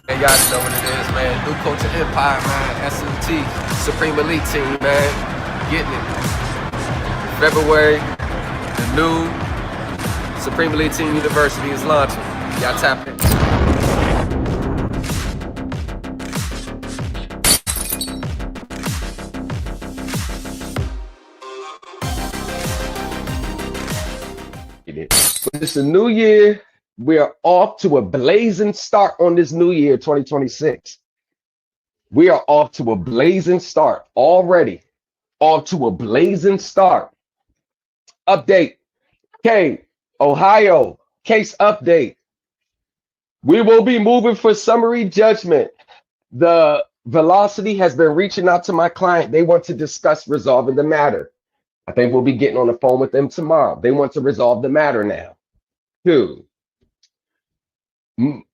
And y'all know what it is, man. New Culture Empire, man. SET, Supreme Elite Team, man. Getting it. February, the new Supreme Elite Team University is launching. Y'all tap in. It's a new year. We are off to a blazing start on this new year, 2026. We are off to a blazing start already. Off to a blazing start. Update. K, Ohio, case update. We will be moving for summary judgment. The Velocity has been reaching out to my client. They want to discuss resolving the matter. I think we'll be getting on the phone with them tomorrow. They want to resolve the matter now. 2.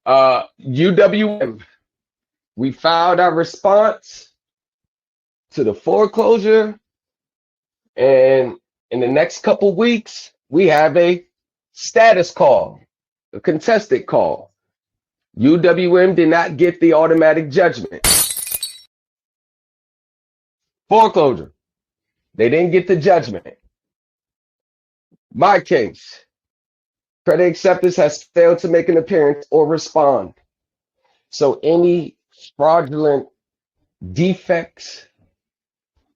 UWM. We filed our response to the foreclosure, and in the next couple weeks, we have a status call, a contested call. UWM did not get the automatic judgment. Foreclosure. They didn't get the judgment. My case. Credit acceptance has failed to make an appearance or respond. So any fraudulent defects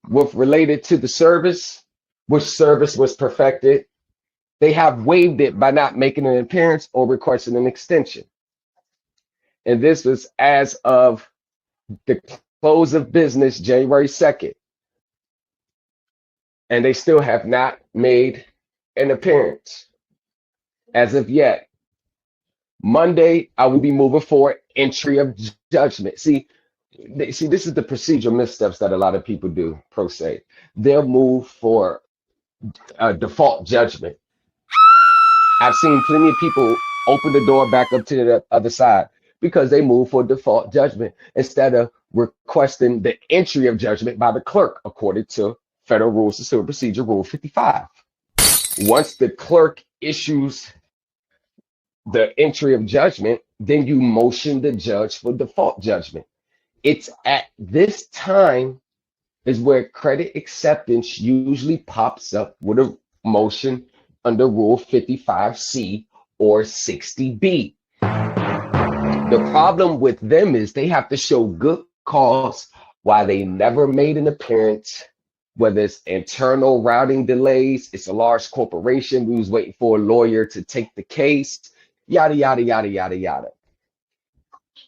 related to the service, which service was perfected, they have waived it by not making an appearance or requesting an extension. And this was as of the close of business, January 2nd. And they still have not made an appearance as of yet. Monday, I will be moving for entry of judgment. See, this is the procedural missteps that a lot of people do, pro se. They'll move for a default judgment. I've seen plenty of people open the door back up to the other side because they move for default judgment instead of requesting the entry of judgment by the clerk, according to Federal Rules of Civil Procedure, Rule 55. Once the clerk issues the entry of judgment, then you motion the judge for default judgment. It's at this time is where credit acceptance usually pops up with a motion under Rule 55C or 60B. The problem with them is they have to show good cause why they never made an appearance, whether it's internal routing delays, it's a large corporation, we was waiting for a lawyer to take the case, yada, yada, yada, yada, yada.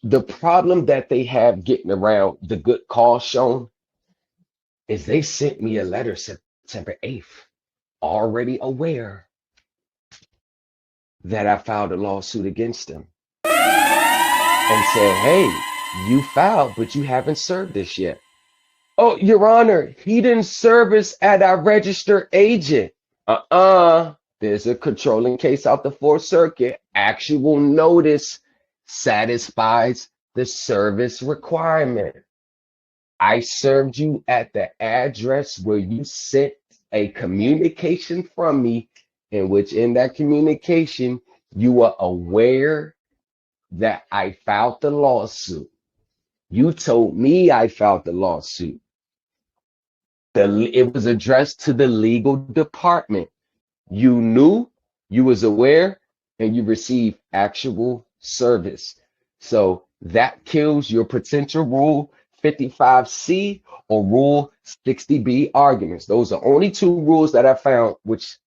The problem that they have getting around the good cause shown is they sent me a letter September 8th, already aware that I filed a lawsuit against them and said, hey, you filed, but you haven't served this yet. Oh, Your Honor, he didn't service at our registered agent. There's a controlling case out the Fourth Circuit. Actual notice satisfies the service requirement. I served you at the address where you sent a communication from me, in which in that communication, you were aware that I filed the lawsuit. You told me I filed the lawsuit. It was addressed to the legal department. You knew, you was aware, and you received actual service. So that kills your potential Rule 55C or Rule 60B arguments. Those are only two rules that I found which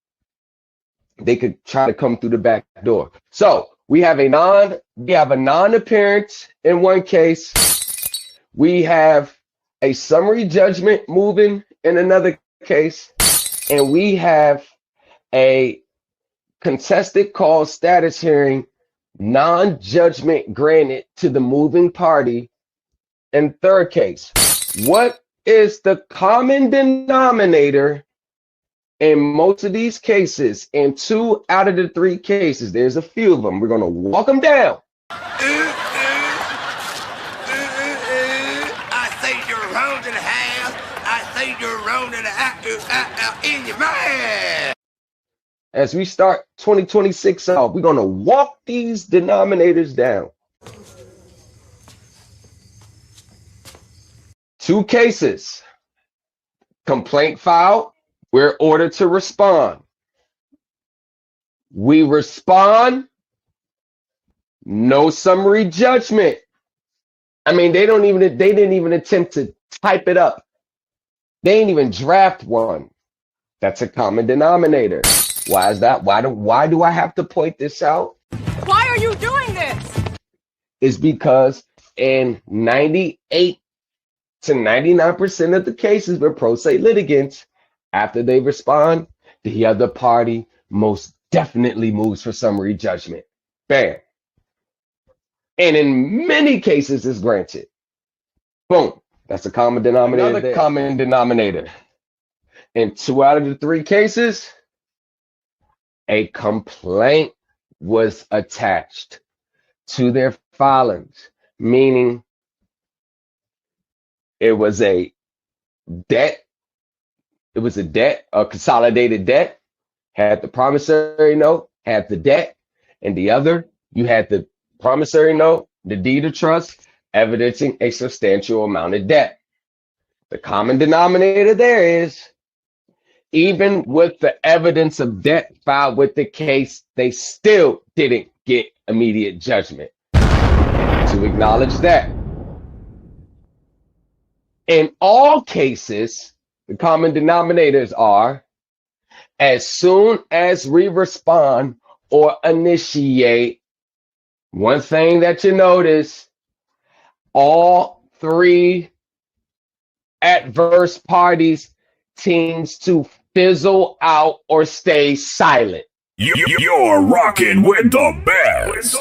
they could try to come through the back door. So we have a non-appearance in one case. We have a summary judgment moving in another case, and we have a contested call status hearing, non-judgment granted to the moving party in third case. What is the common denominator in most of these cases? In 2 out of the 3 cases, there's a few of them. We're going to walk them down. I think you're wrong to the house. I think you're wrong to the in your mind. As we start 2026 out, we're going to walk these denominators down. 2 cases. Complaint filed, we're ordered to respond. We respond, no summary judgment. I mean, they didn't even attempt to type it up. They ain't even draft one. That's a common denominator. Why is that? Why do I have to point this out? Why are you doing this? It's because in 98 to 99% of the cases with pro se litigants, after they respond, the other party most definitely moves for summary judgment. Bam. And in many cases, it's granted. Boom. That's a common denominator. Another common denominator. In 2 out of the 3 cases, a complaint was attached to their filings, meaning it was a debt. It was a consolidated debt, had the promissory note, had the debt, and the other, you had the promissory note, the deed of trust, evidencing a substantial amount of debt. The common denominator there is, even with the evidence of debt filed with the case, they still didn't get immediate judgment. To acknowledge that. In all cases, the common denominators are, as soon as we respond or initiate, one thing that you notice, all 3 adverse parties tends to fizzle out or stay silent. You're rocking with the best.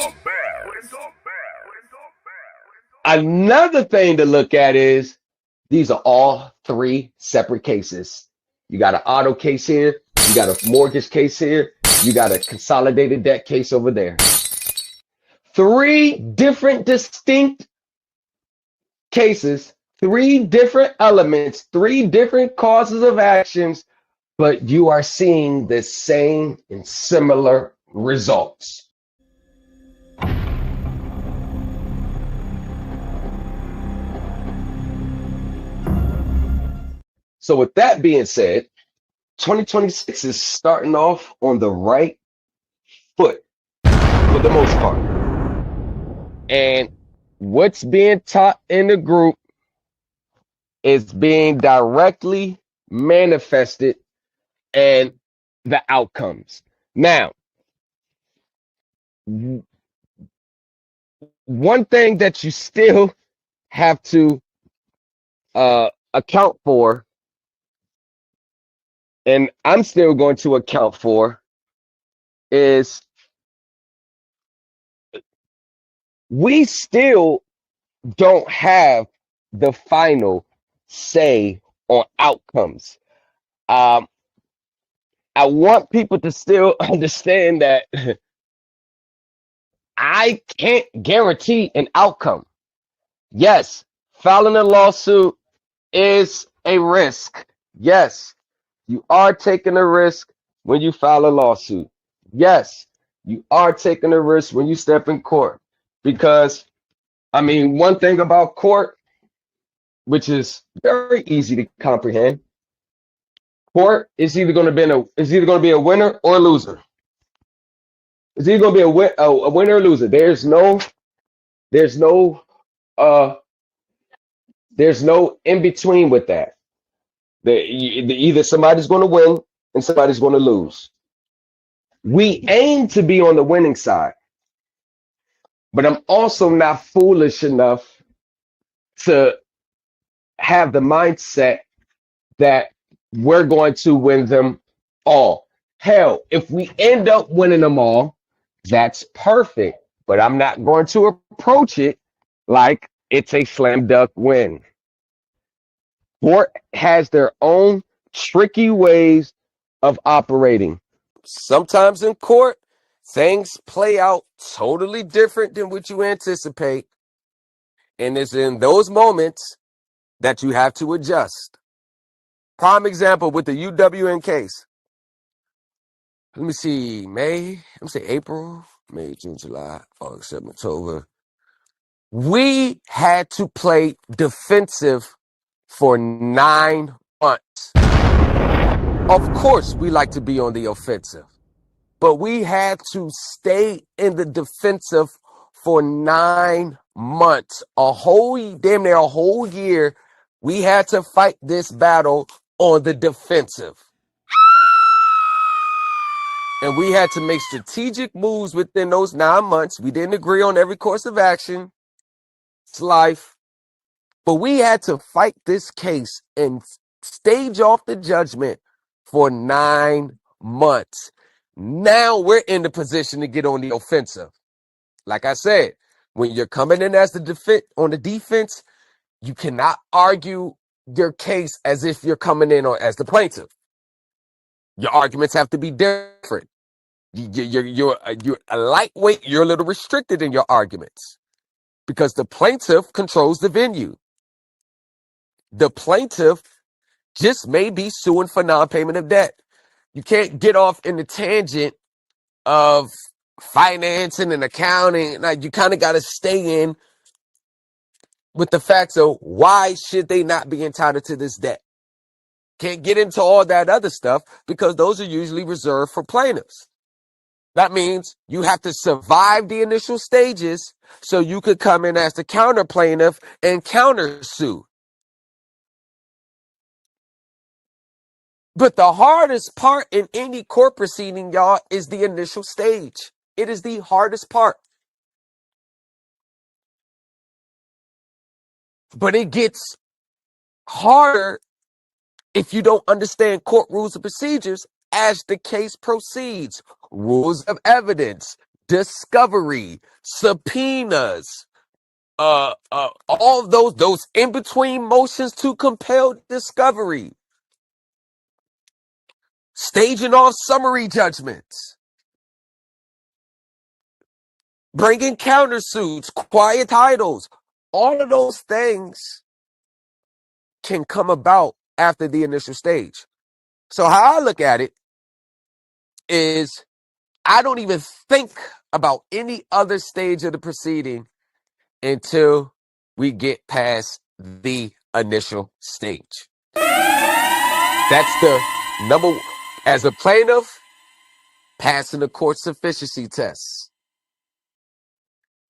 Another thing to look at is, these are all 3 separate cases. You got an auto case here, you got a mortgage case here, you got a consolidated debt case over there. 3 different distinct cases, 3 different elements, 3 different causes of actions, but you are seeing the same and similar results. So with that being said, 2026 is starting off on the right foot for the most part. And what's being taught in the group is being directly manifested and the outcomes. Now, one thing that you still have to account for, and I'm still going to account for, is we still don't have the final say on outcomes. I want people to still understand that I can't guarantee an outcome. Yes, filing a lawsuit is a risk. Yes, you are taking a risk when you file a lawsuit. Yes, you are taking a risk when you step in court. Because, I mean, one thing about court, which is very easy to comprehend, court is either going to be a winner or a loser. It's either going to be a winner or loser. There's no in between with that. Either somebody's going to win and somebody's going to lose. We aim to be on the winning side, but I'm also not foolish enough to have the mindset that we're going to win them all. Hell, if we end up winning them all, that's perfect, but I'm not going to approach it like it's a slam dunk win. Court has their own tricky ways of operating. Sometimes in court, things play out totally different than what you anticipate. And it's in those moments that you have to adjust. Prime example with the UWN case. Let me see, April, May, June, July, August, September, October. We had to play defensive for 9 months. Of course, we like to be on the offensive, but we had to stay in the defensive for 9 months, damn near a whole year. We had to fight this battle on the defensive. And we had to make strategic moves within those 9 months. We didn't agree on every course of action. It's life. But we had to fight this case and stage off the judgment for 9 months. Now we're in the position to get on the offensive. Like I said, when you're coming in as on the defense, you cannot argue your case as if you're coming in as the plaintiff. Your arguments have to be different. You're a lightweight. You're a little restricted in your arguments because the plaintiff controls the venue. The plaintiff just may be suing for non-payment of debt. You can't get off in the tangent of financing and accounting. Like, you kind of got to stay in with the facts of why should they not be entitled to this debt. Can't get into all that other stuff because those are usually reserved for plaintiffs. That means you have to survive the initial stages so you could come in as the counter plaintiff and counter sue. But the hardest part in any court proceeding, y'all, is the initial stage. It is the hardest part. But it gets harder if you don't understand court rules and procedures as the case proceeds. Rules of evidence, discovery, subpoenas, all those in-between motions to compel discovery, staging off summary judgments, bringing countersuits, quiet titles. All of those things can come about after the initial stage. So how I look at it is I don't even think about any other stage of the proceeding until we get past the initial stage. That's the number. As a plaintiff, passing the court sufficiency tests.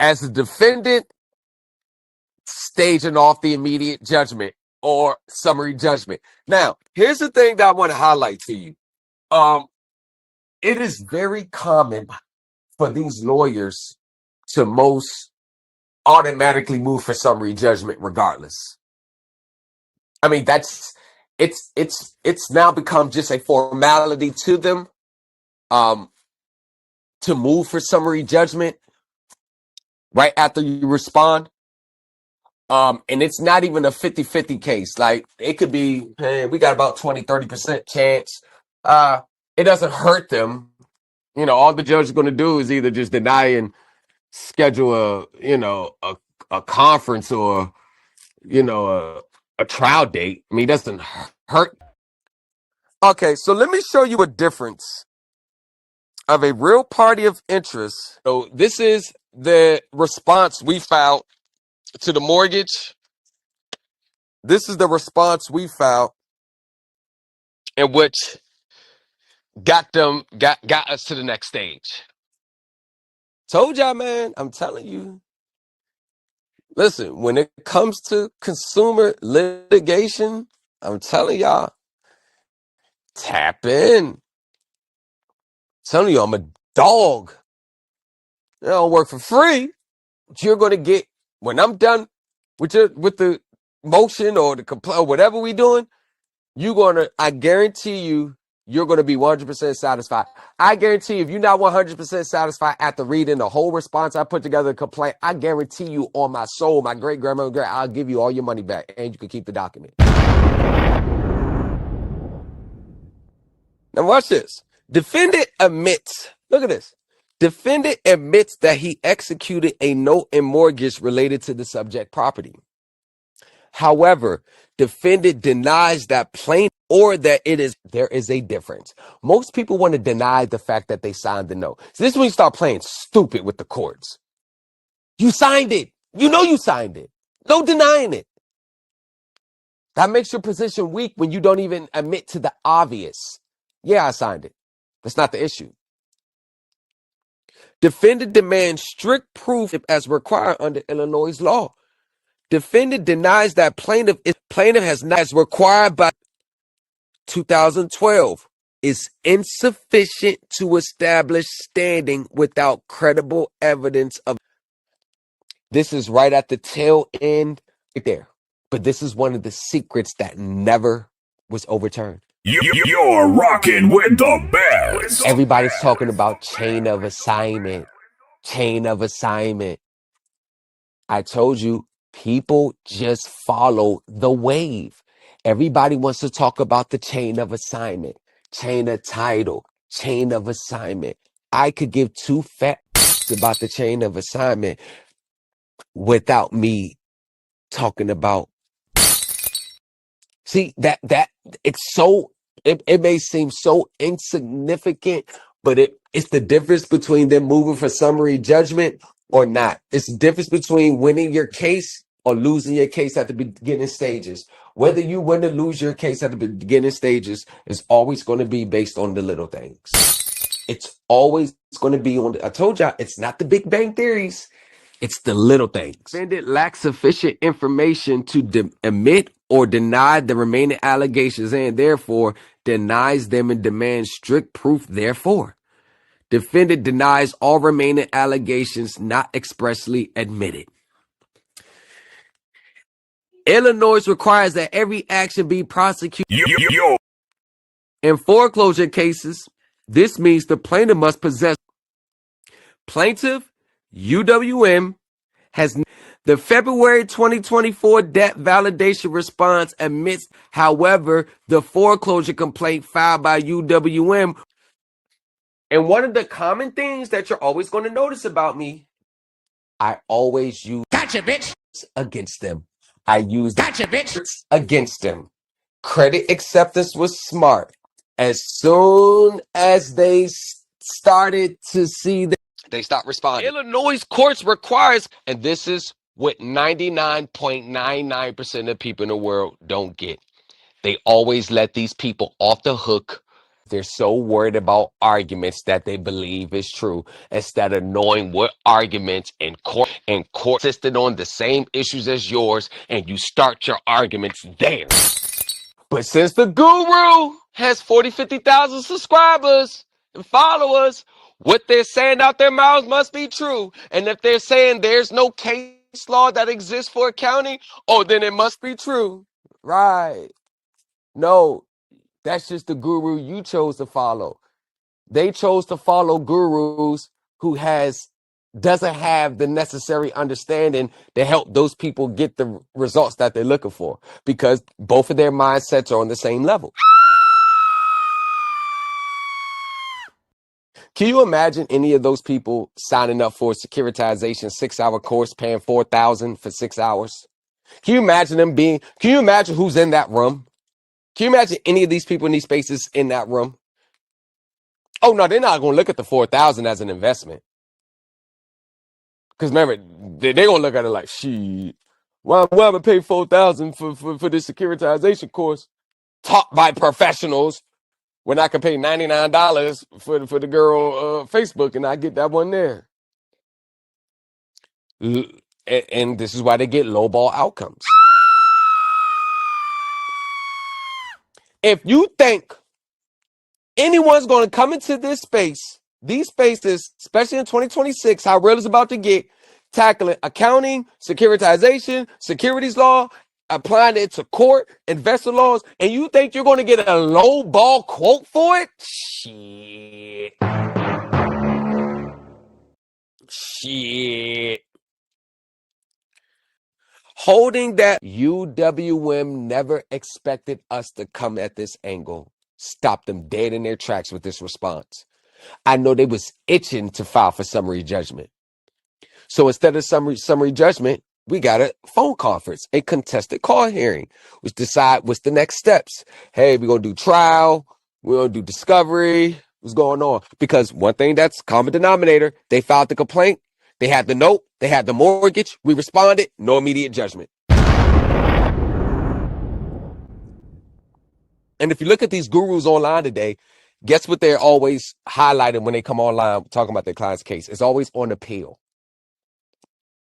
As a defendant, staging off the immediate judgment or summary judgment. Now, here's the thing that I want to highlight to you. It is very common for these lawyers to most automatically move for summary judgment regardless. I mean, it's now become just a formality to them to move for summary judgment right after you respond. And it's not even a 50-50 case. Like, it could be, hey, we got about 20-30% chance. It doesn't hurt them. You know, all the judge is going to do is either just deny and schedule a conference or, a trial date. I mean, it doesn't hurt. Okay, so let me show you a difference of a real party of interest. So this is the response we filed to the mortgage. This is the response we filed, in which got us to the next stage. Told y'all, man, I'm telling you. Listen, when it comes to consumer litigation, I'm telling y'all, tap in. I'm telling you, I'm a dog. I don't work for free. But you're going to get, when I'm done with the motion or the complaint or whatever we doing, I guarantee you're going to be 100% satisfied. I guarantee you, if you're not 100% satisfied after reading the whole response I put together, a complaint, I guarantee you on my soul, my great-grandmother, I'll give you all your money back and you can keep the document. Now watch this. Defendant admits, look at this. Defendant admits that he executed a note and mortgage related to the subject property. However, defendant denies that plaintiff or that there is a difference. Most people want to deny the fact that they signed the note. So this is when you start playing stupid with the courts. You signed it. You know you signed it. No denying it. That makes your position weak when you don't even admit to the obvious. Yeah, I signed it. That's not the issue. Defendant demands strict proof as required under Illinois law. Defendant denies that plaintiff has not, as required by 2012, is insufficient to establish standing without credible evidence of. This is right at the tail end right there. But this is one of the secrets that never was overturned. You're rocking with the best. Everybody's talking about chain of assignment. Chain of assignment. I told you, people just follow the wave. Everybody wants to talk about the chain of assignment, chain of title, chain of assignment. I could give two facts about the chain of assignment without me talking about. See, that it's so, it may seem so insignificant, but it's the difference between them moving for summary judgment or not. It's the difference between winning your case or losing your case at the beginning stages. Whether you win or lose your case at the beginning stages is always going to be based on the little things. It's always going to be on, I told y'all, it's not the Big Bang theories. It's the little things. Defendant lacks sufficient information to admit or deny the remaining allegations and therefore denies them and demands strict proof therefore. Defendant denies all remaining allegations not expressly admitted. Illinois requires that every action be prosecuted. In foreclosure cases, this means the plaintiff must possess. Plaintiff, UWM, has the February 2024 debt validation response admits, however, the foreclosure complaint filed by UWM. And one of the common things that you're always going to notice about me, I always use Gotcha, bitch. against them. I use Gotcha, bitch. against them. Credit acceptance was smart. As soon as they started to see that, they stopped responding. Illinois courts requires, and this is what 99.99% of people in the world don't get. They always let these people off the hook. They're so worried about arguments that they believe is true instead of knowing what arguments in court insisted on the same issues as yours, and you start your arguments there. But since the guru has 40, 50,000 subscribers and followers, what they're saying out their mouths must be true. And if they're saying there's no case law that exists for accounting, oh, then it must be true. Right. No, that's just the guru you chose to follow. They chose to follow gurus who doesn't have the necessary understanding to help those people get the results that they're looking for, because both of their mindsets are on the same level. Can you imagine any of those people signing up for a securitization 6-hour course, paying $4,000 for 6 hours? Can you imagine can you imagine who's in that room? Can you imagine any of these people in these spaces in that room? Oh, no, they're not going to look at the $4,000 as an investment. Because remember, they're going to look at it like, shit, why am I pay $4,000 for this securitization course taught by professionals when I can pay $99 for the girl Facebook and I get that one there? And this is why they get lowball outcomes. If you think anyone's going to come into this space, these spaces, especially in 2026, how real it's about to get, tackling accounting, securitization, securities law, applying it to court, investor laws, and you think you're going to get a low ball quote for it? Shit. Holding that UWM never expected us to come at this angle stopped them dead in their tracks with this response. I know they was itching to file for summary judgment. So instead of summary judgment, we got a phone conference, a contested call hearing, which decide what's the next steps. Hey, we're going to do trial. We're going to do discovery. What's going on? Because one thing that's common denominator, they filed the complaint. They had the note. They had the mortgage. We responded. No immediate judgment. And if you look at these gurus online today, guess what they're always highlighting when they come online talking about their client's case? It's always on appeal.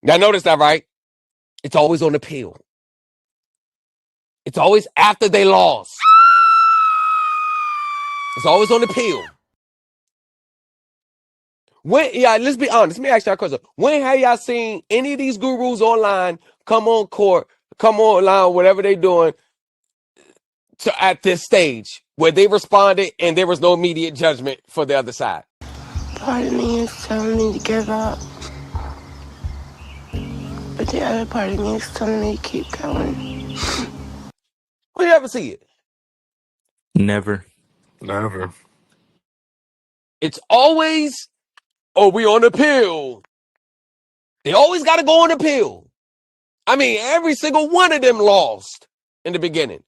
Now, notice that, right? It's always on appeal. It's always after they lost. It's always on appeal. Let's be honest. Let me ask y'all a question. When have y'all seen any of these gurus online come on court, come online, whatever they're doing, at this stage where they responded and there was no immediate judgment for the other side? Part of me is telling me to give up, but the other part of me is telling me to keep going. When you ever see it? Never. It's always, oh, we on appeal. They always got to go on appeal. I mean, every single one of them lost in the beginning.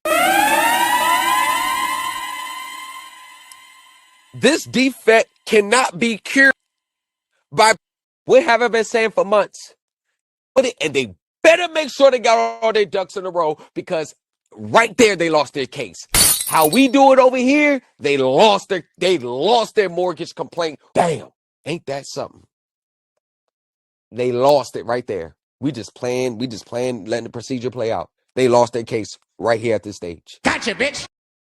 This defect cannot be cured by, we haven't been saying for months. And they better make sure they got all their ducks in a row, because right there they lost their case. How we do it over here, they lost their mortgage complaint. Damn, ain't that something? They lost it right there. We just playing, letting the procedure play out. They lost their case right here at this stage. Gotcha, bitch.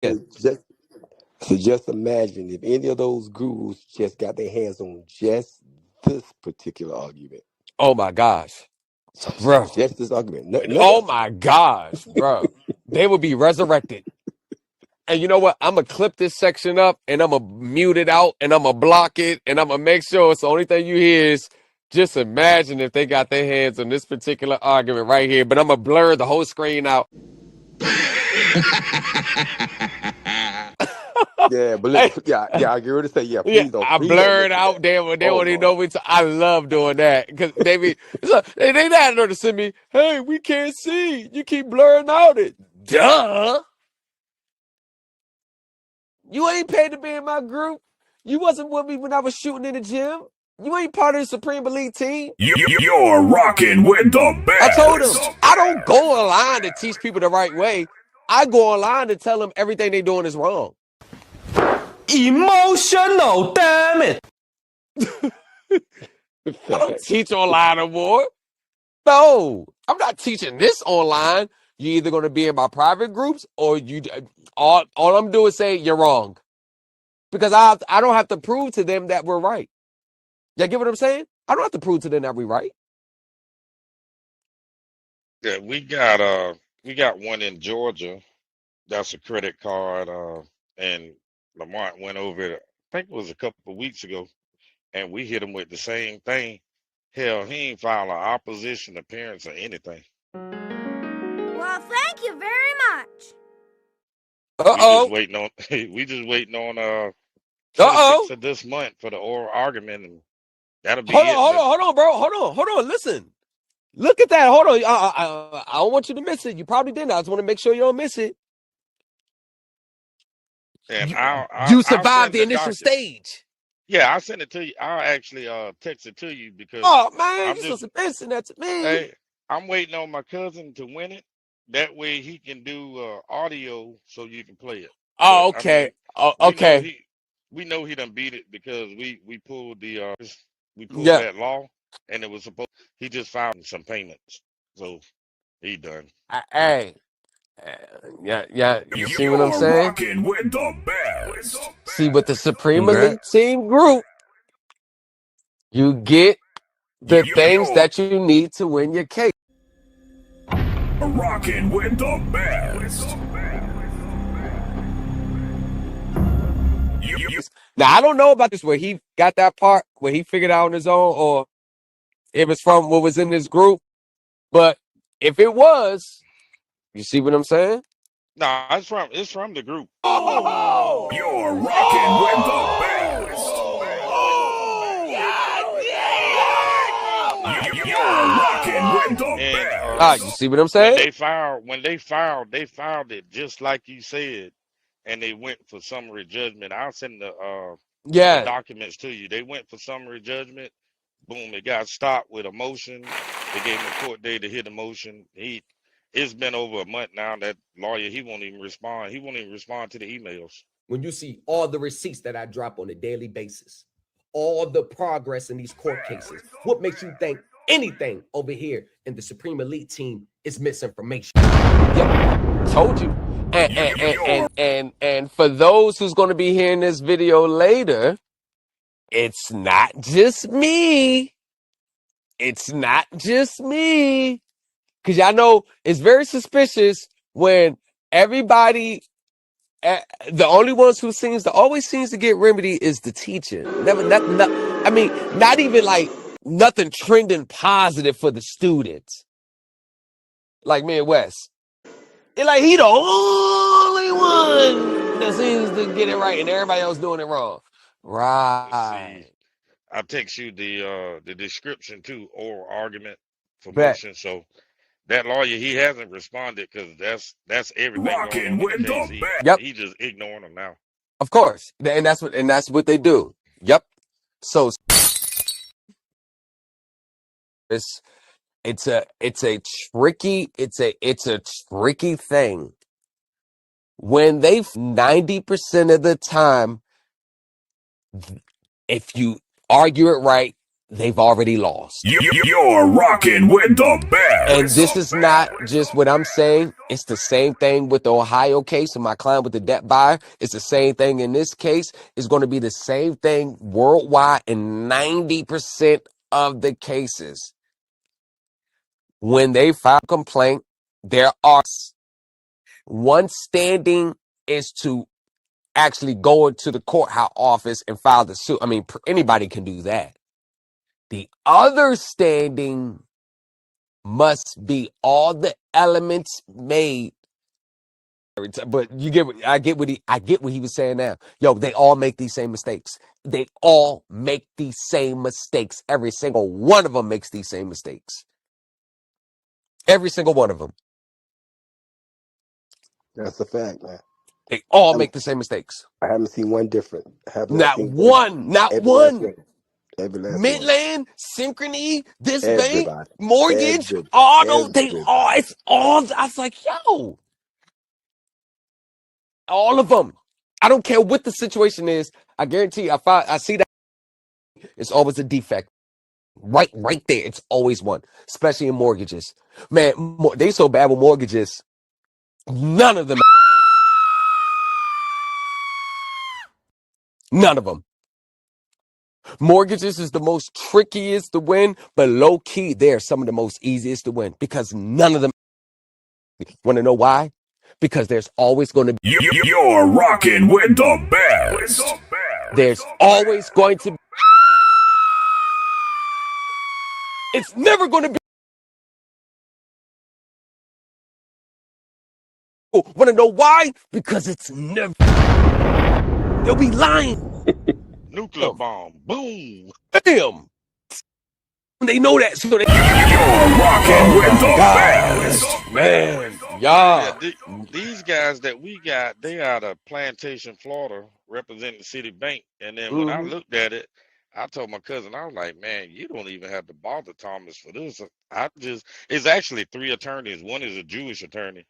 Yeah. So just imagine if any of those gurus just got their hands on just this particular argument. Oh my gosh, bro. Just this argument. Nothing Oh else. my gosh, bro. They would be resurrected. And you know what? I'm going to clip this section up and I'm going to mute it out and I'm going to block it and I'm going to make sure it's the only thing you hear is, just imagine if they got their hands on this particular argument right here. But I'm going to blur the whole screen out. Yeah, but listen, I get ready to say, please don't. I blurred out. They won't even know me. I love doing that because they not noticing me. Hey, we can't see. You keep blurring out it. Duh. You ain't paid to be in my group. You wasn't with me when I was shooting in the gym. You ain't part of the Supreme Elite team. You're rocking with the best. I told them, I don't go online to teach people the right way. I go online to tell them everything they're doing is wrong. Emotional, damn it. I don't teach online no more. No, I'm not teaching this online. You're either going to be in my private groups or all I'm doing is say you're wrong. Because I don't have to prove to them that we're right. Y'all get what I'm saying? I don't have to prove to them that we're right. Yeah, we got one in Georgia. That's a credit card. And Lamont went over it, I think it was a couple of weeks ago, and we hit him with the same thing. Hell, he ain't filed an opposition appearance or anything. Well, thank you very much. We just waiting on 26th of this month for the oral argument, and that'll be Hold on, bro. Hold on. Listen. Look at that. Hold on. I don't want you to miss it. You probably didn't. I just want to make sure you don't miss it. And you survived the initial stage. Yeah, I'll send it to you. I'll actually text it to you because man, you're supposed to mention that to me. Hey, I'm waiting on my cousin to win it. That way he can do audio so you can play it. Oh, but, okay. We know he done beat it because we pulled that law, and it was supposed he just filed some payments, so he done. Hey. Yeah. You see what I'm saying? Rocking with the best. See, with the Supreme Elite Team group, you get the things that you need to win your case. Rocking with the best. Now, I don't know about this where he got that part, where he figured out on his own, or it was from what was in this group. But if it was, you see what I'm saying? Nah, it's from the group. Oh, you're rocking with the best. You're rocking with the best. You see what I'm saying? When they filed it just like you said, and they went for summary judgment. I'll send the documents to you. They went for summary judgment. Boom, it got stopped with a motion. They gave him a court day to hear the motion. He it's been over a month now. That lawyer, he won't even respond. He won't even respond to the emails. When you see all the receipts that I drop on a daily basis, all the progress in these court cases, what makes you think anything over here in the Supreme Elite team is misinformation? Yep, told you. And for those who's going to be hearing this video later, it's not just me. It's not just me. Because y'all know it's very suspicious when everybody, the only ones who always seems to get remedy is the teacher. Never, I mean, not even like nothing trending positive for the students. Like me and Wes. It's like he the only one that seems to get it right and everybody else doing it wrong. Let's see. Right. I'll text you the description too, oral argument for Bet. motion. So that lawyer, he hasn't responded because that's everything going Rocking on in with the the case. best. Yep. He just ignoring them now. Of course. And that's what they do. Yep. So it's a tricky thing. When 90% of the time, if you argue it right, they've already lost. You're rocking with the best. And this is not just what I'm saying. It's the same thing with the Ohio case and my client with the debt buyer. It's the same thing in this case. It's going to be the same thing worldwide in 90% of the cases. When they file a complaint, there are one standing is to actually go into the courthouse office and file the suit. I mean, anybody can do that. The other standing must be all the elements made. But I get what he was saying now. Yo, they all make these same mistakes. They all make these same mistakes. Every single one of them makes these same mistakes. Every single one of them. That's a fact, man. They all I'm, make the same mistakes. I haven't seen one different. I have not Not seen one. one. Not Every last one. one. Every last one. Midland, Synchrony, this bank, Everybody. mortgage, Everybody. auto, Everybody. it's all, I was like, yo, all of them. I don't care what the situation is. I guarantee you, I see that it's always a defect. Right there. It's always one, especially in mortgages. Man, they so bad with mortgages. None of them. None of them. Mortgages is the most trickiest to win, but low key, they're some of the most easiest to win because none of them. Want to know why? Because there's always going to be. You're rocking with the best. There's always going to be. It's never going to be. Want to know why? Because it's never. They'll be lying. Nuclear bomb, boom. Damn. They know that. So they. You're rocking with the best. Man, Yeah, y'all. these guys that we got, they out of Plantation, Florida, representing the city bank. And then when I looked at it, I told my cousin, I was like, man, you don't even have to bother Thomas for this. It's actually 3 attorneys. One is a Jewish attorney,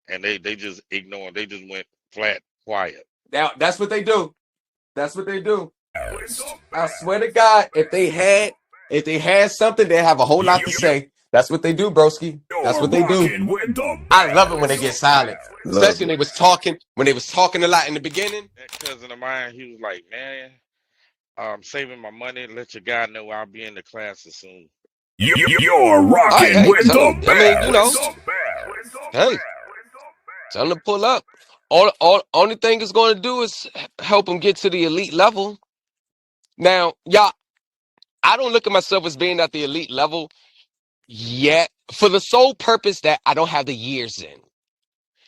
and they just ignored. They just went flat quiet. That's what they do. That's what they do. I swear to God, if they had something, they have a whole lot to say. That's what they do, broski. That's what they do. I love it when they get silent, especially when they was talking a lot in the beginning. That cousin of mine, he was like, man, I'm saving my money. Let your guy know I'll be in the classes soon. You're rocking with the best. I mean, you know, hey, tell them to pull up. Only thing it's going to do is help them get to the elite level. Now, y'all, I don't look at myself as being at the elite level yet, for the sole purpose that I don't have the years in.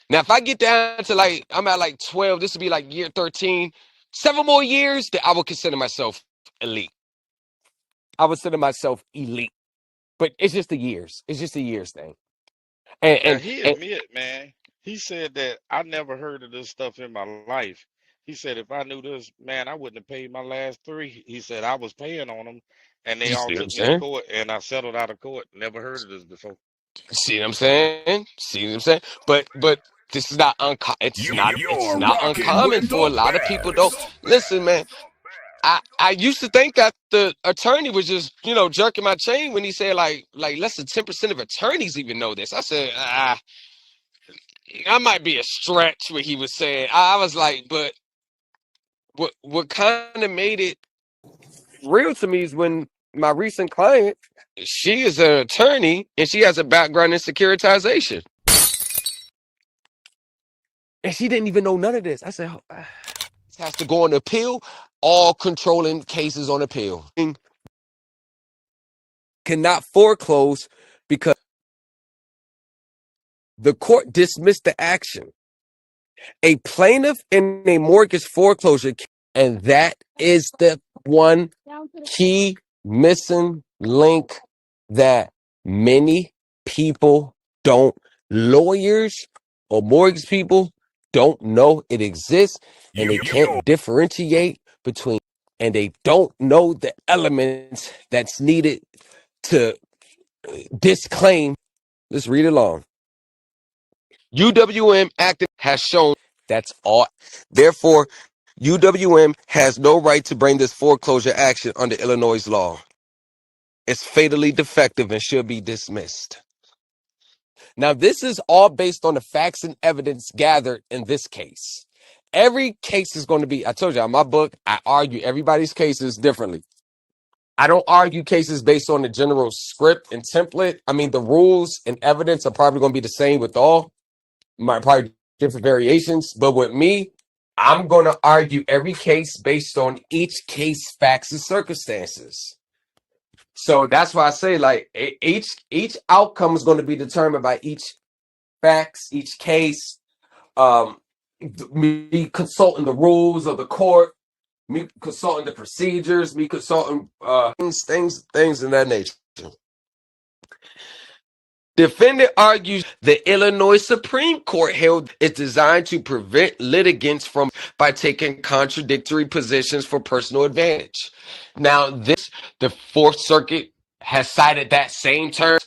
Now, if I get down to I'm at 12, this would be year 13, 7 more years, that I would consider myself elite. I would consider myself elite, but it's just the years. It's just a years thing. Yeah, he admit, man. He said that I never heard of this stuff in my life. He said if I knew this, man, I wouldn't have paid my last 3. He said I was paying on them, and they You all see what I'm took me to saying? court, and I settled out of court. Never heard of this before. See what I'm saying? See what I'm saying? But this is not uncommon. It's You're not rocking uncommon with for a the lot of people though. best. Listen, man. I used to think that the attorney was just, jerking my chain when he said like less than 10% of attorneys even know this. I said, I might be a stretch what he was saying. I was like, but what kind of made it real to me is when my recent client, she is an attorney and she has a background in securitization. And she didn't even know none of this. I said, this has to go on appeal, all controlling cases on appeal. Cannot foreclose because the court dismissed the action. A plaintiff in a mortgage foreclosure, and that is the one key missing link that many people don't, lawyers or mortgage people don't know it exists, and they can't differentiate between, and they don't know the elements that's needed to disclaim. Let's read along. UWM Act has shown that's all. Therefore, UWM has no right to bring this foreclosure action under Illinois law. It's fatally defective and should be dismissed. Now, this is all based on the facts and evidence gathered in this case. Every case is going to be, I told you, in my book, I argue everybody's cases differently. I don't argue cases based on the general script and template. I mean, the rules and evidence are probably going to be the same with all. Might probably different variations, but with me, I'm going to argue every case based on each case facts and circumstances. So that's why I say like each outcome is going to be determined by each facts, each case. Me consulting the rules of the court, me consulting the procedures, me consulting things in that nature. Defendant argues the Illinois Supreme Court held it's designed to prevent litigants from by taking contradictory positions for personal advantage. Now, the Fourth Circuit has cited that same term.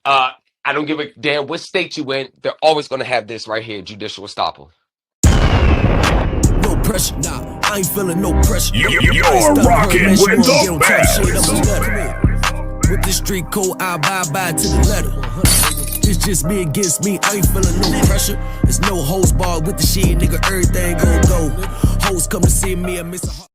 I don't give a damn what state you in. They're always going to have this right here, judicial estoppel. No pressure, nah, I ain't feeling no pressure. You're rocking with the best. With the street code, I abide by to the letter. It's just me against me, I ain't feeling no pressure. There's no hoes bar with the shit, nigga, everything gon' go. Hoes come to see me and miss a heart.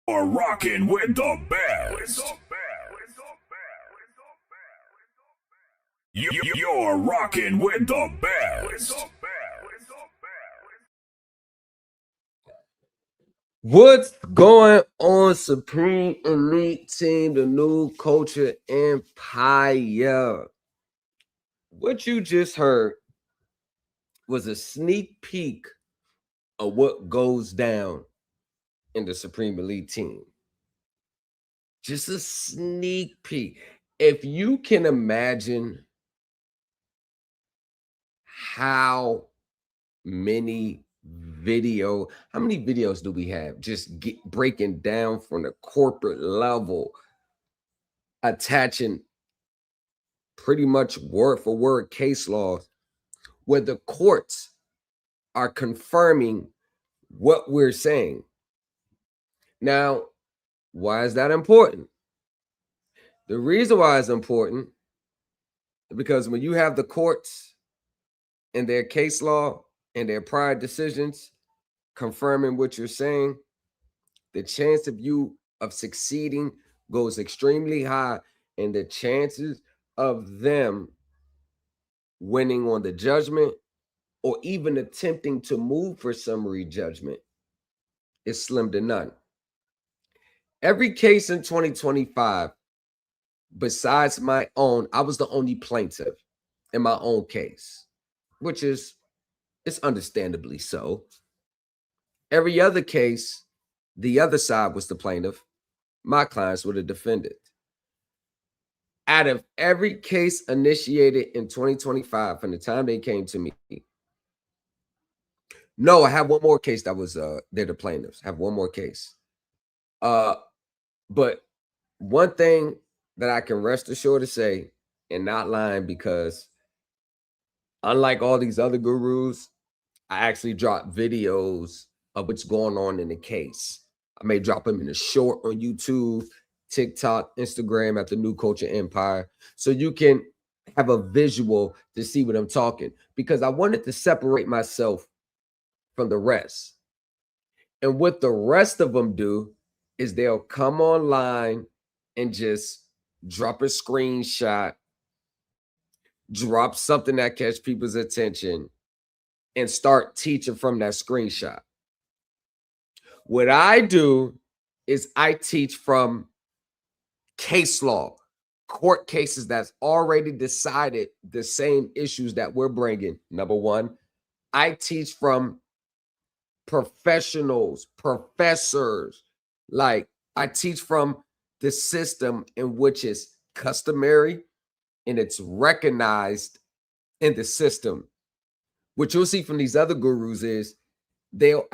You're rocking with the best. You're rocking with the best. What's going on, Supreme Elite Team, the new culture empire? What you just heard was a sneak peek of what goes down in the Supreme Elite Team. Just a sneak peek. If you can imagine how many videos do we have just breaking down from the corporate level, attaching pretty much word for word case law where the courts are confirming what we're saying. Now, why is that important? The reason why it's important is because when you have the courts and their case law and their prior decisions confirming what you're saying, the chance of you of succeeding goes extremely high, and the chances of them winning on the judgment or even attempting to move for summary judgment is slim to none. Every case in 2025, besides my own, I was the only plaintiff in my own case, which is, it's understandably so. Every other case, the other side was the plaintiff. My clients were the defendant. Out of every case initiated in 2025, from the time they came to me, No, I have one more case that was they're the plaintiffs. I have one more case. But one thing that I can rest assured to say, and not lying, because unlike all these other gurus, I actually drop videos of what's going on in the case. I may drop them in a short on YouTube, TikTok, Instagram at the New Culture Empire, so you can have a visual to see what I'm talking, because I wanted to separate myself from the rest. And what the rest of them do is they'll come online and just drop a screenshot, drop something that catch people's attention, and start teaching from that screenshot. What I do is I teach from case law, court cases that's already decided the same issues that we're bringing. Number one, I teach from professionals, professors. Like, I teach from the system in which is customary and it's recognized in the system. What you'll see from these other gurus is they'll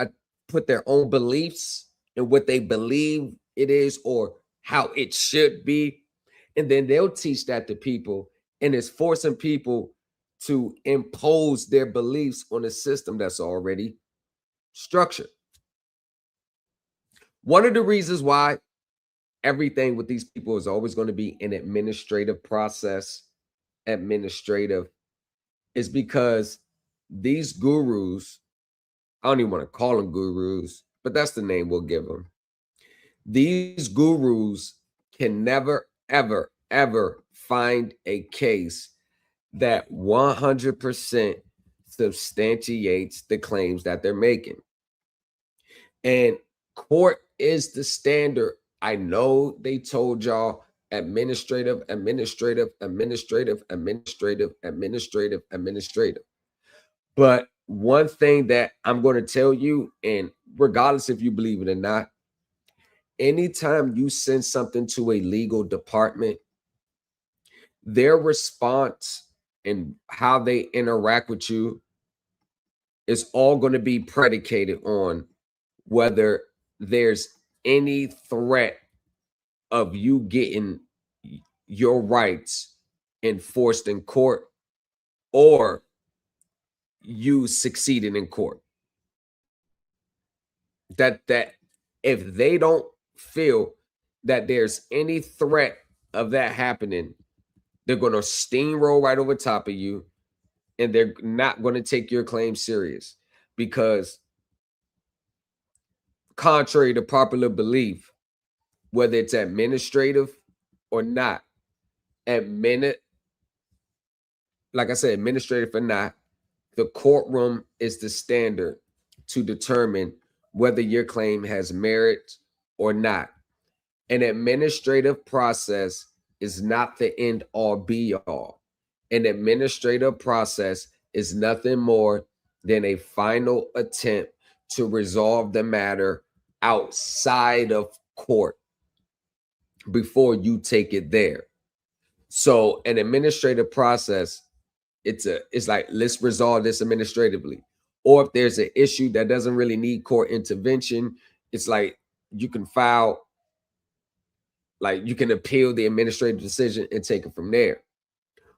put their own beliefs and what they believe it is or how it should be, and then they'll teach that to people, and it's forcing people to impose their beliefs on a system that's already structured. One of the reasons why everything with these people is always going to be an administrative process, is because these gurus, I don't even want to call them gurus, but that's the name we'll give them. These gurus can never, ever, ever find a case that 100% substantiates the claims that they're making. And court is the standard. I know they told y'all administrative. But one thing that I'm going to tell you, and regardless if you believe it or not, anytime you send something to a legal department, their response and how they interact with you is all going to be predicated on whether there's any threat of you getting your rights enforced in court or you succeeding in court. That if they don't feel that there's any threat of that happening, they're going to steamroll right over top of you, and they're not going to take your claim serious, because contrary to popular belief, whether it's administrative or not, like I said, administrative or not, the courtroom is the standard to determine whether your claim has merit or not. An administrative process is not the end all be all. An administrative process is nothing more than a final attempt to resolve the matter outside of court before you take it there. So an administrative process, it's like, let's resolve this administratively. Or if there's an issue that doesn't really need court intervention, it's like you can file, like you can appeal the administrative decision and take it from there.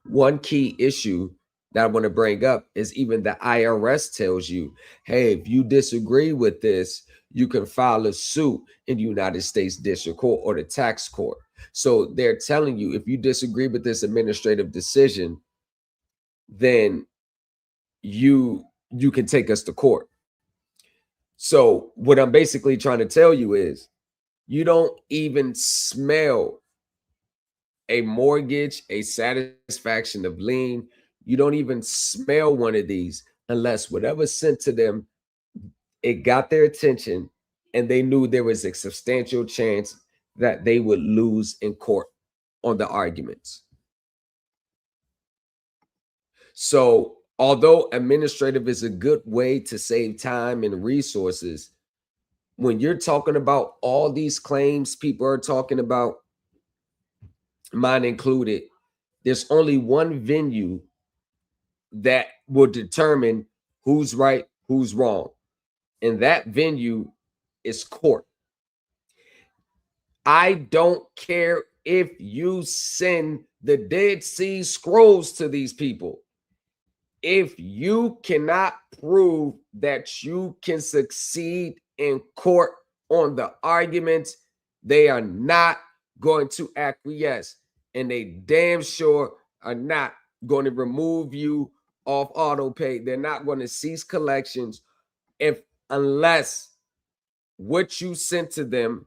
One key issue that I want to bring up is even the IRS tells you, hey, if you disagree with this, you can file a suit in the United States District Court or the tax court. So they're telling you, if you disagree with this administrative decision, then you can take us to court. So what I'm basically trying to tell you is, you don't even smell a mortgage, a satisfaction of lien. You don't even smell one of these unless whatever's sent to them, it got their attention and they knew there was a substantial chance that they would lose in court on the arguments. So although administrative is a good way to save time and resources, when you're talking about all these claims people are talking about, mine included, there's only one venue that will determine who's right, who's wrong. and that venue is court. I don't care if you send the Dead Sea Scrolls to these people. If you cannot prove that you can succeed in court on the arguments, they are not going to acquiesce, and they damn sure are not going to remove you off auto pay. They're not going to cease collections unless what you sent to them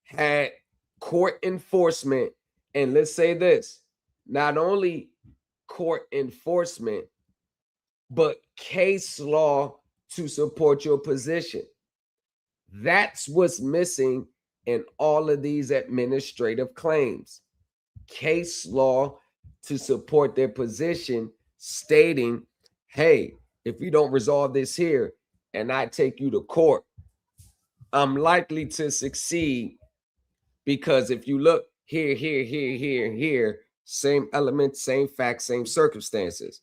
had court enforcement. And let's say this, not only court enforcement, but case law to support your position. That's what's missing in all of these administrative claims. Case law to support their position, stating, hey, if you don't resolve this here and I take you to court, I'm likely to succeed, because if you look here, same elements, same facts, same circumstances.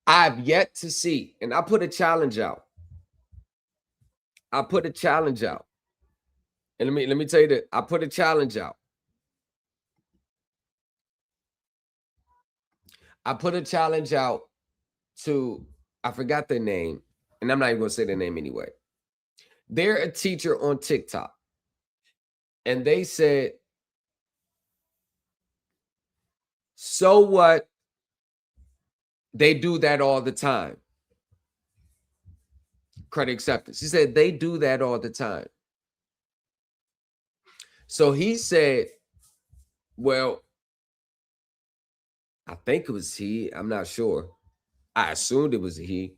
I've yet to see, and I put a challenge out. And let me tell you that I put a challenge out. To, I forgot their name, and I'm not even going to say their name anyway. They're a teacher on TikTok, and they said, so what? They do that all the time. Credit acceptance. He said they do that all the time. So he said, well, I think it was he. I'm not sure. I assumed it was he.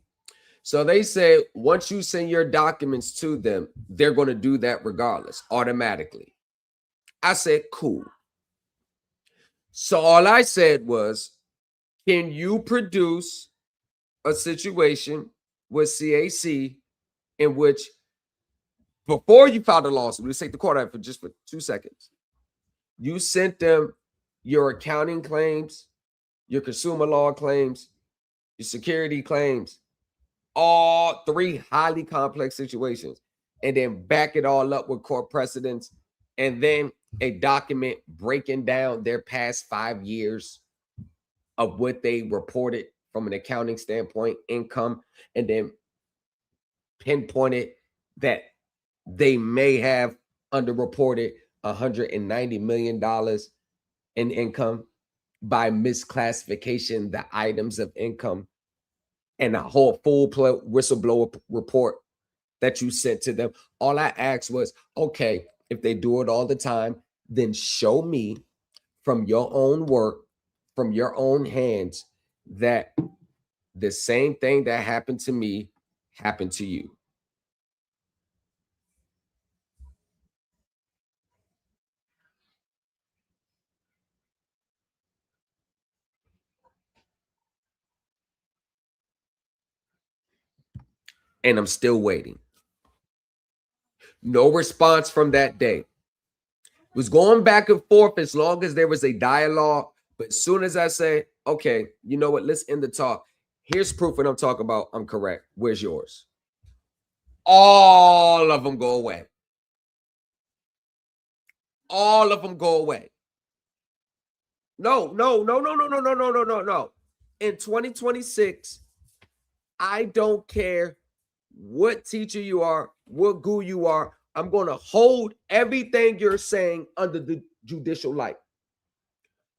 So they said once you send your documents to them, they're going to do that regardless, automatically. I said, cool. So all I said was, can you produce a situation with CAC in which, before you filed a lawsuit, let's take the court out for 2 seconds. You sent them your accounting claims, your consumer law claims, your security claims, all 3 highly complex situations, and then back it all up with court precedents, and then a document breaking down their past 5 years of what they reported from an accounting standpoint, income, and then pinpointed that they may have underreported $190 million in income by misclassification, the items of income, and a whole full whistleblower report that you sent to them. All I asked was, okay, if they do it all the time, then show me from your own work, from your own hands, that the same thing that happened to me happened to you. And I'm still waiting. No response from that day. It was going back and forth as long as there was a dialogue. But as soon as I say, okay, you know what, let's end the talk. Here's proof when I'm talking about I'm correct. Where's yours? All of them go away. All of them go away. No. In 2026, I don't care what teacher you are, what guru you are. I'm going to hold everything you're saying under the judicial light.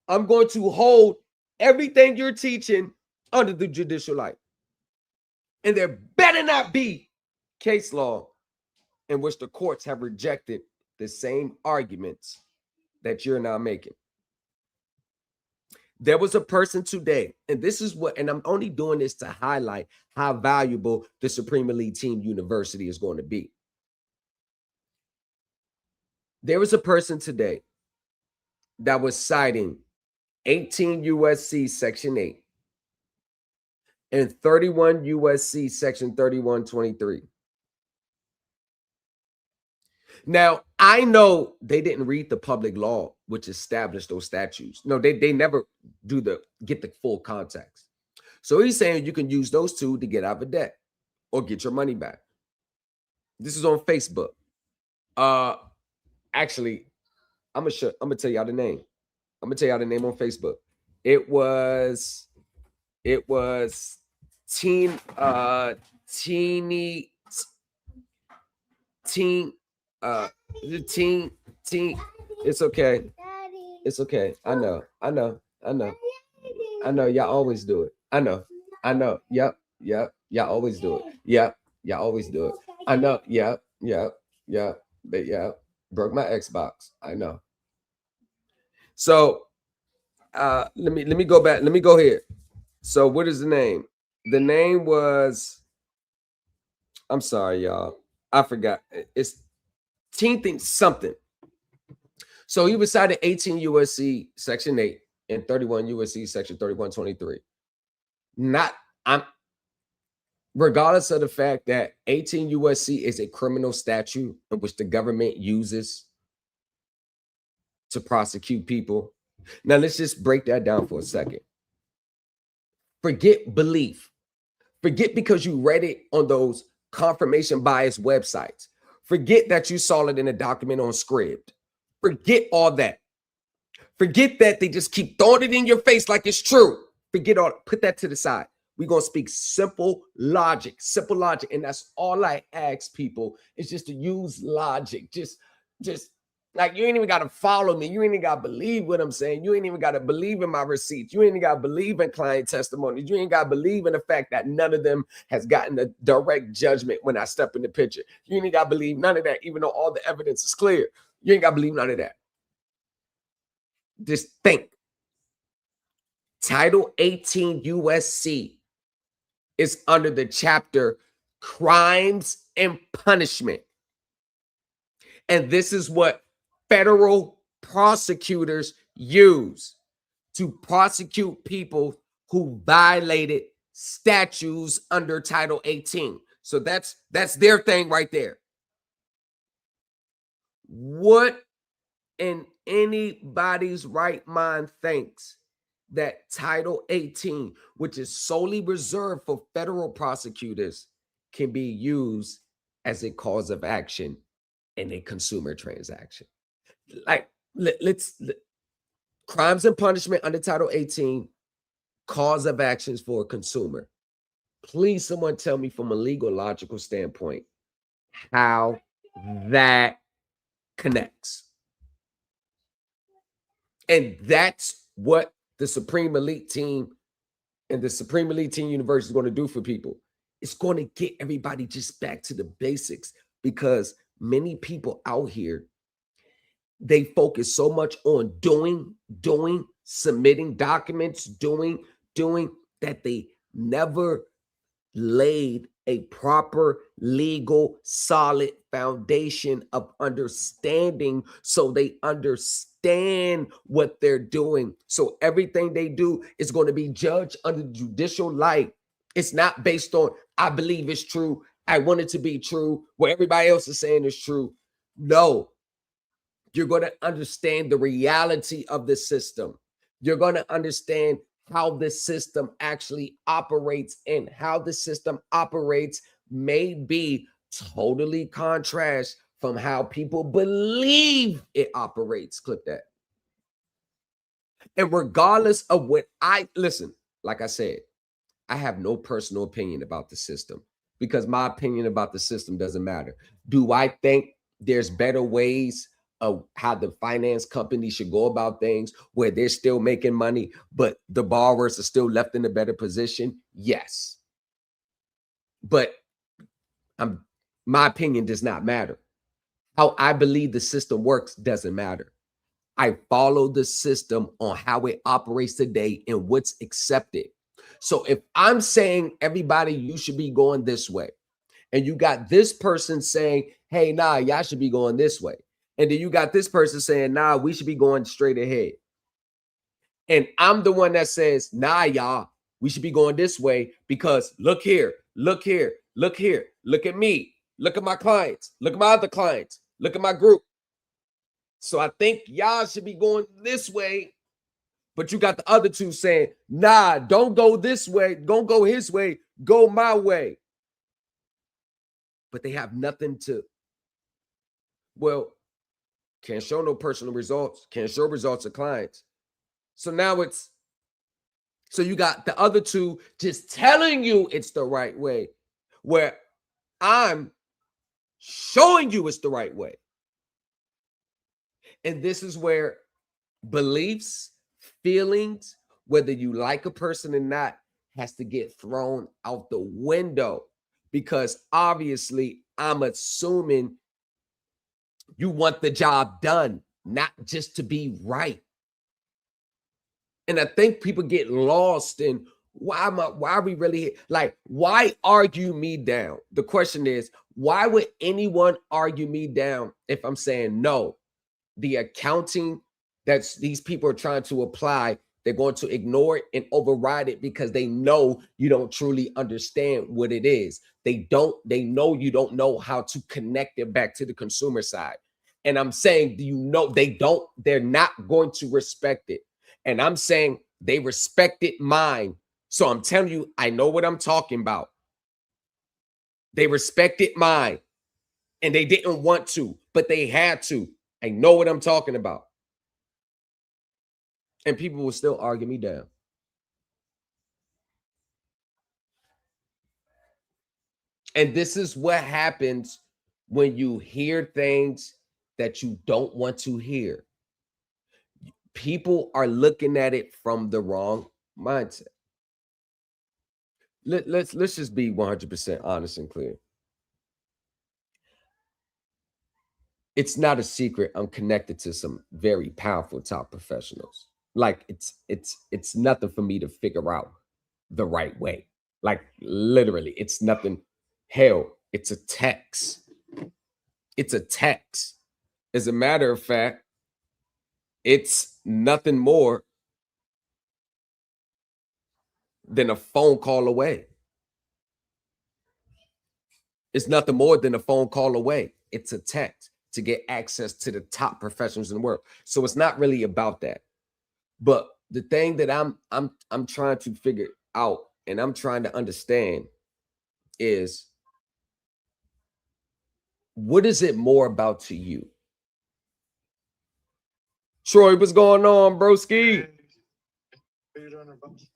I'm going to hold everything you're teaching under the judicial light. And there better not be case law in which the courts have rejected the same arguments that you're now making. There was a person today, and this is what, and I'm only doing this to highlight how valuable the Supreme Elite Team University is going to be. There was a person today that was citing 18 USC Section 8 and 31 USC Section 3123. Now, I know they didn't read the public law, which established those statutes. No, they never get the full context. So he's saying you can use those two to get out of debt. or get your money back. This is on Facebook. Actually, I'm gonna tell y'all the name. I'm gonna tell y'all the name on Facebook. It was teen it's okay. It's okay. I know. Y'all always do it. I know. Yep. Y'all always do it. Yep. Y'all always do it. I know. Yep. But yeah, broke my Xbox. I know. So let me go back. Let me go here. So what is the name? The name was, I'm sorry, y'all. I forgot. It's teen thing something. So he was cited 18 USC Section 8 and 31 USC Section 3123. Regardless of the fact that 18 USC is a criminal statute in which the government uses to prosecute people. Now let's just break that down for a second. Forget belief. Forget because you read it on those confirmation bias websites. Forget that you saw it in a document on Scribd. Forget all that. Forget that they just keep throwing it in your face like it's true. Forget all, put that to the side. We're going to speak simple logic. And that's all I ask people is just to use logic. Just like, you ain't even got to follow me. You ain't even got to believe what I'm saying. You ain't even got to believe in my receipts. You ain't even got to believe in client testimonies. You ain't got to believe in the fact that none of them has gotten a direct judgment when I step in the picture. You ain't got to believe none of that, even though all the evidence is clear. You ain't got to believe none of that. Just think. Title 18 USC is under the chapter Crimes and Punishment. And this is what federal prosecutors use to prosecute people who violated statutes under Title 18. So that's their thing right there. What in anybody's right mind thinks that Title 18, which is solely reserved for federal prosecutors, can be used as a cause of action in a consumer transaction? Like, let's crimes and punishment under Title 18, cause of actions for a consumer. Please, someone tell me from a legal, logical standpoint how that connects. And that's what the Supreme Elite Team and the Supreme Elite Team University is going to do for people. It's going to get everybody just back to the basics, because many people out here, they focus so much on doing, submitting documents, doing, that they never laid a proper legal solid foundation of understanding, so they understand what they're doing. So everything they do is going to be judged under judicial light. It's not based on, I believe it's true, I want it to be true, what everybody else is saying is true. No, you're going to understand the reality of the system. You're going to understand how the system actually operates, and how the system operates may be totally contrast from how people believe it operates. Clip that. And regardless of what listen, like I said, I have no personal opinion about the system, because my opinion about the system doesn't matter. Do I think there's better ways of how the finance company should go about things where they're still making money, but the borrowers are still left in a better position? Yes. But my opinion does not matter. How I believe the system works doesn't matter. I follow the system on how it operates today and what's accepted. So if I'm saying, everybody, you should be going this way, and you got this person saying, hey, nah, y'all should be going this way, and then you got this person saying, nah, we should be going straight ahead, and I'm the one that says, nah, y'all, we should be going this way, because look here, look at me, look at my clients, look at my other clients, look at my group. So I think y'all should be going this way. But you got the other two saying, nah, don't go this way, don't go his way, go my way. but they have nothing to, well, can't show no personal results, can't show results of clients. So now so you got the other two just telling you it's the right way, where I'm showing you it's the right way. And this is where beliefs, feelings, whether you like a person or not, has to get thrown out the window, because obviously I'm assuming you want the job done, not just to be right. And I think people get lost in why are we really like, why argue me down? The question is, why would anyone argue me down if I'm saying no? The accounting that these people are trying to apply, they're going to ignore it and override it because they know you don't truly understand what it is. They know you don't know how to connect it back to the consumer side. And I'm saying, they're not going to respect it. And I'm saying they respected mine. So I'm telling you, I know what I'm talking about. They respected mine and they didn't want to, but they had to. I know what I'm talking about. And people will still argue me down. And this is what happens when you hear things that you don't want to hear. People are looking at it from the wrong mindset. Let's just be 100% honest and clear. It's not a secret I'm connected to some very powerful top professionals. Like it's nothing for me to figure out the right way. Like literally, it's nothing. Hell, it's a text. It's a text. As a matter of fact, it's nothing more than a phone call away. It's nothing more than a phone call away. It's a text to get access to the top professionals in the world. So it's not really about that. But the thing that I'm trying to figure out and I'm trying to understand is, what is it more about to you? Troy, what's going on, broski?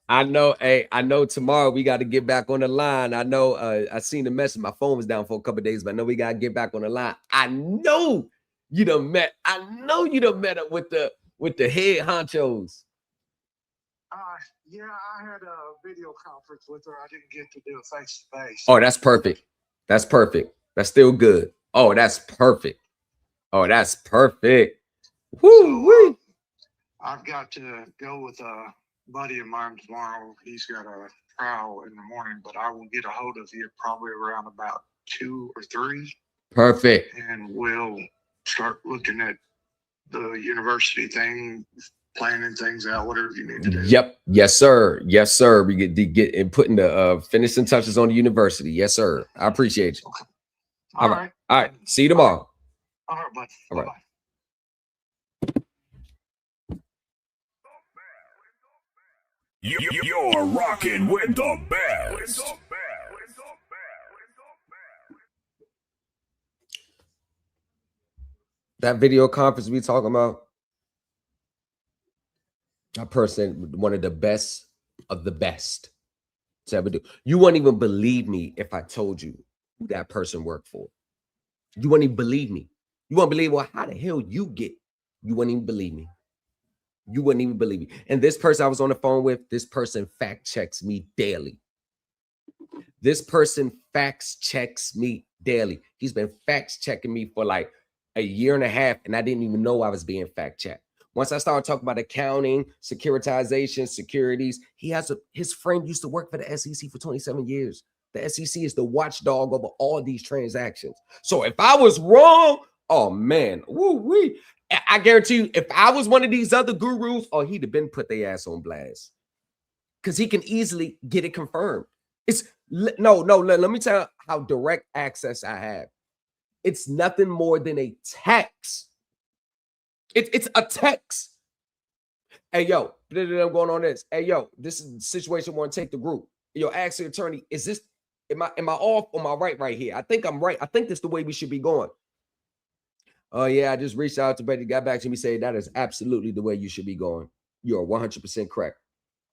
I know, hey, I know tomorrow we got to get back on the line. I know I seen the message. My phone was down for a couple of days, but I know we got to get back on the line. I know you done met up with the head honchos. Yeah, I had a video conference with her. I didn't get to do a face to face. Oh, that's perfect. That's perfect. That's still good. Oh, that's perfect. Oh, that's perfect. Woo, woo. I've got to go with a buddy of mine tomorrow. He's got a trial in the morning, but I will get a hold of you probably around about 2 or 3. Perfect. And we'll start looking at the university thing, planning things out, whatever you need to do. Yep. Yes, sir. Yes, sir. We get and putting the finishing touches on the university. Yes, sir. I appreciate you. Okay. All right. All right. See you tomorrow. All right, bud. All right. Bye-bye. You're rocking with the best. That video conference we talking about, that person, one of the best of the best to ever do. You wouldn't even believe me if I told you who that person worked for. You wouldn't even believe me. You wouldn't believe, well, how the hell you get? You wouldn't even believe me. You wouldn't even believe me. And this person I was on the phone with, this person fact checks me daily. This person fact checks me daily. He's been fact checking me for like a year and a half, and I didn't even know I was being fact checked. Once I started talking about accounting, securitization, securities, his friend used to work for the SEC for 27 years. The SEC is the watchdog over all these transactions. So if I was wrong, oh man, woo-wee. I guarantee you, if I was one of these other gurus, oh, he'd have been put their ass on blast. Because he can easily get it confirmed. Let me tell you how direct access I have. It's nothing more than a text. It's a text. Hey, yo, I'm going on this. Hey, yo, this is the situation I want to take the group. Yo, ask the attorney, is this Am I off or am I right here? I think I'm right. I think that's the way we should be going. Oh yeah, I just reached out to Betty, got back to me, saying that is absolutely the way you should be going. You are 100% correct.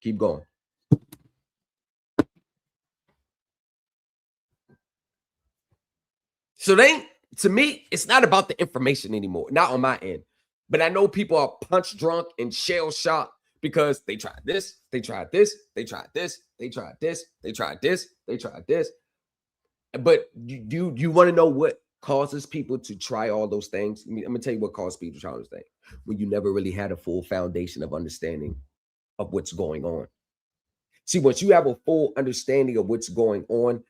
Keep going. So to me, it's not about the information anymore, not on my end. But I know people are punch drunk and shell shocked because they tried this, they tried this, they tried this, they tried this, they tried this, they tried this. But you want to know what causes people to try all those things? I'm gonna tell you what causes people to try those things. When you never really had a full foundation of understanding of what's going on. See, once you have a full understanding of what's going on,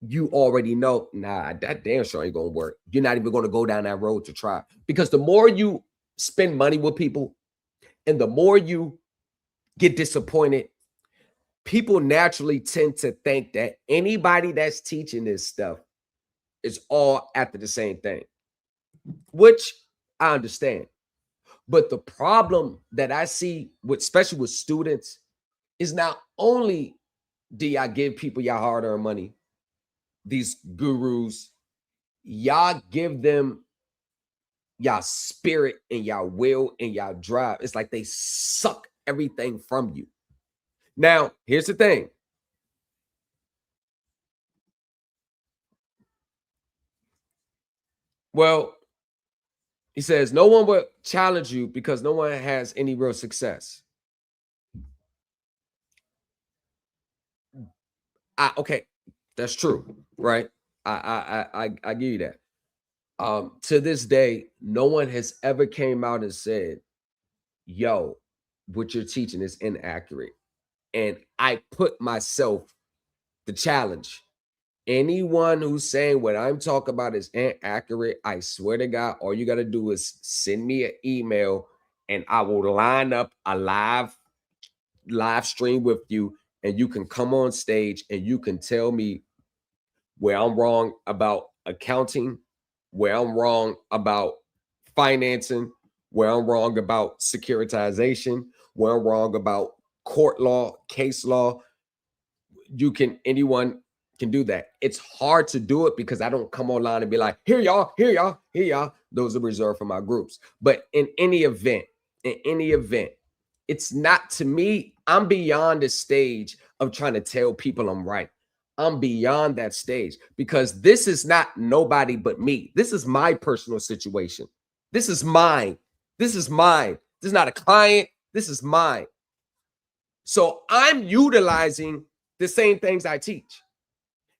you already know, nah, that damn sure ain't gonna work. You're not even gonna go down that road to try. Because the more you spend money with people and the more you get disappointed, people naturally tend to think that anybody that's teaching this stuff is all after the same thing, which I understand. But the problem that I see, with, especially with students, is not only do y'all give people your hard-earned money, these gurus, y'all give them y'all spirit and y'all will and y'all drive. It's like they suck everything from you. Now, here's the thing. Well, he says, no one will challenge you because no one has any real success. Okay, that's true, right? I give you that. To this day, no one has ever came out and said, yo, what you're teaching is inaccurate. And I put myself the challenge. Anyone who's saying what I'm talking about is inaccurate, I swear to God, all you got to do is send me an email and I will line up a live stream with you, and you can come on stage and you can tell me where I'm wrong about accounting, where I'm wrong about financing, where I'm wrong about securitization, where I'm wrong about court law, case law. Anyone can do that. It's hard to do it because I don't come online and be like, here y'all, here y'all, here y'all. Those are reserved for my groups. But in any event, it's not, to me, I'm beyond the stage of trying to tell people I'm right. I'm beyond that stage because this is not nobody but me. This is my personal situation. This is mine. This is mine. This is not a client. This is mine. So I'm utilizing the same things I teach.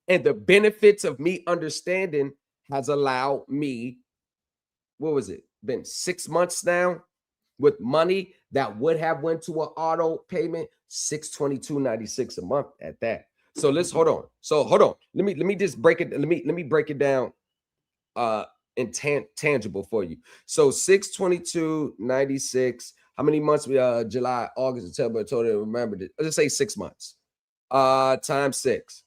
And the benefits of me understanding has allowed me, what was it? Been 6 months now with money that would have went to an auto payment, $622.96 a month at that. So let's hold on. Let me just break it. Let me break it down in tangible for you. So $622.96. How many months? We July, August, September, October, remember this. Let's say 6 months. Times 6.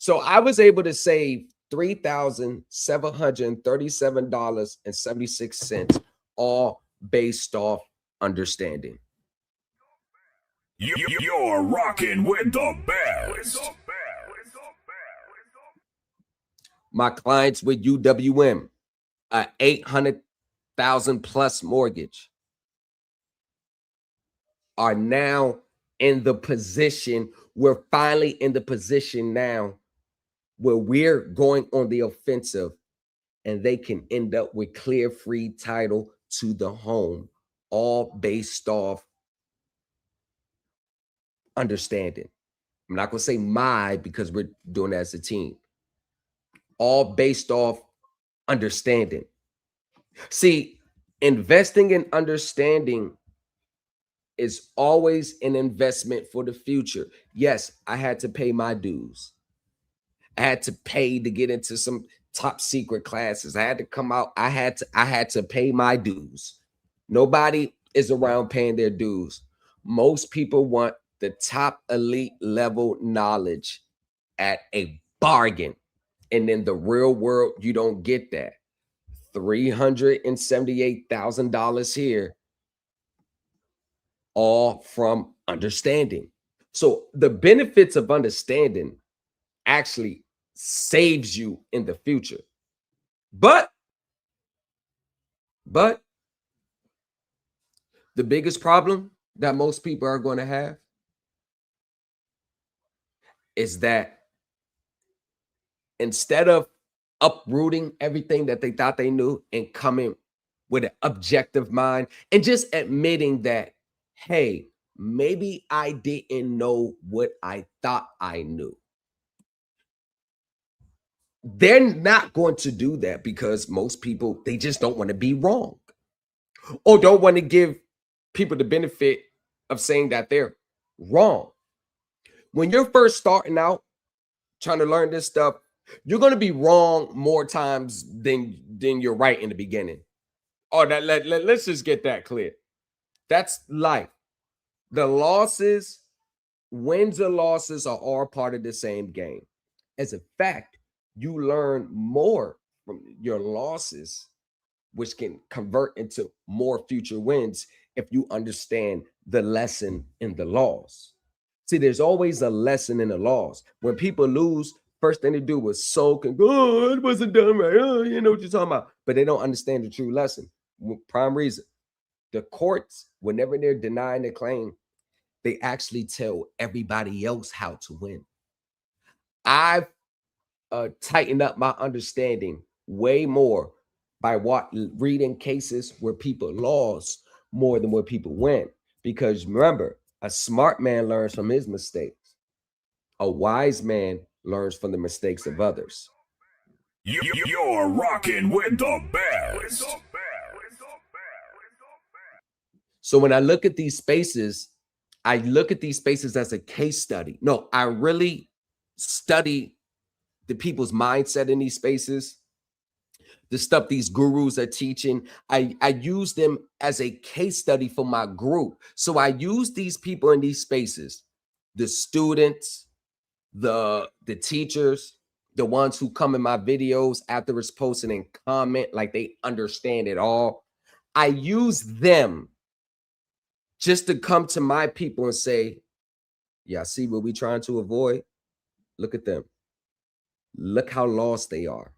So I was able to save $3,737.76, all based off understanding. You're rocking with the best. My clients with UWM, a $800,000 plus mortgage, are now in the position, we're finally in the position now where we're going on the offensive and they can end up with clear free title to the home, all based off understanding. I'm not going to say my, because we're doing that as a team. All based off understanding. See, investing in understanding is always an investment for the future. Yes, I had to pay my dues. I had to pay to get into some top secret classes. I had to come out. I had to pay my dues. Nobody is around paying their dues. Most people want the top elite level knowledge at a bargain. And in the real world, you don't get that. $378,000 here, all from understanding. So the benefits of understanding actually saves you in the future. But the biggest problem that most people are going to have is that instead of uprooting everything that they thought they knew and coming with an objective mind and just admitting that, hey, maybe I didn't know what I thought I knew. They're not going to do that because most people, they just don't want to be wrong or don't want to give people the benefit of saying that they're wrong. When you're first starting out trying to learn this stuff, you're going to be wrong more times than you're right in the beginning. Oh, let's just get that clear. That's life. The losses, wins or losses are all part of the same game. As a fact, you learn more from your losses, which can convert into more future wins if you understand the lesson in the loss. See, there's always a lesson in the loss. When people lose, first thing they do is sulk and go, oh, it wasn't done right. Oh, you know what you're talking about. But they don't understand the true lesson. Prime reason. The courts, whenever they're denying a claim, they actually tell everybody else how to win. I've tightened up my understanding way more by reading cases where people lost more than where people win. Because remember, a smart man learns from his mistakes. A wise man learns from the mistakes of others. You're rocking with the best. So when I look at these spaces, I look at these spaces as a case study. No, I really study the people's mindset in these spaces, the stuff these gurus are teaching. I use them as a case study for my group. So I use these people in these spaces, the students, the teachers, the ones who come in my videos after it's posted and comment like they understand it all. I use them just to come to my people and say, yeah, see what we're trying to avoid? Look at them. Look how lost they are.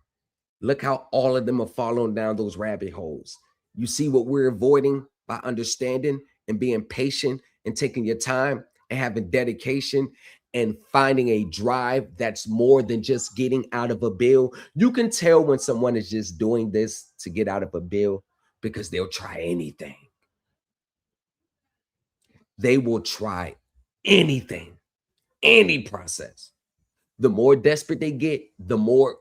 Look how all of them are following down those rabbit holes. You see what we're avoiding by understanding and being patient and taking your time and having dedication and finding a drive that's more than just getting out of a bill. You can tell when someone is just doing this to get out of a bill because they'll try anything. They will try anything, any process. The more desperate they get, the more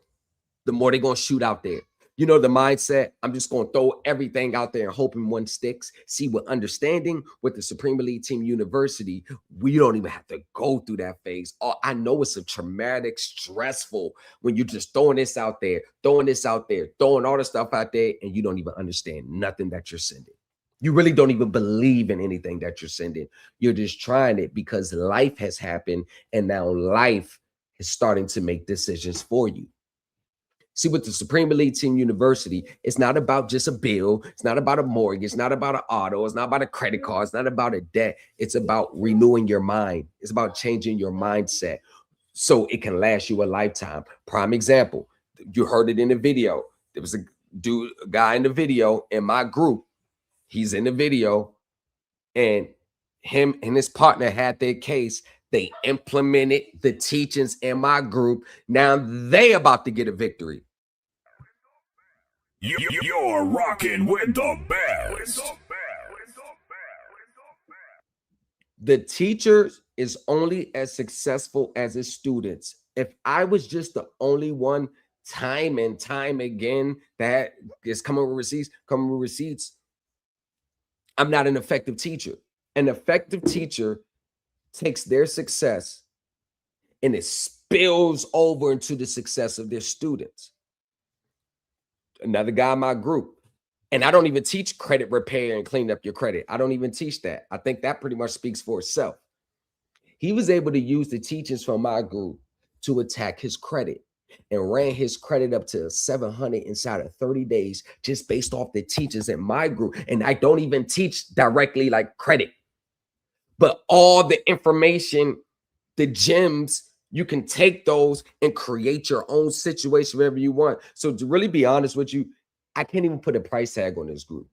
they're going to shoot out there. You know, the mindset, I'm just going to throw everything out there and hoping one sticks. See, with understanding with the Supreme Elite Team University, we don't even have to go through that phase. Oh, I know it's a traumatic, stressful when you're just throwing this out there, throwing all the stuff out there, and you don't even understand nothing that you're sending. You really don't even believe in anything that you're sending. You're just trying it because life has happened, and now life is starting to make decisions for you. See, with the Supreme Elite Team University, it's not about just a bill. It's not about a mortgage. It's not about an auto. It's not about a credit card. It's not about a debt. It's about renewing your mind. It's about changing your mindset so it can last you a lifetime. Prime example, you heard it in the video. There was a guy in the video in my group. He's in the video, and him and his partner had their case. They implemented the teachings in my group. Now they about to get a victory. You're rocking with the best. The teacher is only as successful as his students. If I was just the only one time and time again that is coming with receipts, I'm not an effective teacher. An effective teacher takes their success and it spills over into the success of their students. Another guy in my group, and I don't even teach credit repair and clean up your credit. I don't even teach that. I think that pretty much speaks for itself. He was able to use the teachings from my group to attack his credit and ran his credit up to 700 inside of 30 days just based off the teachings in my group. And I don't even teach directly like credit, but all the information, the gems You can take those and create your own situation wherever you want. So to really be honest with you, I can't even put a price tag on this group.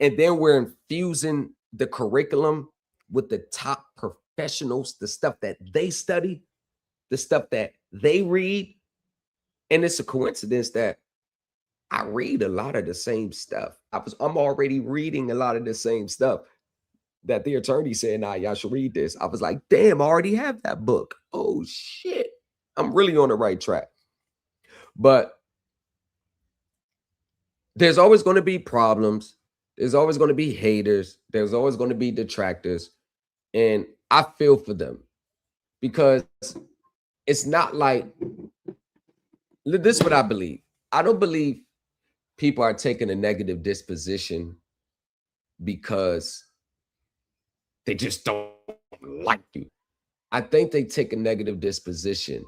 And then we're infusing the curriculum with the top professionals, the stuff that they study, the stuff that they read. And it's a coincidence that I read a lot of the same stuff. I'm already reading a lot of the same stuff that the attorney said, nah, y'all should read this. I was like, damn, I already have that book. Oh shit. I'm really on the right track. But there's always going to be problems. There's always going to be haters. There's always going to be detractors. And I feel for them because it's not like, this is what I believe. I don't believe people are taking a negative disposition because they just don't like you. I think they take a negative disposition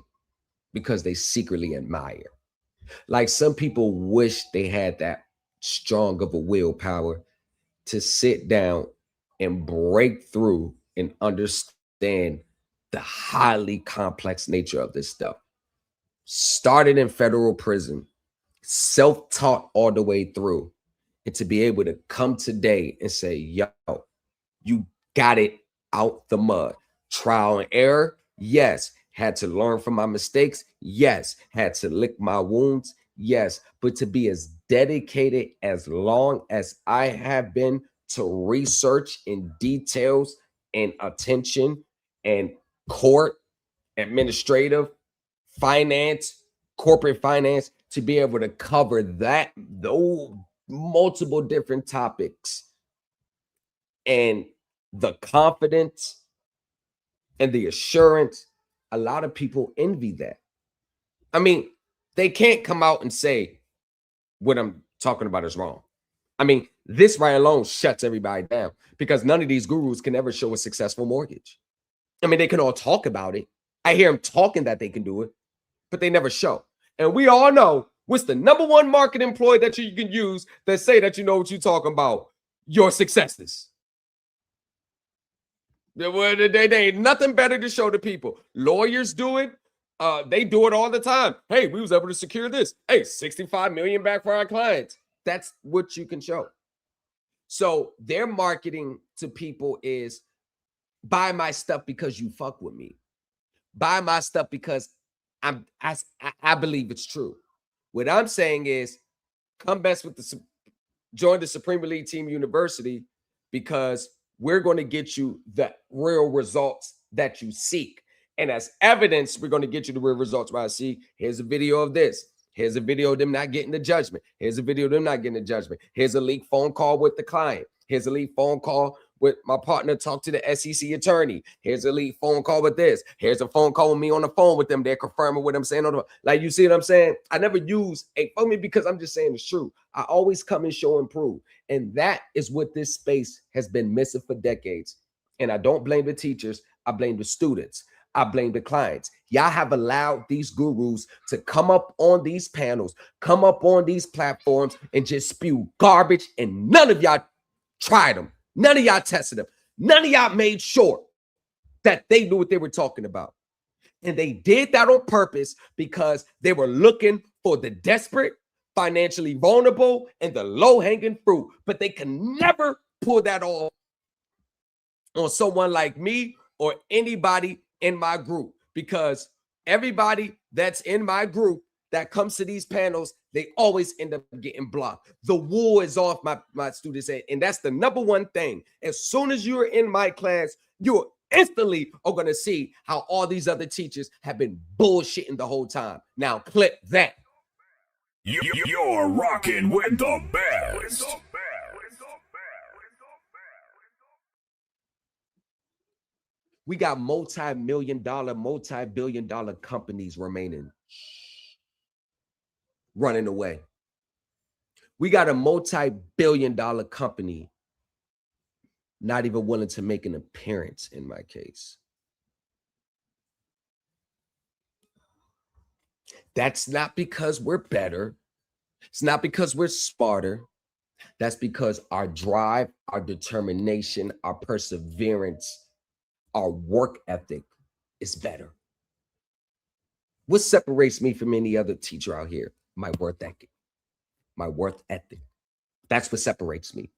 because they secretly admire. Like some people wish they had that strong of a willpower to sit down and break through and understand the highly complex nature of this stuff. Started in federal prison, self-taught all the way through, and to be able to come today and say, yo, you got it out the mud. Trial and error, yes. Had to learn from my mistakes, yes. Had to lick my wounds, yes. But to be as dedicated as long as I have been to research in details and attention and court, administrative, finance, corporate finance, to be able to cover that, those multiple different topics, and the confidence and the assurance, a lot of people envy that. I mean, they can't come out and say what I'm talking about is wrong. I mean, this right alone shuts everybody down because none of these gurus can ever show a successful mortgage. I mean, they can all talk about it. I hear them talking that they can do it, but they never show. And we all know what's the number one market employee that you can use that say that you know what you're talking about? Your successes. They ain't nothing better to show to people. Lawyers do it. They do it all the time. Hey, we was able to secure this. Hey, 65 million back for our clients. That's what you can show. So their marketing to people is buy my stuff because you fuck with me. Buy my stuff because I believe it's true. What I'm saying is come best with join the Supreme Elite Team University because we're going to get you the real results that you seek. And as evidence, we're going to get you the real results where I see, here's a video of this. Here's a video of them not getting the judgment. Here's a video of them not getting the judgment. Here's a leaked phone call with the client. Here's a leaked phone call with my partner talk to the SEC attorney. Here's a leaked phone call with this. Here's a phone call with me on the phone with them. They're confirming what I'm saying on the phone. Like, you see what I'm saying? I never use a phone me because I'm just saying it's true. I always come and show and prove. And that is what this space has been missing for decades. And I don't blame the teachers. I blame the students. I blame the clients. Y'all have allowed these gurus to come up on these panels, come up on these platforms and just spew garbage. And none of y'all tried them. None of y'all tested them. None of y'all made sure that they knew what they were talking about. And they did that on purpose because they were looking for the desperate, financially vulnerable, and the low-hanging fruit. But they can never pull that off on someone like me or anybody in my group, because everybody that's in my group that comes to these panels, they always end up getting blocked. The wool is off my students' head. And that's the number one thing. As soon as you're in my class, you instantly are going to see how all these other teachers have been bullshitting the whole time. Now clip that. You're rocking with the best. We got multi-billion dollar companies remaining, running away. We got a multi-billion dollar company not even willing to make an appearance in my case. That's not because we're better. It's not because we're smarter. That's because our drive, our determination, our perseverance, our work ethic is better. What separates me from any other teacher out here? My work ethic. My work ethic. That's what separates me.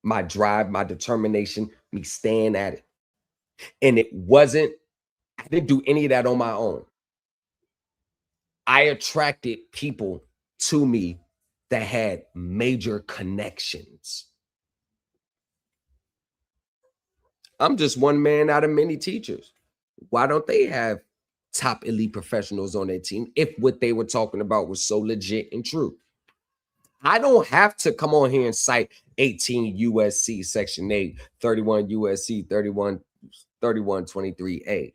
My drive, my determination, me staying at it. And I didn't do any of that on my own. I attracted people to me that had major connections. I'm just one man out of many teachers. Why don't they have top elite professionals on their team if what they were talking about was so legit and true? I don't have to come on here and cite 18 USC Section 8, 31 USC 3123A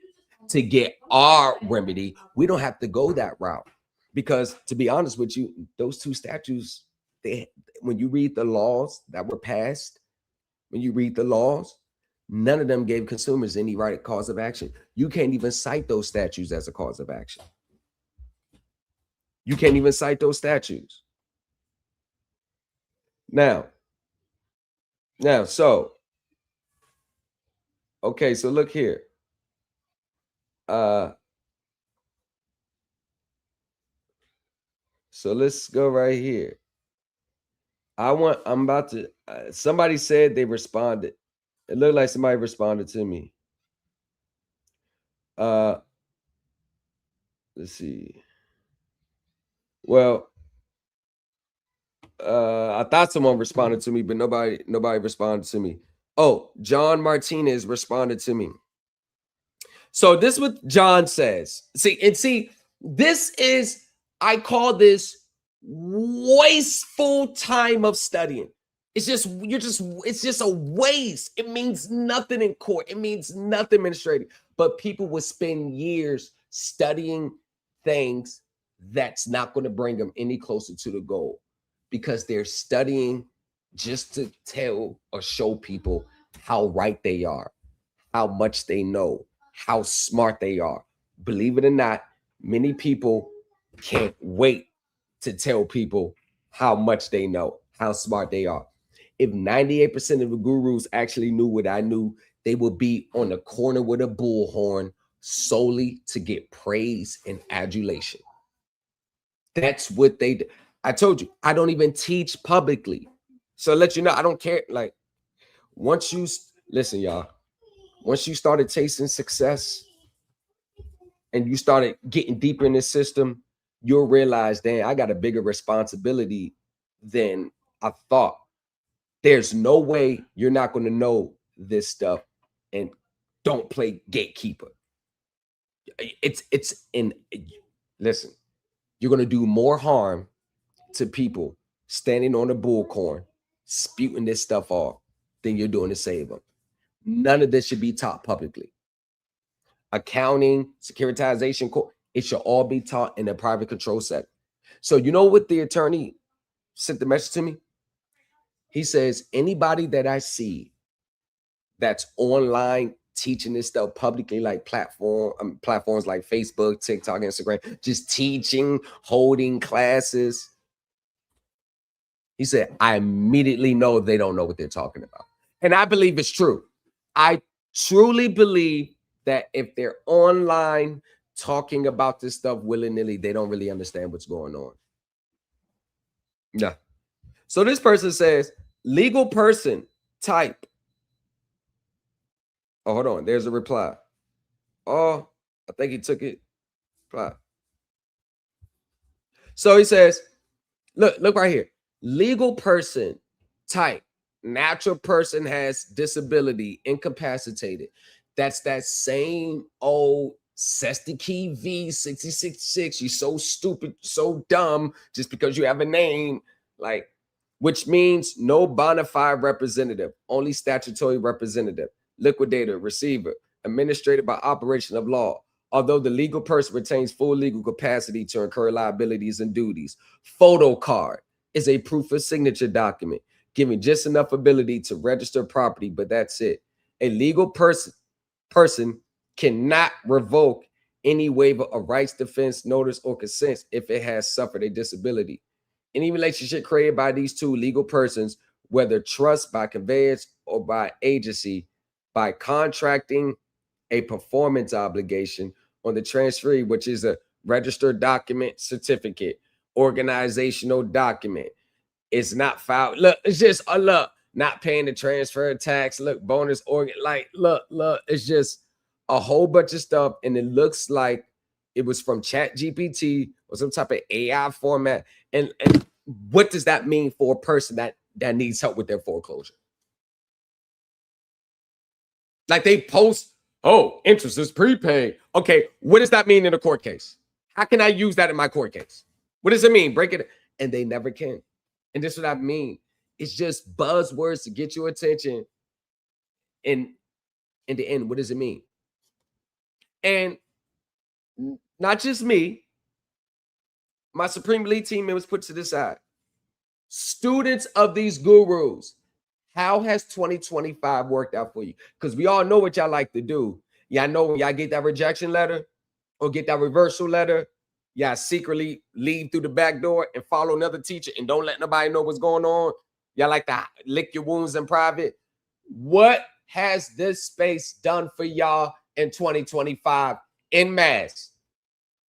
to get our remedy. We don't have to go that route because, to be honest with you, those two statutes, when you read the laws that were passed, none of them gave consumers any right cause of action. You can't even cite those statutes as a cause of action. You can't even cite those statutes. Now, so, okay, so look here. So let's go right here. Somebody said they responded. It looked like somebody responded to me. Let's see. Well, I thought someone responded to me, but nobody responded to me. Oh, John Martinez responded to me. So this is what John says. See, this is, I call this wasteful time of studying. It's just a waste. It means nothing in court. It means nothing administrative. But people will spend years studying things that's not going to bring them any closer to the goal because they're studying just to tell or show people how right they are, how much they know, how smart they are. Believe it or not, many people can't wait to tell people how much they know, how smart they are. If 98% of the gurus actually knew what I knew, they would be on the corner with a bullhorn solely to get praise and adulation. That's what they do. I told you, I don't even teach publicly. So I'll let you know, I don't care. Like, listen, y'all, once you started tasting success and you started getting deeper in this system, you'll realize, damn, I got a bigger responsibility than I thought. There's no way you're not going to know this stuff and don't play gatekeeper. Listen, you're going to do more harm to people standing on a bullhorn, spewing this stuff off than you're doing to save them. None of this should be taught publicly. Accounting, securitization, it should all be taught in a private control set. So you know what the attorney sent the message to me? He says, anybody that I see that's online teaching this stuff publicly, like platforms like Facebook, TikTok, Instagram, just teaching, holding classes. He said, I immediately know they don't know what they're talking about. And I believe it's true. I truly believe that if they're online talking about this stuff willy-nilly, they don't really understand what's going on. Yeah. So this person says, legal person type. Oh, hold on. There's a reply. Oh, I think he took it. Reply. So he says, look right here. Legal person type. Natural person has disability, incapacitated. That's that same old SETU V666. You're so stupid, so dumb, just because you have a name, like, which means no bona fide representative, only statutory representative, liquidator, receiver, administrated by operation of law. Although the legal person retains full legal capacity to incur liabilities and duties. Photo card is a proof of signature document, giving just enough ability to register property, but that's it. A legal person cannot revoke any waiver of rights, defense, notice, or consent if it has suffered a disability. Any relationship created by these two legal persons, whether trust by conveyance or by agency, by contracting a performance obligation on the transferee, which is a registered document, certificate, organizational document. It's not filed. Look, it's just a look, not paying the transfer tax. Look, bonus organ. Like, look, it's just a whole bunch of stuff. And it looks like it was from Chat GPT or some type of AI format. And what does that mean for a person that needs help with their foreclosure? Like they post, oh, interest is prepaid. Okay, what does that mean in a court case? How can I use that in my court case? What does it mean? Break it. And they never can. And this is what I mean. It's just buzzwords to get your attention. And in the end, what does it mean? And not just me, my Supreme League team was put to the side. Students of these gurus, how has 2025 worked out for you? Because we all know what y'all like to do. Y'all know when y'all get that rejection letter or get that reversal letter, y'all secretly leave through the back door and follow another teacher and don't let nobody know what's going on. Y'all like to lick your wounds in private. What has this space done for y'all in 2025 en masse?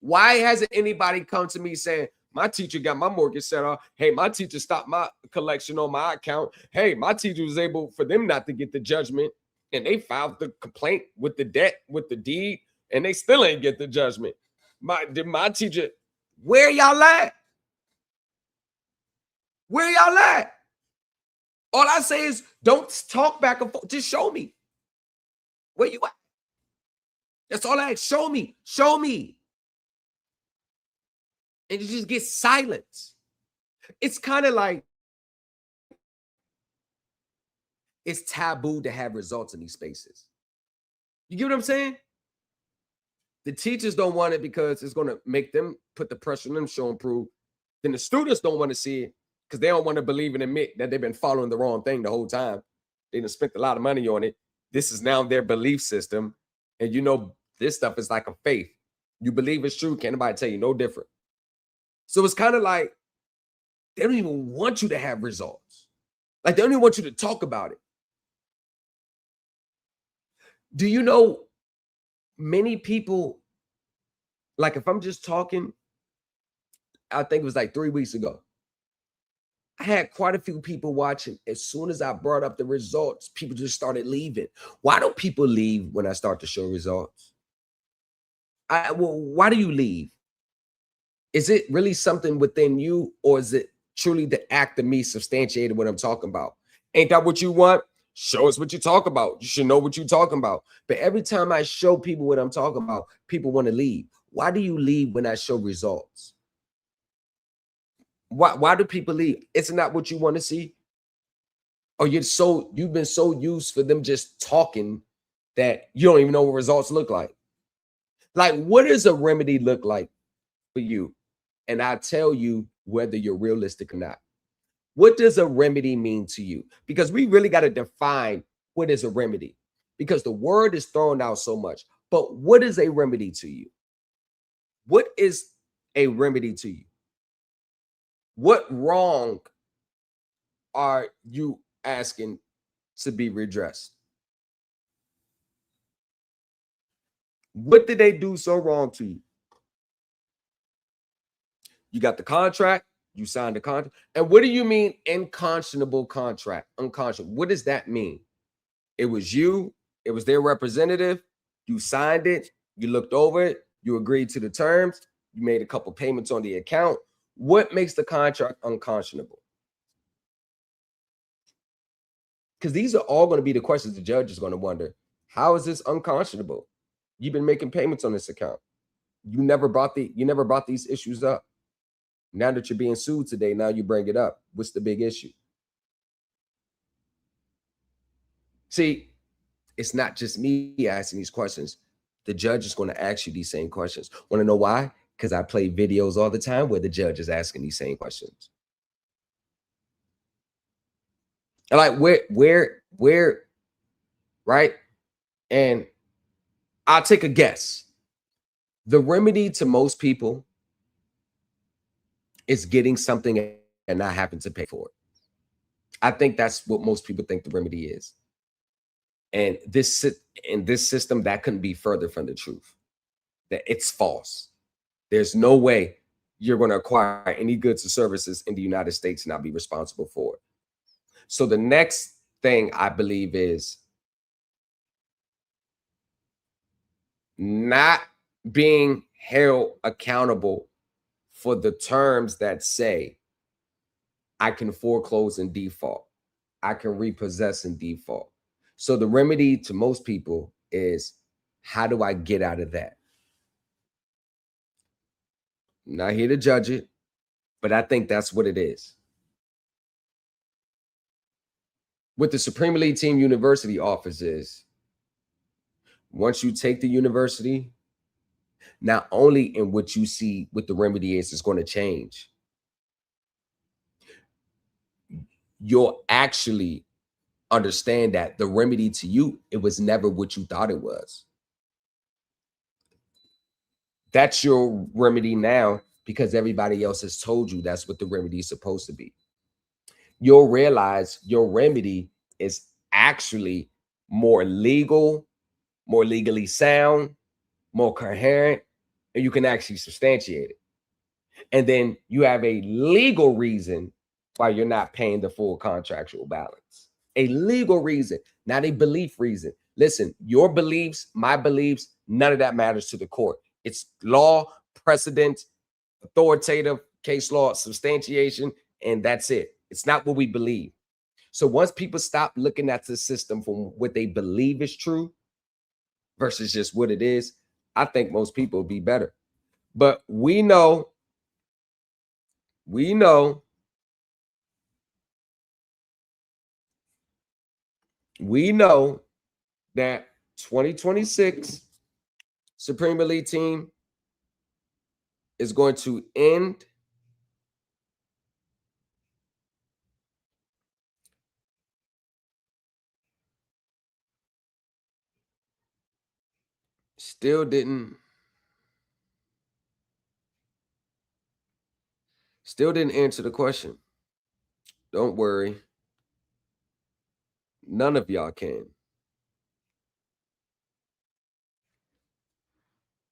Why hasn't anybody come to me saying, my teacher got my mortgage set off. Hey, my teacher stopped my collection on my account. Hey, my teacher was able for them not to get the judgment. And they filed the complaint with the debt, with the deed, and they still ain't get the judgment. My teacher, where y'all at? Where y'all at? All I say is don't talk back and forth. Just show me. Where you at? That's all I ask. Show me. Show me. And you just get silence. It's kind of like it's taboo to have results in these spaces. You get what I'm saying? The teachers don't want it because it's going to make them put the pressure on them, show and prove. Then the students don't want to see it because they don't want to believe and admit that they've been following the wrong thing the whole time. They done spent a lot of money on it. This is now their belief system. And you know, this stuff is like a faith. You believe it's true. Can't nobody tell you no different. So it's kind of like they don't even want you to have results. Like they don't even want you to talk about it. Do you know many people, like if I'm just talking, I think it was like 3 weeks ago, I had quite a few people watching. As soon as I brought up the results, people just started leaving. Why do people leave when I start to show results? Well, why do you leave? Is it really something within you, or is it truly the act of me substantiating what I'm talking about? Ain't that what you want? Show us what you talk about. You should know what you're talking about. But every time I show people what I'm talking about, people want to leave. Why do you leave when I show results? Why do people leave? It's not what you want to see. Or you've been so used for them just talking that you don't even know what results look like. Like, what does a remedy look like for you? And I tell you whether you're realistic or not. What does a remedy mean to you? Because we really got to define what is a remedy, because the word is thrown out so much. But what is a remedy to you? What is a remedy to you? What wrong are you asking to be redressed? What did they do so wrong to you? You got the contract, you signed the contract. And what do you mean unconscionable contract? Unconscionable. What does that mean? It was you, it was their representative, you signed it, you looked over it, you agreed to the terms, you made a couple payments on the account. What makes the contract unconscionable? Because these are all going to be the questions the judge is going to wonder. How is this unconscionable? You've been making payments on this account. You never brought these issues up. Now that you're being sued today, now you bring it up. What's the big issue? See, it's not just me asking these questions. The judge is going to ask you these same questions. Want to know why? Because I play videos all the time where the judge is asking these same questions. And like, where, right? And I'll take a guess. The remedy to most people is getting something and not having to pay for it. I think that's what most people think the remedy is. And in this system, that couldn't be further from the truth. That it's false. There's no way you're going to acquire any goods or services in the United States and not be responsible for it. So the next thing I believe is not being held accountable for the terms that say I can foreclose in default, I can repossess in default. So the remedy to most people is, how do I get out of that? I'm not here to judge it, but I think that's what it is. What the Supreme Elite Team University offers is, once you take the university, not only in what you see what the remedy is going to change, you'll actually understand that the remedy to you, it was never what you thought it was. That's your remedy now because everybody else has told you that's what the remedy is supposed to be. You'll realize your remedy is actually more legal, more legally sound, more coherent, and you can actually substantiate it. And then you have a legal reason why you're not paying the full contractual balance. A legal reason, not a belief reason. Listen, your beliefs, my beliefs, none of that matters to the court. It's law, precedent, authoritative case law, substantiation, and that's it. It's not what we believe. So once people stop looking at the system from what they believe is true versus just what it is, I think most people will be better. But we know that 2026 Supreme Elite Team is going to end still didn't answer the question. Don't worry. None of y'all can.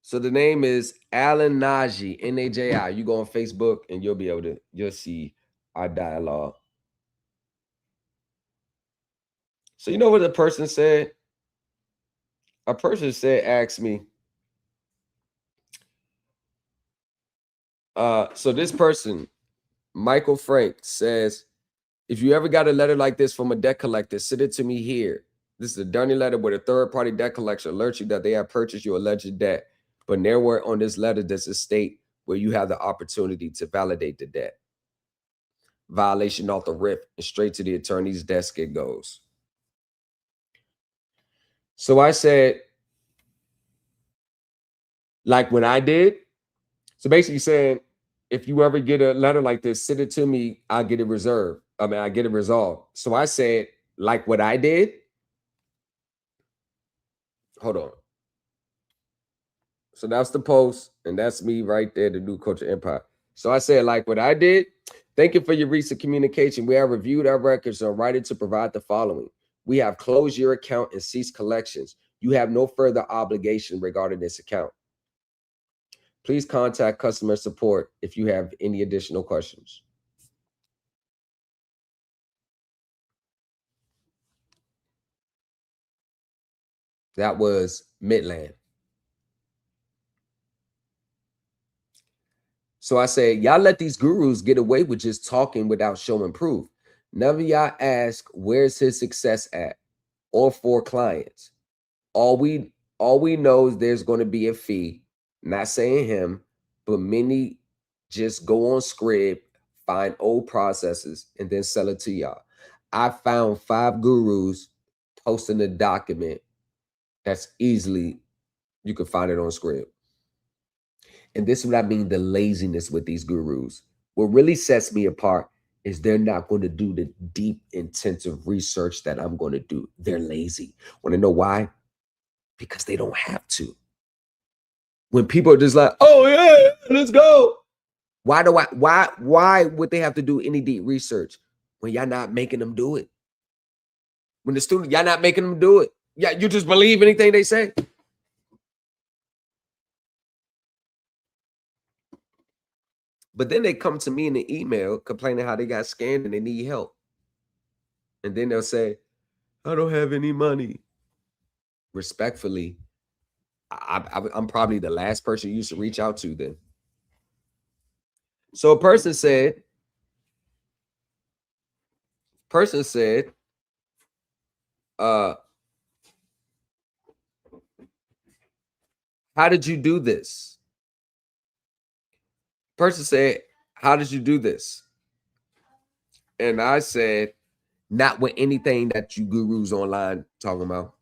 So the name is Alan Naji, N-A-J-I. You go on Facebook and you'll see our dialogue. So you know what the person said? A person asked me, so this person, Michael Frank, says, if you ever got a letter like this from a debt collector, send it to me here. This is a Dunning letter where a third-party debt collector alerts you that they have purchased your alleged debt. But nowhere on this letter does it state where you have the opportunity to validate the debt. Violation off the rip, and straight to the attorney's desk it goes. So I said, like when I did, so basically saying, if you ever get a letter like this, send it to me, I'll get it reserved. I get it resolved. So I said, like what I did. Hold on. So that's the post, and that's me right there, the new Culture Empire. So I said, like what I did, thank you for your recent communication. We have reviewed our records and are ready to provide the following. We have closed your account and ceased collections. You have no further obligation regarding this account. Please contact customer support if you have any additional questions. That was Midland. So I say, y'all let these gurus get away with just talking without showing proof. None of y'all ask, where's his success at? Or for clients. All we know is there's going to be a fee. Not saying him, but many just go on Scrib, find old processes, and then sell it to y'all. I found 5 gurus posting a document that's easily, you can find it on Scrib. And this is what I mean, the laziness with these gurus. What really sets me apart is they're not going to do the deep, intensive research that I'm going to do. They're lazy. Want to know why? Because they don't have to. When people are just like, oh yeah, let's go. Why would they have to do any deep research when y'all not making them do it? When the student, y'all not making them do it. Yeah, you just believe anything they say. But then they come to me in the email complaining how they got scammed and they need help. And then they'll say, I don't have any money. Respectfully, I'm probably the last person you should reach out to then. So a person said, how did you do this? Person said, how did you do this? And I said, not with anything that you gurus online talking about.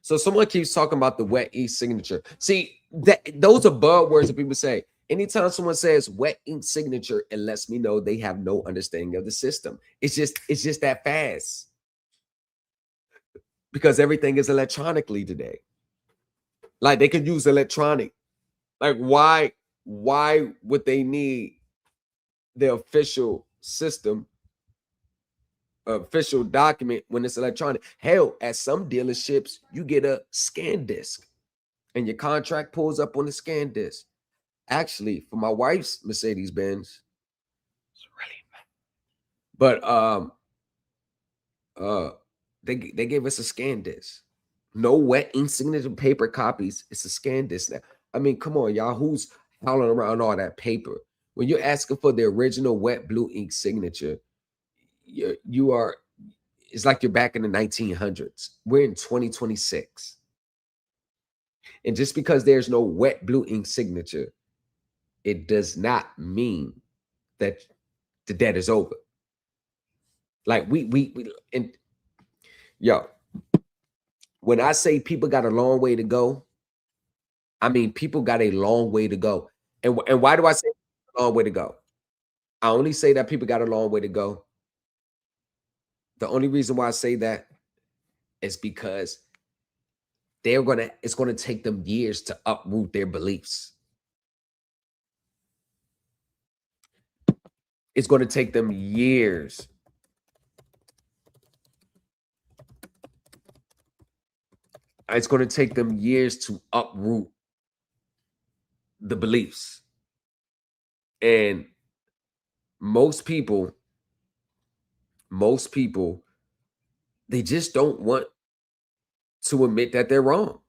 So someone keeps talking about the wet ink signature. See, those are buzzwords that people say. Anytime someone says wet ink signature, it lets me know they have no understanding of the system. It's just that fast. Because everything is electronically today. Like they can use electronic. Like why would they need the official system, official document when it's electronic? Hell, at some dealerships, you get a scan disc and your contract pulls up on the scan disc. Actually, for my wife's Mercedes-Benz, it's really bad. But they gave us a scan disc. No wet ink signature paper copies. It's a scan disc now. I mean, come on, y'all. Who's howling around all that paper? When you're asking for the original wet blue ink signature, you are, it's like you're back in the 1900s. We're in 2026. And just because there's no wet blue ink signature, it does not mean that the debt is over. Like and yo, when I say people got a long way to go, I mean people got a long way to go. And why do I say a long way to go? I only say that people got a long way to go. The only reason why I say that is because it's gonna take them years to uproot their beliefs. It's going to take them years. It's going to take them years to uproot the beliefs. And most people, they just don't want to admit that they're wrong.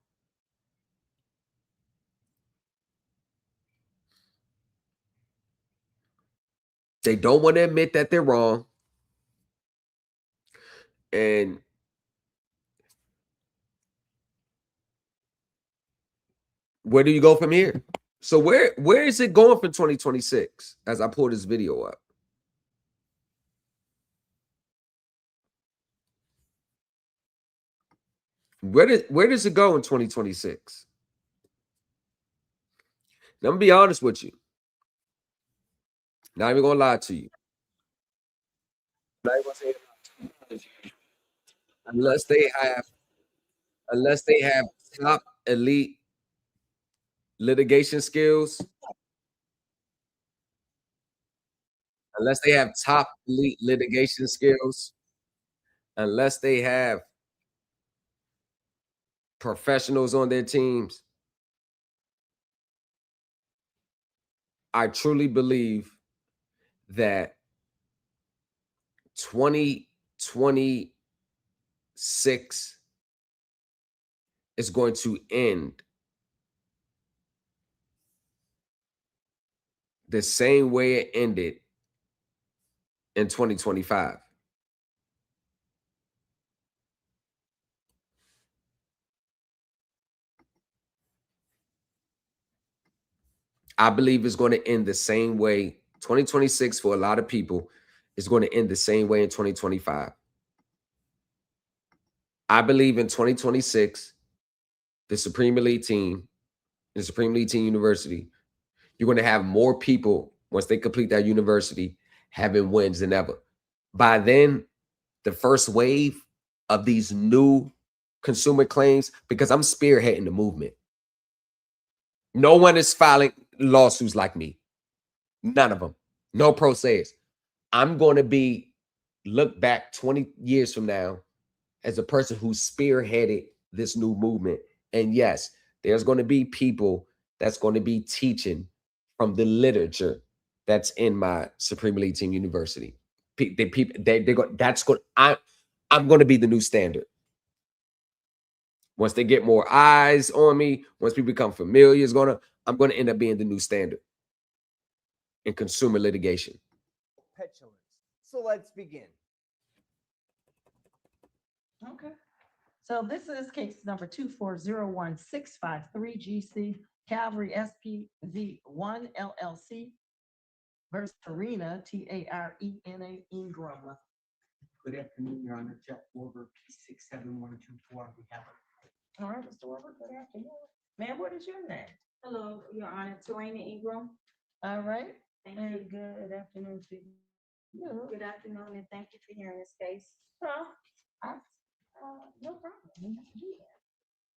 They don't want to admit that they're wrong. And where do you go from here? So where is it going for 2026 as I pull this video up? Where does it go in 2026? Now, I'm gonna be honest with you. Not even gonna lie to you. Not even gonna say unless they have top elite litigation skills, unless they have top elite litigation skills, unless they have professionals on their teams, I truly believe that 2026 is going to end the same way it ended in 2025. I believe it's going to end the same way. 2026 for a lot of people is going to end the same way in 2025. I believe in 2026, the Supreme Elite Team, the Supreme Elite Team University, you're going to have more people once they complete that university having wins than ever. By then, the first wave of these new consumer claims, because I'm spearheading the movement. No one is filing lawsuits like me. None of them. No pro says. I'm going to be look back 20 years from now as a person who spearheaded this new movement. And yes, there's going to be people that's going to be teaching from the literature that's in my Supreme Elite Team University. I'm going to be the new standard. Once they get more eyes on me, once people become familiar, I'm going to end up being the new standard in consumer litigation. Petulance. So let's begin. Okay. So this is case number 2401653 GC Calvary SPV1 LLC versus Tarina TARENA Ingram. Good afternoon, Your Honor. Jeff Warburg, P671224. We have it. All right, Mr. Warburg, good afternoon. Ma'am, what is your name? Hello, Your Honor, Tarina Ingram. All right. Thank And you. good afternoon to you. Good afternoon, and thank you for hearing this case. No problem.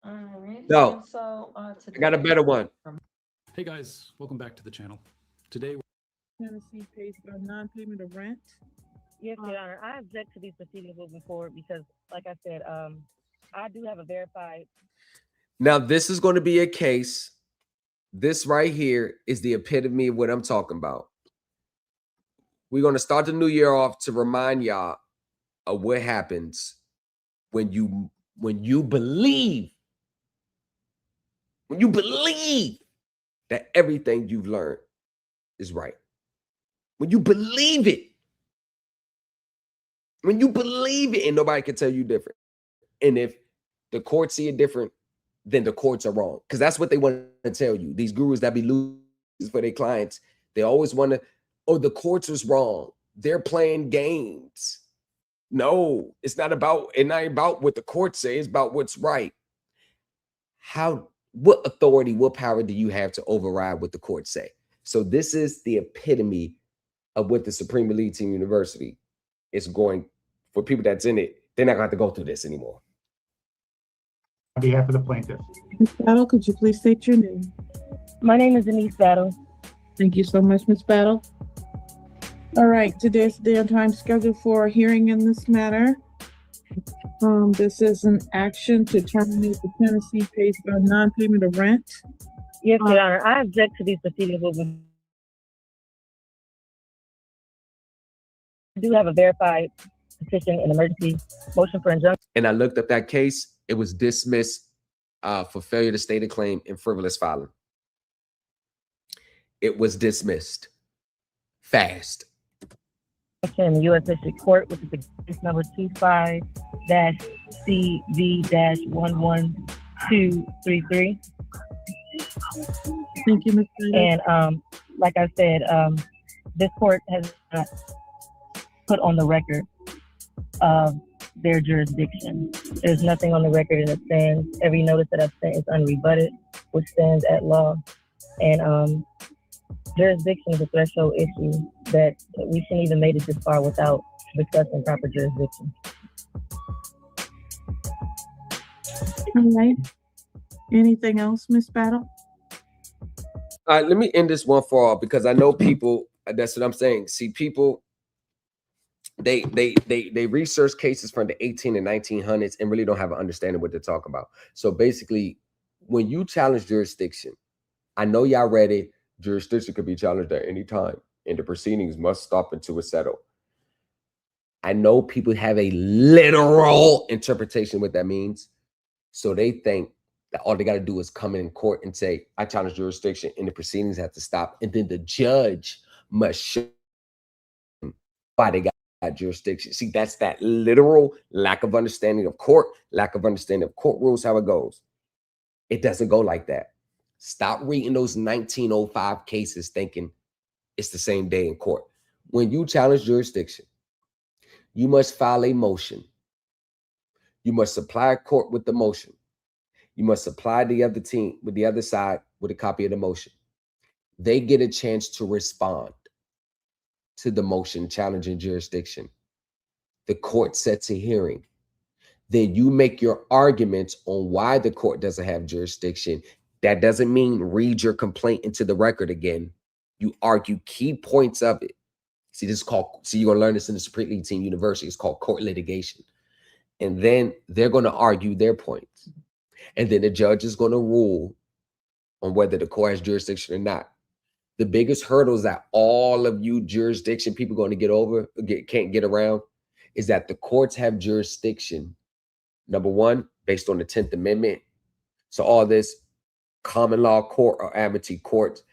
All right. No. And so I got a better one. Hey guys, welcome back to the channel. Today, Tennessee pays for non-payment of rent. Yes, Your Honor. I object to these proceedings moving forward because, like I said, I do have a verified. Now, this is going to be a case. This right here is the epitome of what I'm talking about. We're going to start the new year off to remind y'all of what happens when you believe that everything you've learned is right. When you believe it. When you believe it, and nobody can tell you different. And if the courts see it different, then the courts are wrong. Because that's what they want to tell you. These gurus that be losing for their clients, they always want to, oh, the courts was wrong. They're playing games. No, it's not about what the courts say. It's about what's right. What authority, what power do you have to override what the courts say? So this is the epitome of what the Supreme Elite Team University is going for. People that's in it, they're not going to have to go through this anymore. On behalf of the plaintiff. Ms. Battle, could you please state your name? My name is Denise Battle. Thank you so much, Ms. Battle. All right, today's the day and time scheduled for a hearing in this matter. This is an action to terminate the Tennessee pays for non-payment of rent. Yes, Your Honor. I object to these proceedings moving. I do have a verified petition and emergency motion for injunction. And I looked up that case. It was dismissed for failure to state a claim and frivolous filing. It was dismissed fast. In the U.S. District Court, which is the case number 25-CV-11233. Thank you, Ms. Battle. And like I said, this court has not put on the record their jurisdiction. There's nothing on the record that stands. Every notice that I've sent is unrebutted, which stands at law. And jurisdiction is a threshold issue that we shouldn't even made it this far without discussing proper jurisdiction. All right. Anything else, Ms. Battle? Let me end this one for all, because I know people, that's what I'm saying. See, people, they research cases from the 18 and 1900s and really don't have an understanding of what they're talking about. So basically, when you challenge jurisdiction, I know y'all read it. Jurisdiction could be challenged at any time, and the proceedings must stop until it's settled. I know people have a literal interpretation of what that means. So they think that all they got to do is come in court and say, I challenge jurisdiction, and the proceedings have to stop. And then the judge must show them why they got jurisdiction. See, that's that literal lack of understanding of court, lack of understanding of court rules, how it goes. It doesn't go like that. Stop reading those 1905 cases thinking it's the same day in court. When you challenge jurisdiction, you must file a motion. You must supply a court with the motion. You must supply the other team with the other side with a copy of the motion. They get a chance to respond to the motion challenging jurisdiction. The court sets a hearing. Then you make your arguments on why the court doesn't have jurisdiction. That doesn't mean read your complaint into the record again. You argue key points of it. See, this is called, you're going to learn this in the Supreme Elite Team University. It's called court litigation. And then they're going to argue their points. And then the judge is going to rule on whether the court has jurisdiction or not. the biggest hurdles that all of you jurisdiction people going to can't get around is that the courts have jurisdiction, number one, based on the 10th Amendment. So all this common law court or admiralty courts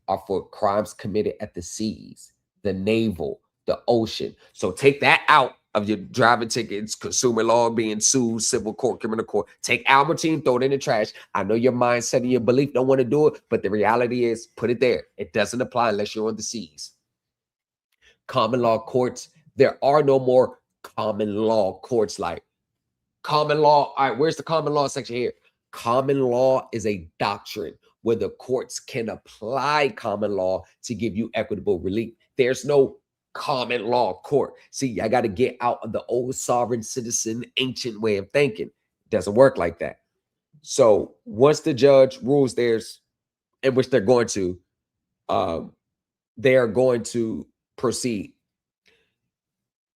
are for crimes committed at the seas, the naval, the ocean. So take that out of your driving tickets, consumer law, being sued, civil court, criminal court. Take Albertine, throw it in the trash. I know your mindset and your belief don't want to do it, but the reality is, put it there. It doesn't apply unless you're on the seas. Common law courts, there are no more common law courts like common law. All right, where's the common law section here? Common law is a doctrine where the courts can apply common law to give you equitable relief. There's no common law court. See, I got to get out of the old sovereign citizen ancient way of thinking. It doesn't work like that. So once the judge rules theirs, in which they're going to, they are going to proceed.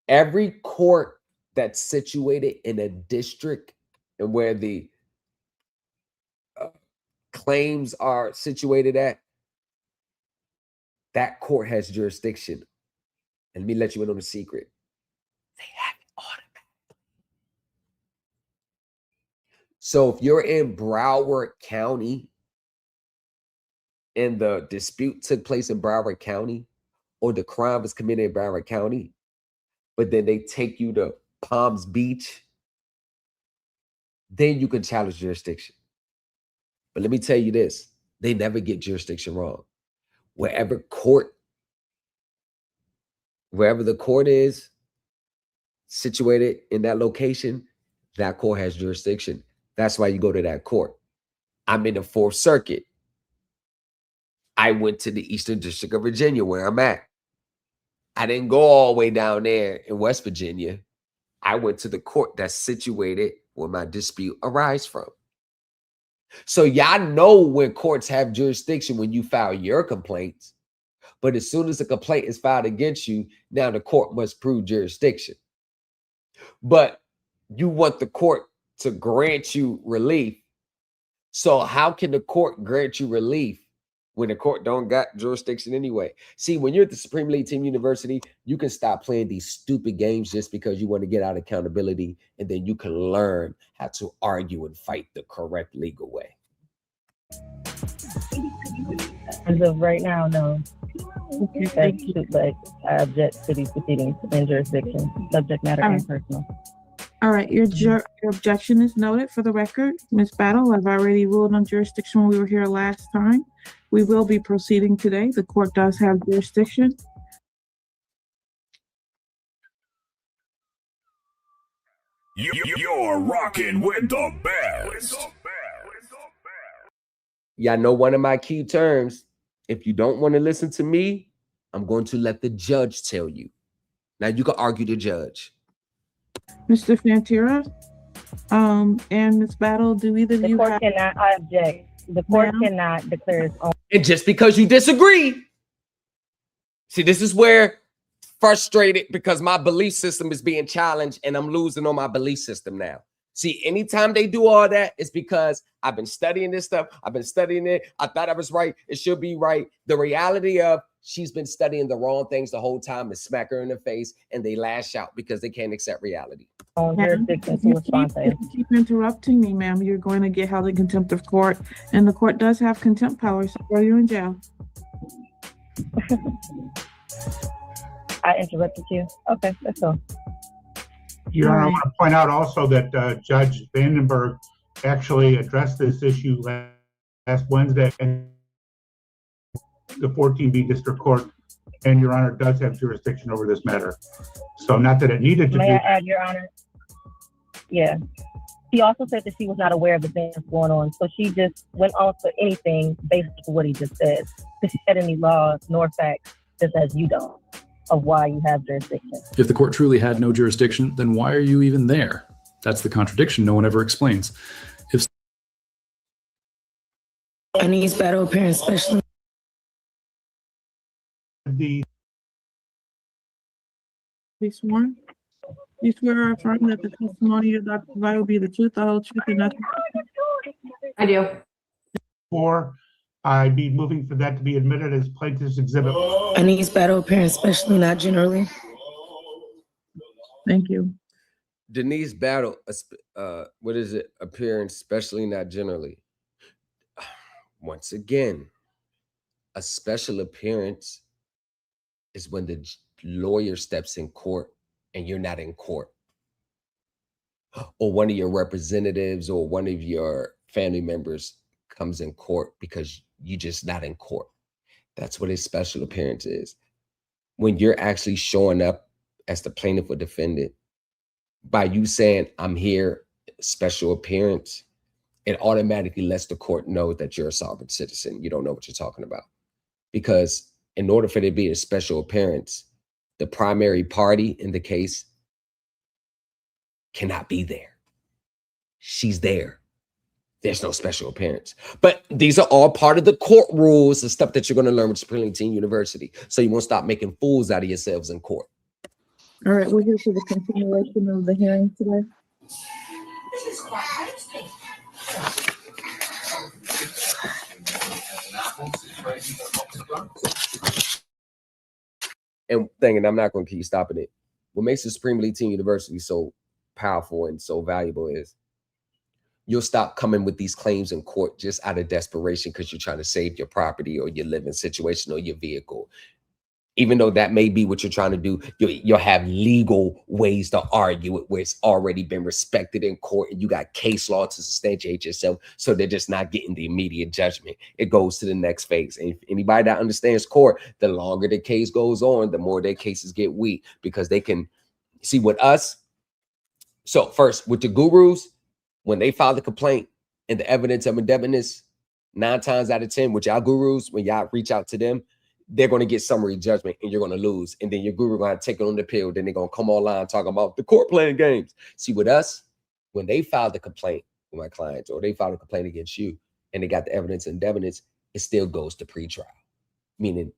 Every court that's situated in a district and where the claims are situated at, that court has jurisdiction. And let me let you in on a secret. They have it automatically. So if you're in Broward County and the dispute took place in Broward County, or the crime was committed in Broward County, but then they take you to Palms Beach, then you can challenge jurisdiction. But let me tell you this, they never get jurisdiction wrong. Wherever the court is situated in that location, that court has jurisdiction. That's why you go to that court. I'm in the 4th Circuit. I went to the Eastern District of Virginia where I'm at. I didn't go all the way down there in West Virginia. I went to the court that's situated where my dispute arises from. So y'all know when courts have jurisdiction when you file your complaints. But as soon as a complaint is filed against you, now the court must prove jurisdiction. But you want the court to grant you relief. So how can the court grant you relief when the court don't got jurisdiction anyway? See, when you're at the Supreme League Team University, you can stop playing these stupid games just because you want to get out of accountability, and then you can learn how to argue and fight the correct legal way. As of right now, no. Okay, thank you. But I object to these proceedings in jurisdiction, subject matter, and personal. All right, your objection is noted for the record. Ms. Battle, I've already ruled on jurisdiction when we were here last time. We will be proceeding today. The court does have jurisdiction. You're rocking with the best. Y'all know one of my key terms. If you don't want to listen to me, I'm going to let the judge tell you. Now you can argue the judge. Mr. Fantira, and Ms. Battle, do either of you have... I object. The court cannot declare its own. And just because you disagree, see, this is where frustrated because my belief system is being challenged and I'm losing on my belief system now. See, anytime they do all that, it's because I've been studying this stuff. I've been studying it. I thought I was right. It should be right. The reality of she's been studying the wrong things the whole time is smack her in the face and they lash out because they can't accept reality. If you keep interrupting me, ma'am, you're going to get held in contempt of court, and the court does have contempt powers, so throw you in jail. I interrupted you. Okay, that's all. Your Honor, I want to point out also that Judge Vandenberg actually addressed this issue last Wednesday in the 14B District Court, and Your Honor does have jurisdiction over this matter. So not that it needed to be. May I add, Your Honor? Yeah. She also said that she was not aware of the things going on, so she just went on for anything based on what he just said. She had any law nor facts, just as you don't, of why you have jurisdiction. If the court truly had no jurisdiction, then why are you even there? That's the contradiction no one ever explains. If I need better appearance, especially. Be sworn. You swear or affirm that the testimony you're about to provide will be the truth, the whole truth, and nothing. I do. For I'd be moving for that to be admitted as plaintiff's exhibit. Anise battle appearance, especially not generally. Thank you. Denise Battle, what is it? Appearance, especially not generally. Once again, a special appearance is when the lawyer steps in court and you're not in court, or one of your representatives or one of your family members comes in court because you just not in court. That's what a special appearance is. When you're actually showing up as the plaintiff or defendant, by you saying, I'm here, special appearance, it automatically lets the court know that you're a sovereign citizen. You don't know what you're talking about. Because in order for there to be a special appearance, the primary party in the case cannot be there. She's there. There's no special appearance. But these are all part of the court rules and stuff that you're going to learn with Supreme League Team University. So you won't stop making fools out of yourselves in court. All right, we're here for the continuation of the hearing today. And I'm not going to keep stopping it. What makes the Supreme League Team University so powerful and so valuable is you'll stop coming with these claims in court just out of desperation because you're trying to save your property or your living situation or your vehicle. Even though that may be what you're trying to do, you'll have legal ways to argue it where it's already been respected in court and you got case law to substantiate yourself, so they're just not getting the immediate judgment. It goes to the next phase. And if anybody that understands court, the longer the case goes on, the more their cases get weak because they can see with us. So first, with the gurus, when they file the complaint and the evidence of indebtedness, 9 times out of 10, with y'all gurus, when y'all reach out to them, they're going to get summary judgment and you're going to lose. And then your guru going to take it on the pill. Then they're going to come online talking about the court playing games. See, with us, when they file the complaint with my clients or they file a complaint against you and they got the evidence and indebtedness, it still goes to pretrial. Meaning,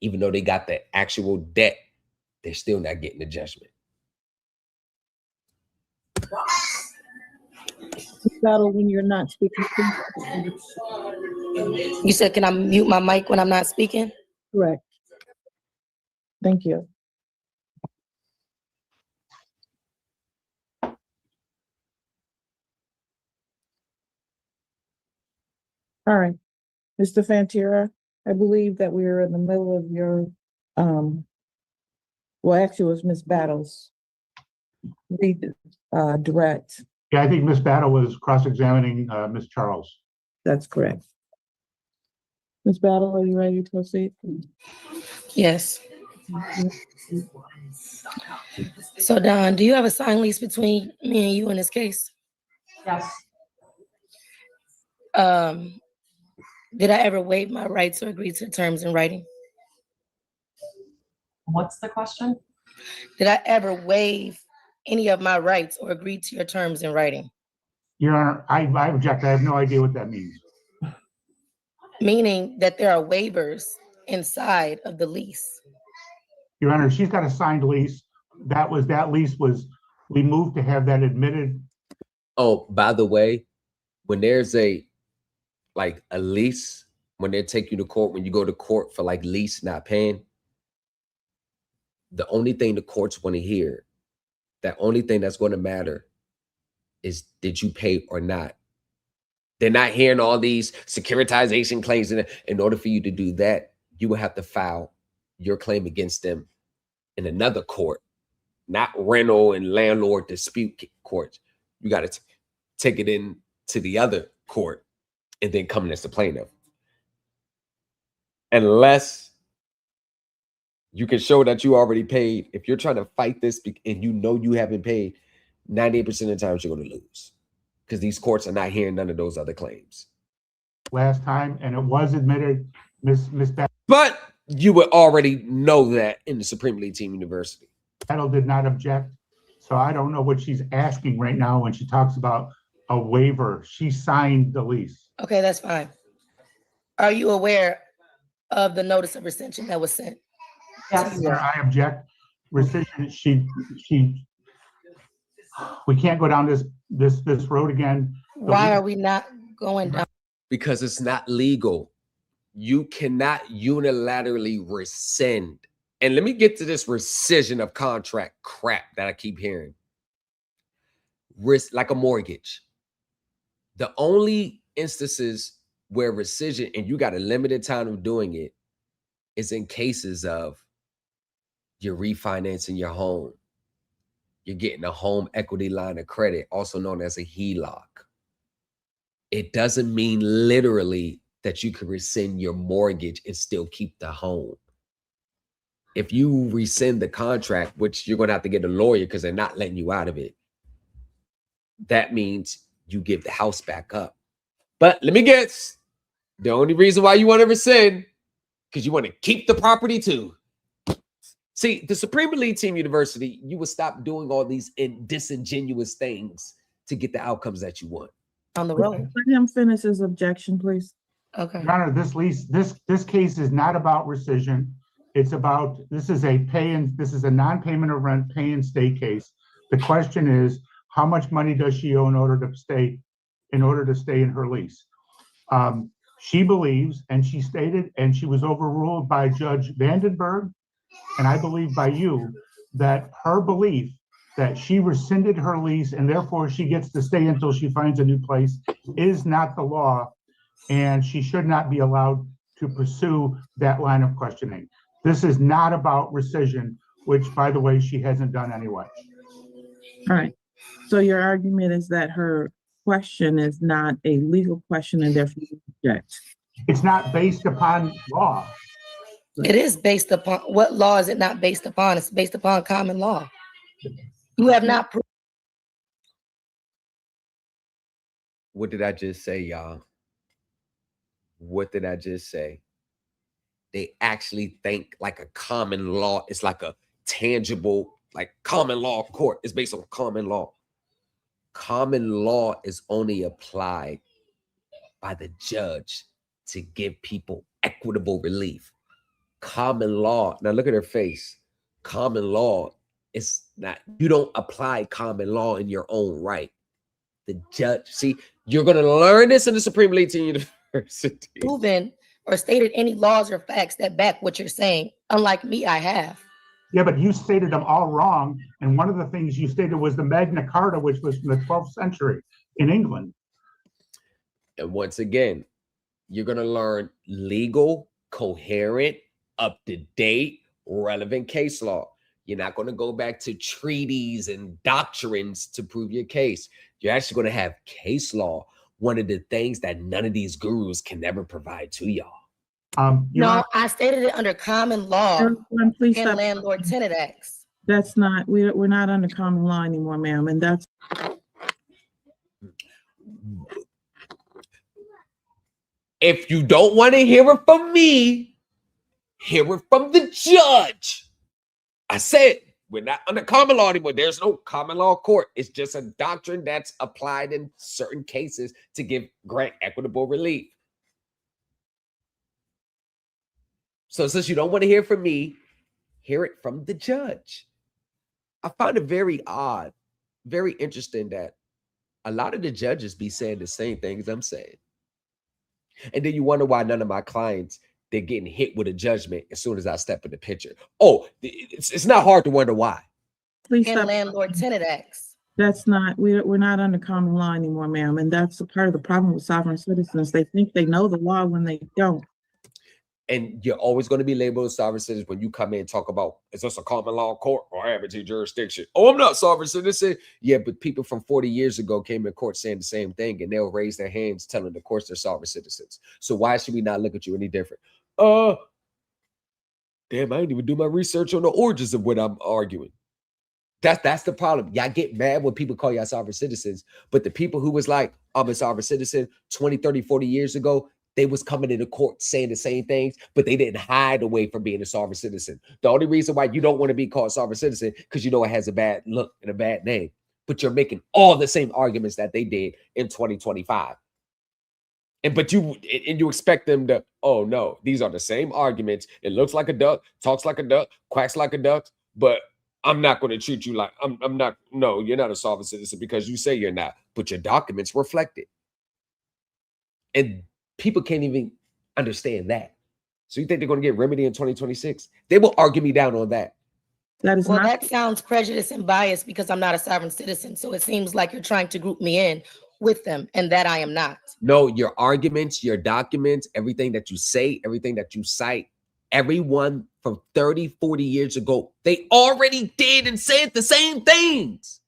even though they got the actual debt, they're still not getting the judgment. Battle when you're not speaking. You said, can I mute my mic when I'm not speaking? Correct. Thank you. All right, Mr. Fantera, I believe that we're in the middle of your, well, actually it was Ms. Battles. Direct. Yeah, I think Ms. Battle was cross-examining Ms. Charles. That's correct. Ms. Battle, are you ready to proceed? Yes. So Don, do you have a signed lease between me and you in this case? Yes. Did I ever waive my rights or agree to terms in writing? What's the question? Did I ever waive any of my rights or agree to your terms in writing? Your Honor, I object. I have no idea what that means. Meaning that there are waivers inside of the lease. Your Honor, she's got a signed lease. That lease was, we moved to have that admitted. Oh, by the way, when there's a lease, when they take you to court, when you go to court for like lease not paying, the only thing the courts want to hear, that only thing that's going to matter is, did you pay or not? They're not hearing all these securitization claims. In order for you to do that, you will have to file your claim against them in another court, not rental and landlord dispute courts. You got to take it in to the other court and then come in as the plaintiff. Unless you can show that you already paid. If you're trying to fight this and you know you haven't paid, 98% of the times you're going to lose because these courts are not hearing none of those other claims. Last time, and it was admitted, Ms. But you would already know that in the Supreme League Team University. Battle did not object, so I don't know what she's asking right now when she talks about a waiver. She signed the lease. Okay, that's fine. Are you aware of the notice of rescission that was sent? Yes. I object. Rescission. We can't go down this road again. Why are we not going down? Because it's not legal. you cannot unilaterally rescind. And let me get to this rescission of contract crap that I keep hearing. Risk like a mortgage. The only instances where rescission, and you got a limited time of doing it, is in cases of you're refinancing your home. You're getting a home equity line of credit, also known as a HELOC. It doesn't mean literally that you can rescind your mortgage and still keep the home. If you rescind the contract, which you're going to have to get a lawyer because they're not letting you out of it, that means you give the house back up. But let me guess, the only reason why you want to rescind, because you want to keep the property too. See, the Supreme Elite Team University, you will stop doing all these disingenuous things to get the outcomes that you want. On the road. Let him finish his objection, please. Okay. Your Honor, this case is not about rescission. It's about, this is a non-payment of rent, pay and stay case. The question is, how much money does she owe in order to stay in her lease? She believes, and she stated, and she was overruled by Judge Vandenberg, and I believe by you, that her belief that she rescinded her lease and therefore she gets to stay until she finds a new place is not the law, and she should not be allowed to pursue that line of questioning. This is not about rescission, which, by the way, she hasn't done anyway. All right. So your argument is that her question is not a legal question and therefore you object. It's not based upon law. It is based upon, what law is it not based upon? It's based upon common law. You have not proved. What did I just say, y'all? What did I just say? They actually think like a common law. It's like a tangible, like common law court. It's based on common law. Common law is only applied by the judge to give people equitable relief. Common law, now look at her face. Common law is not, you don't apply common law in your own right. The judge, see, you're going to learn this in the Supreme Elite Team University. Proven or stated any laws or facts that back what you're saying. Unlike me, I have. Yeah, but you stated them all wrong. And one of the things you stated was the Magna Carta, which was from the 12th century in England. And once again, you're going to learn legal, coherent, up-to-date, relevant case law. You're not going to go back to treaties and doctrines to prove your case. You're actually going to have case law, one of the things that none of these gurus can never provide to y'all. No, I stated it under common law and landlord-tenant acts. That's not, we're not under common law anymore, ma'am, and that's. If you don't want to hear it from me, hear it from the judge. I said, we're not under common law anymore. There's no common law court. It's just a doctrine that's applied in certain cases to grant equitable relief. So since you don't want to hear from me, hear it from the judge. I find it very odd, very interesting that a lot of the judges be saying the same things I'm saying. And then you wonder why none of my clients, they're getting hit with a judgment as soon as I step in the picture. Oh, it's not hard to wonder why. Please and stop. landlord-tenant acts. That's not, we're not under common law anymore, ma'am. And that's a part of the problem with sovereign citizens. They think they know the law when they don't. And you're always going to be labeled as sovereign citizen when you come in and talk about, is this a common law court or amity jurisdiction? Oh, I'm not sovereign citizen. Yeah, but people from 40 years ago came in court saying the same thing, and they'll raise their hands telling the courts they're sovereign citizens. So why should we not look at you any different? Damn, I didn't even do my research on the origins of what I'm arguing. That's the problem. Y'all get mad when people call y'all sovereign citizens, but the people who was like, I'm a sovereign citizen 20, 30, 40 years ago, they was coming into court saying the same things, but they didn't hide away from being a sovereign citizen. The only reason why you don't want to be called sovereign citizen because you know it has a bad look and a bad name, but you're making all the same arguments that they did in 2025. But you expect them to, oh no, these are the same arguments. It looks like a duck, talks like a duck, quacks like a duck, but I'm not going to treat you like I'm not. No, you're not a sovereign citizen because you say you're not, but your documents reflect it. And people can't even Understand that. So you think they're going to get remedy in 2026? They will argue me down on that. That is Well, not. that sounds prejudiced and biased because I'm not a sovereign citizen. So it seems like you're trying to group me in with them, and that I am not. No, your arguments, your documents, everything that you say, everything that you cite, everyone from 30, 40 years ago, they already did and said the same things.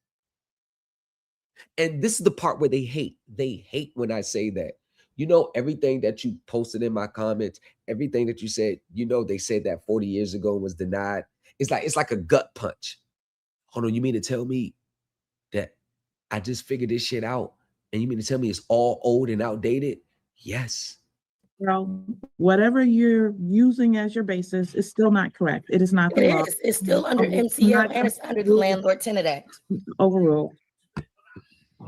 And this is the part where they hate. They hate when I say that. You know, everything that you posted in my comments, everything that you said, you know, they said that 40 years ago was denied. It's like a gut punch. Hold on, you mean to tell me that I just figured this shit out? And you mean to tell me it's all old and outdated? Yes. Well, whatever you're using as your basis is still not correct. It is not the law. It is. It's still under MCL and it's under the Landlord Tenant Act. Overruled.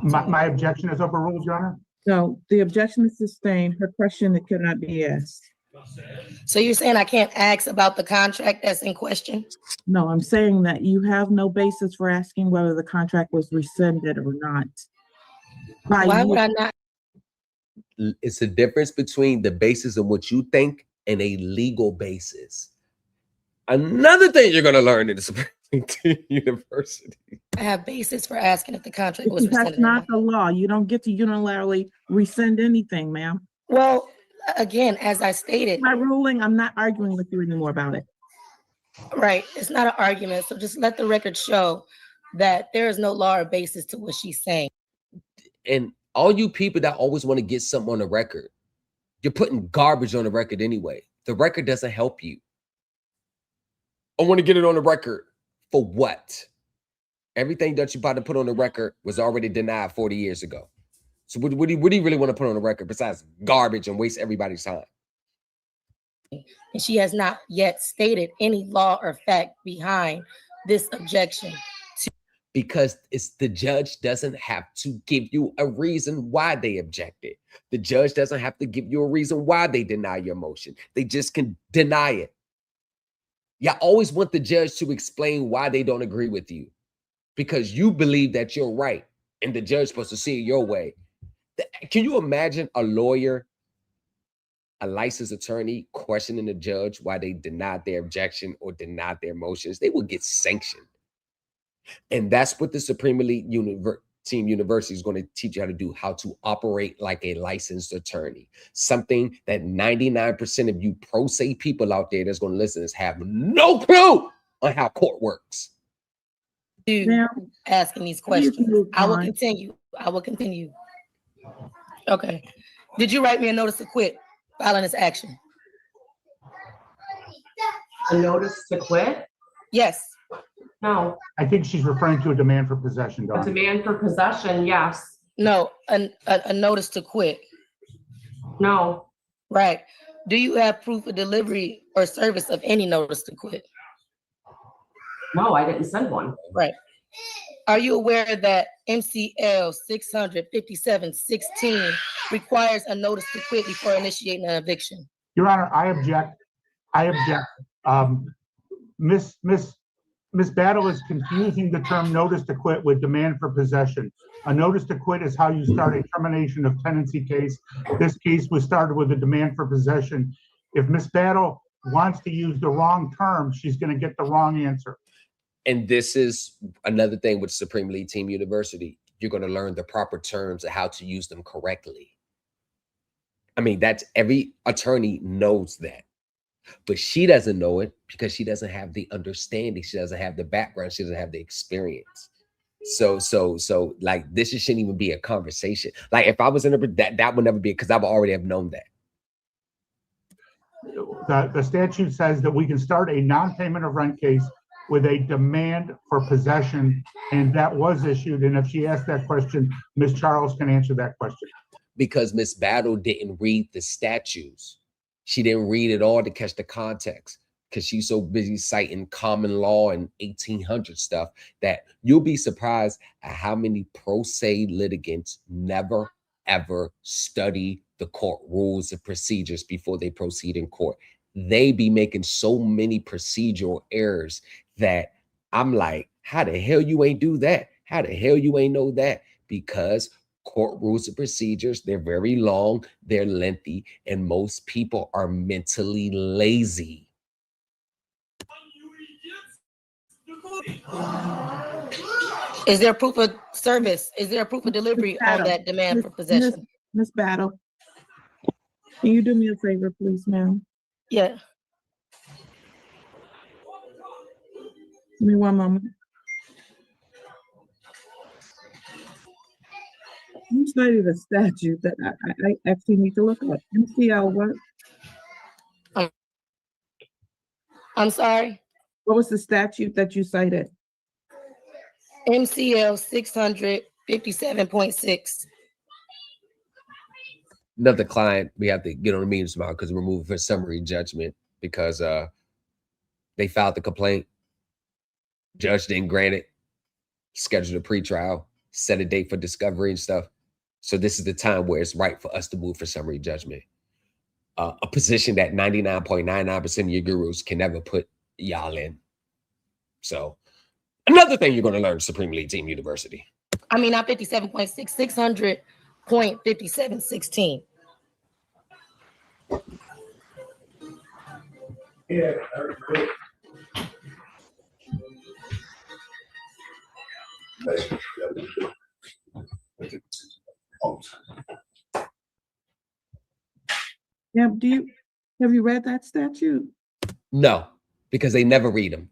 My objection is overruled, Your Honor. No, the objection is sustained. Her question that cannot be asked. So you're saying I can't ask about the contract that's in question? No, I'm saying that you have no basis for asking whether the contract was rescinded or not. Why would I not? It's the difference between the basis of what you think and a legal basis. Another thing you're going to learn in the Supreme University. I have basis for asking if the contract was rescinded. That's not the law. You don't get to unilaterally rescind anything, ma'am. Well, again, as I stated, my ruling, I'm not arguing with you anymore about it. Right. It's not an argument. So just let the record show that there is no law or basis to what she's saying. And all you people that always want to get something on the record, you're putting garbage on the record anyway. The record doesn't help you. I want to get it on the record. For what? Everything that you're about to put on the record was already denied 40 years ago. So what do you really want to put on the record besides garbage and waste everybody's time? And she has not yet stated any law or fact behind this objection. Because it's the judge doesn't have to give you a reason why they objected. The judge doesn't have to give you a reason why they deny your motion. They just can deny it. You always want the judge to explain why they don't agree with you because you believe that you're right and the judge's supposed to see it your way. Can you imagine a lawyer, a licensed attorney questioning the judge why they denied their objection or denied their motions? They will get sanctioned. And that's what the Supreme Elite Team University is going to teach you how to do, how to operate like a licensed attorney. Something that 99% of you pro se people out there that's going to listen to this have no clue on how court works. Asking these questions. I will continue. Okay. Did you write me a notice to quit filing this action? A notice to quit? Yes. No. I think she's referring to a demand for possession. A demand for possession, yes. No, a notice to quit. No. Right. Do you have proof of delivery or service of any notice to quit? No, I didn't send one. Right. Are you aware that MCL 657-16 requires a notice to quit before initiating an eviction? Your Honor, I object. Ms. Battle is confusing the term notice to quit with demand for possession. A notice to quit is how you start a termination of tenancy case. This case was started with a demand for possession. If Ms. Battle wants to use the wrong term, she's going to get the wrong answer. And this is another thing with Supreme Elite Team University. You're going to learn the proper terms and how to use them correctly. I mean, that's every attorney knows that. But she doesn't know it because she doesn't have the understanding. She doesn't have the background. She doesn't have the experience. So like this shouldn't even be a conversation. Like if I was in that would never be, because I would already have known that. The statute says that we can start a non-payment of rent case with a demand for possession, and that was issued. And if she asked that question, Ms. Charles can answer that question. Because Ms. Battle didn't read the statutes. She didn't read it all to catch the context because she's so busy citing common law and 1800 stuff that you'll be surprised at how many pro se litigants never, ever study the court rules and procedures before they proceed in court. They be making so many procedural errors that I'm like, how the hell you ain't do that? How the hell you ain't know that? Because Court rules and procedures, they're very long, they're lengthy, and most people are mentally lazy. Is there proof of service? Is there proof of delivery on that demand for possession? Miss Battle, can you do me a favor, please, ma'am? Yeah. Give me one moment. You studied a statute that I actually need to look at. MCL what? I'm sorry? What was the statute that you cited? MCL 657.6. Another client, we have to get on the meeting tomorrow because we're moving for summary judgment because they filed the complaint. Judge didn't grant it, scheduled a pretrial, set a date for discovery and stuff. So this is the time where it's right for us to move for summary judgment. A position that 99.99% of your gurus can never put y'all in. So another thing you're going to learn at Supreme League Team University. I mean, not 57.6, 600.5716. Yeah. Yeah, have you read that statute? No, because they never read them.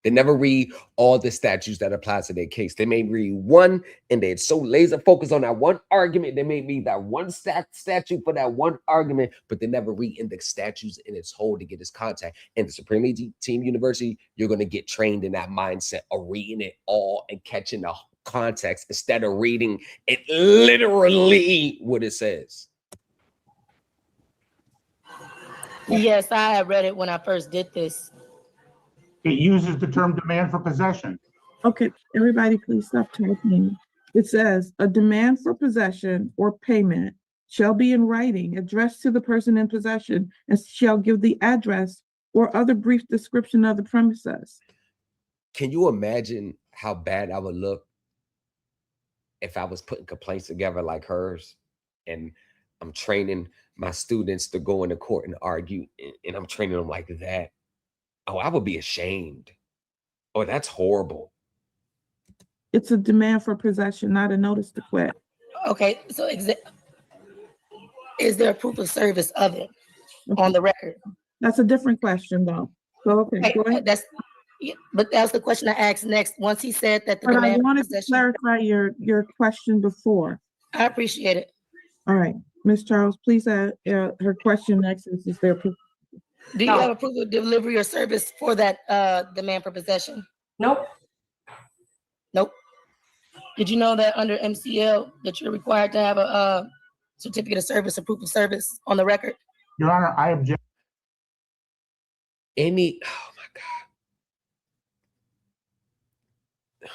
They never read all the statutes that apply to their case. They may read one, and they're so laser focused on that one argument. They may read that one statute for that one argument, but they never read in the statutes in its whole to get its context. In the Supreme League Team University, you're going to get trained in that mindset of reading it all and catching the context instead of reading it literally what it says. Yes, I had read it when I first did this. It uses the term demand for possession. Okay, everybody please stop typing. It says a demand for possession or payment shall be in writing addressed to the person in possession and shall give the address or other brief description of the premises. Can you imagine how bad I would look if I was putting complaints together like hers and I'm training my students to go into court and argue and I'm training them like that? Oh, I would be ashamed. Oh, that's horrible. It's a demand for possession, not a notice to quit. Okay, so is there proof of service of it on the record? That's a different question, though. So, okay, go ahead. But that's the question I asked next. Once he said that the But demand I wanted for possession, to clarify your question before. I appreciate it. All right, Ms. Charles, please add her question next is there proof? Do you have a proof of delivery or service for that demand for possession? Nope. Nope. Did you know that under MCL that you're required to have a certificate of service or proof of service on the record? Your Honor, I object. Oh my God.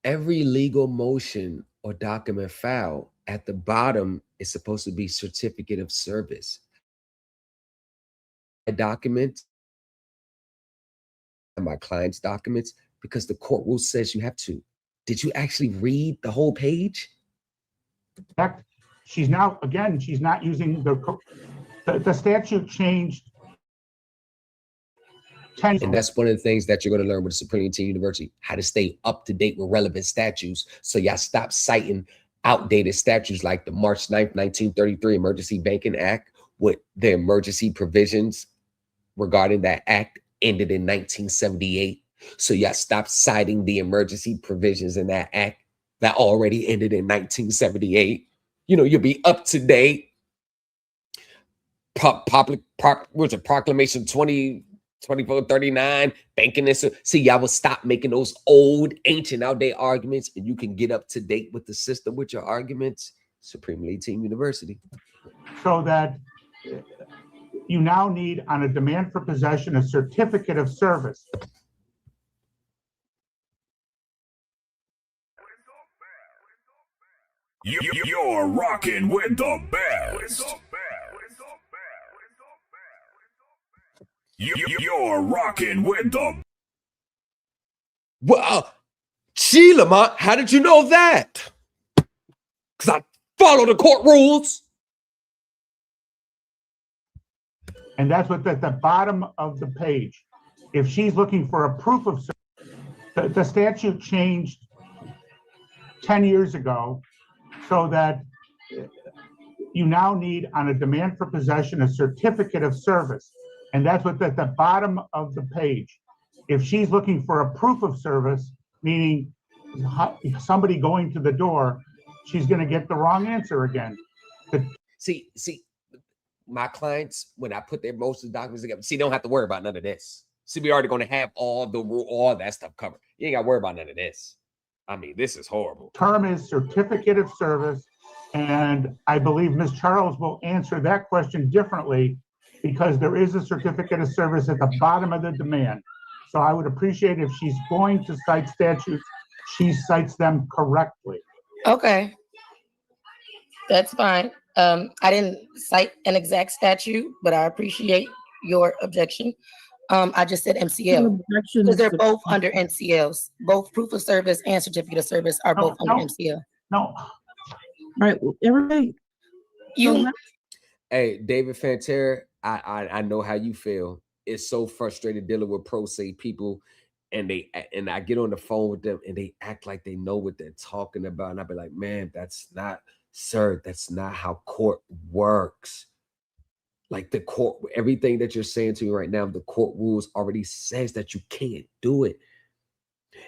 Every legal motion or document filed at the bottom is supposed to be certificate of service. A document and my client's documents because the court rule says you have to. Did you actually read the whole page? She's now, again, she's not using the statute changed. And that's one of the things that you're going to learn with the Supreme Team University, how to stay up to date with relevant statutes. So y'all stop citing outdated statutes like the March 9th, 1933 Emergency Banking Act with the emergency provisions regarding that act ended in 1978. So y'all stop citing the emergency provisions in that act that already ended in 1978. You know, you'll be up to date. Proclamation 2439, banking this. See, y'all will stop making those old, ancient, outdated arguments, and you can get up to date with the system with your arguments. Supreme League Team University. So that you now need, on a demand for possession, a certificate of service. You're rocking with the best. You're rocking with the. Well, Gee, Lamont, how did you know that? Because I follow the court rules. And that's what's at the bottom of the page. If she's looking for a proof of service, the statute changed 10 years ago so that you now need, on a demand for possession, a certificate of service. And that's what's at the bottom of the page. If she's looking for a proof of service, meaning somebody going to the door, she's going to get the wrong answer again. See, my clients, when I put their most of the documents together, see, they don't have to worry about none of this. See, we already going to have all that stuff covered. You ain't got to worry about none of this. I mean, this is horrible. Term is certificate of service, and I believe Ms. Charles will answer that question differently because there is a certificate of service at the bottom of the demand. So I would appreciate if she's going to cite statutes, she cites them correctly. Okay, that's fine. I didn't cite an exact statute, but I appreciate your objection. I just said MCL because they're both under MCLs. Both proof of service and certificate of service are both under MCL. No. Right, everybody. Hey, David Fantera, I know how you feel. It's so frustrated dealing with pro se people, and I get on the phone with them and they act like they know what they're talking about, and I be like, man, that's not, sir, that's not how court works. Like the court, everything that you're saying to me right now, the court rules already says that you can't do it.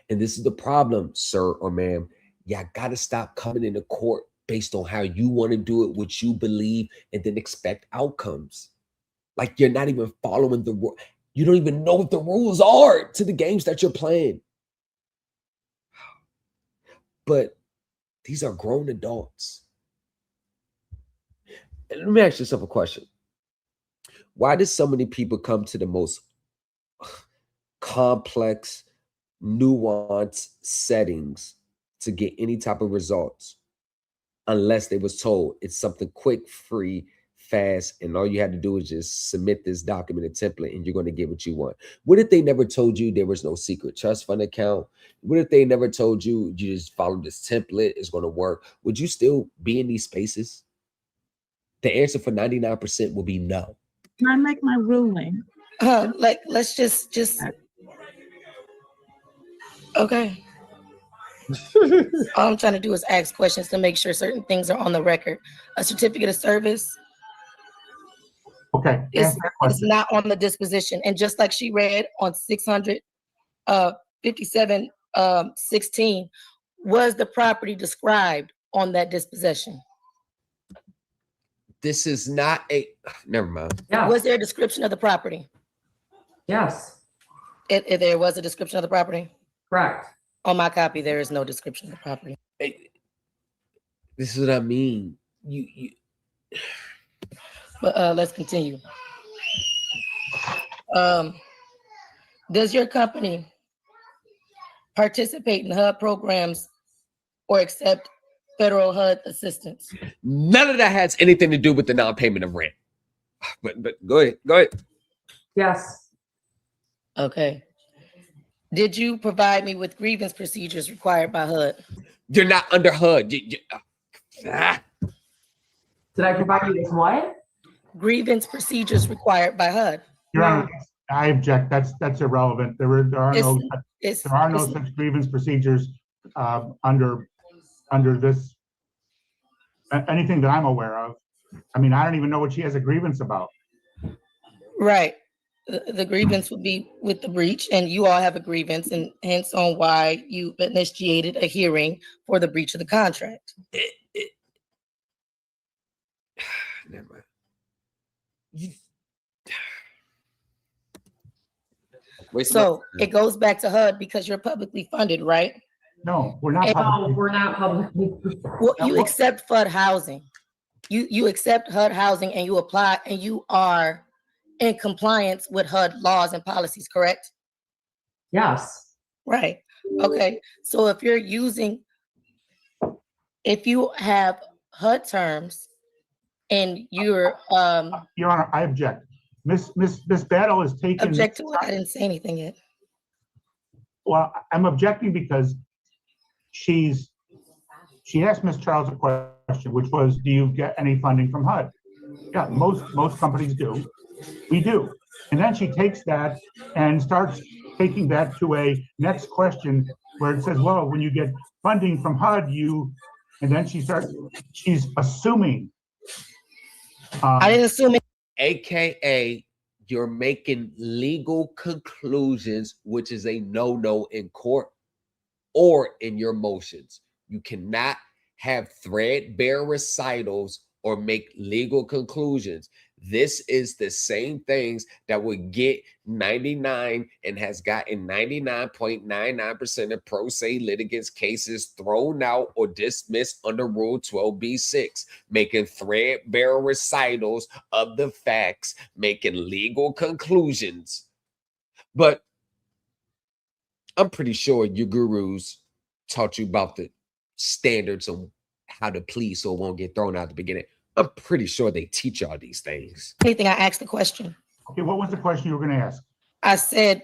And this is the problem, sir or ma'am. Y'all got to stop coming into court based on how you want to do it, what you believe, and then expect outcomes. Like you're not even following the rule. You don't even know what the rules are to the games that you're playing. But these are grown adults. And let me ask yourself a question. Why do so many people come to the most complex, nuanced settings to get any type of results unless they was told it's something quick, free, fast, and all you had to do is just submit this document, a template, and you're going to get what you want? What if they never told you there was no secret trust fund account? What if they never told you you just follow this template, it's going to work? Would you still be in these spaces? The answer for 99% will be no. Can I make my ruling? Let's just okay. All I'm trying to do is ask questions to make sure certain things are on the record. A certificate of service is not on the disposition. And just like she read on 657-16, was the property described on that disposition? This is not a, never mind. Yeah. Was there a description of the property? Yes. If there was a description of the property? Correct. On my copy, there is no description of the property. This is what I mean. But let's continue. Does your company participate in HUD programs or accept federal HUD assistance? None of that has anything to do with the non-payment of rent. But go ahead. Yes. Okay. Did you provide me with grievance procedures required by HUD? You're not under HUD. Did I provide you with what? Grievance procedures required by HUD. Your Honor, I object. That's irrelevant. There are no such grievance procedures under this, anything that I'm aware of. I mean, I don't even know what she has a grievance about. Right. The grievance would be with the breach, and you all have a grievance, and hence on why you initiated a hearing for the breach of the contract. Never mind. So it goes back to HUD because you're publicly funded, right? No, we're not. No, we're not publicly. Well, you accept HUD housing. You accept HUD housing, and you apply, and you are in compliance with HUD laws and policies, correct? Yes. Right. Okay. So if you have HUD terms and you're Your Honor, I object. Miss Battle is taking. Object to what? I didn't say anything yet. Well, I'm objecting because she asked Ms. Charles a question, which was, do you get any funding from HUD? Yeah, most companies do. We do. And then she takes that and starts taking that to a next question where it says, well, when you get funding from HUD, and then she's assuming. I didn't assume it. AKA, you're making legal conclusions, which is a no-no in court or in your motions. You cannot have threadbare recitals or make legal conclusions. This is the same things that would get 99 and has gotten 99.99% of pro se litigants cases thrown out or dismissed under Rule 12b-6, making threadbare recitals of the facts, making legal conclusions. But I'm pretty sure your gurus taught you about the standards of how to plead so it won't get thrown out at the beginning. I'm pretty sure they teach y'all these things. Anything, I asked the question. Okay, what was the question you were going to ask? I said,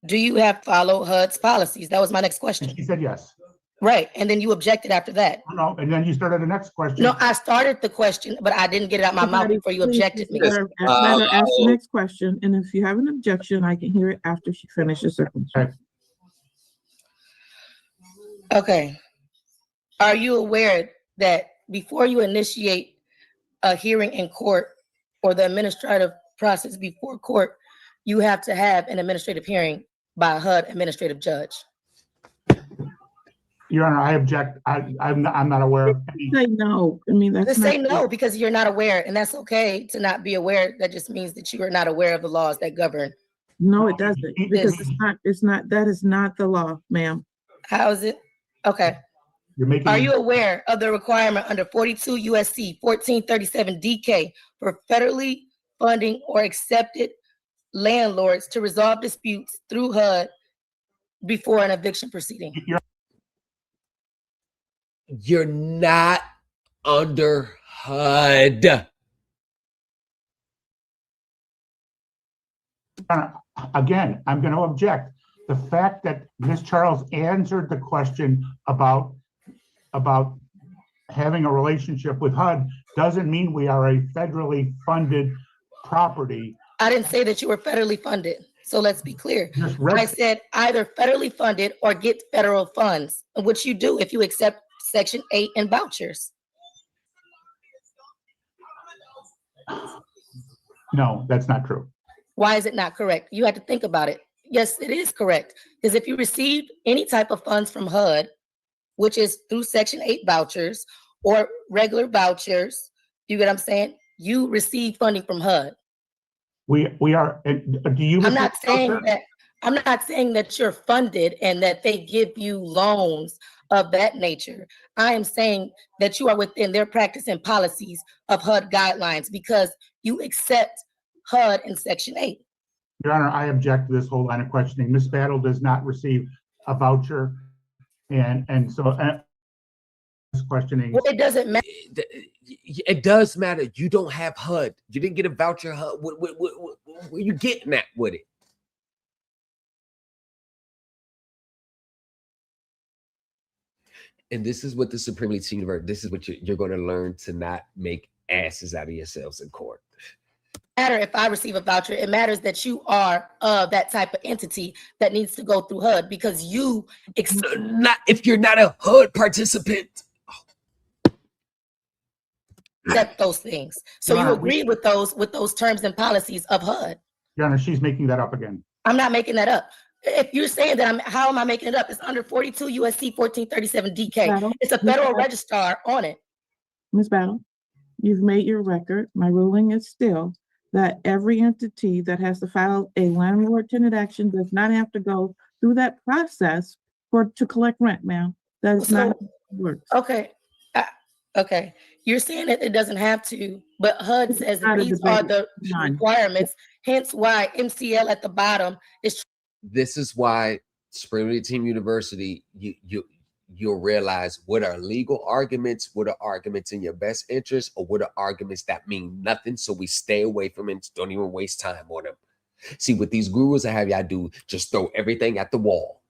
do you have follow HUD's policies? That was my next question. And she said yes. Right, and then you objected after that. No, and then you started the next question. No, I started the question, but I didn't get it out my mouth before you objected me. Let her ask the next question, and if you have an objection, I can hear it after she finishes her question. Okay. Are you aware that before you initiate a hearing in court or the administrative process before court, you have to have an administrative hearing by a HUD administrative judge? Your Honor, I object. I'm not aware of any. Say no. I mean, that's Just say no because you're not aware, and that's okay to not be aware. That just means that you are not aware of the laws that govern. No, it doesn't, because it's not. That is not the law, ma'am. How is it? Okay. Are you aware of the requirement under 42 USC 1437 DK for federally funding or accepted landlords to resolve disputes through HUD before an eviction proceeding? You're not under HUD. Again, I'm going to object. The fact that Ms. Charles answered the question about having a relationship with HUD doesn't mean we are a federally funded property. I didn't say that you were federally funded. So let's be clear. I said either federally funded or get federal funds, which you do if you accept Section 8 and vouchers. No, that's not true. Why is it not correct? You had to think about it. Yes, it is correct. Because if you received any type of funds from HUD, which is through Section 8 vouchers or regular vouchers, you get what I'm saying? You receive funding from HUD. We are. Do you? I'm not saying that you're funded and that they give you loans of that nature. I am saying that you are within their practice and policies of HUD guidelines because you accept HUD in Section 8. Your Honor, I object to this whole line of questioning. Ms. Battle does not receive a voucher, and so this questioning. Well, it doesn't matter. It does matter. You don't have HUD. You didn't get a voucher. HUD. Where you getting at with it? And this is what the Supreme League Universe. This is what you're going to learn to not make asses out of yourselves in court. Matter if I receive a voucher, it matters that you are that type of entity that needs to go through HUD because you not if you're not a HUD participant. Accept those things. So you agree with those terms and policies of HUD. Your Honor, she's making that up again. I'm not making that up. If you're saying that, how am I making it up? It's under 42 USC 1437 DK. Battle. It's a federal registrar on it. Ms. Battle, you've made your record. My ruling is still that every entity that has to file a landlord-tenant action does not have to go through that process to collect rent, ma'am. That is not how it works. Okay. Okay. You're saying that it doesn't have to, but HUD says that these are the requirements, hence why MCL at the bottom is. This is why Supreme League Team University, you'll realize what are legal arguments, what are arguments in your best interest, or what are arguments that mean nothing. So we stay away from it. Don't even waste time on them. See, what these gurus I have y'all do, just throw everything at the wall.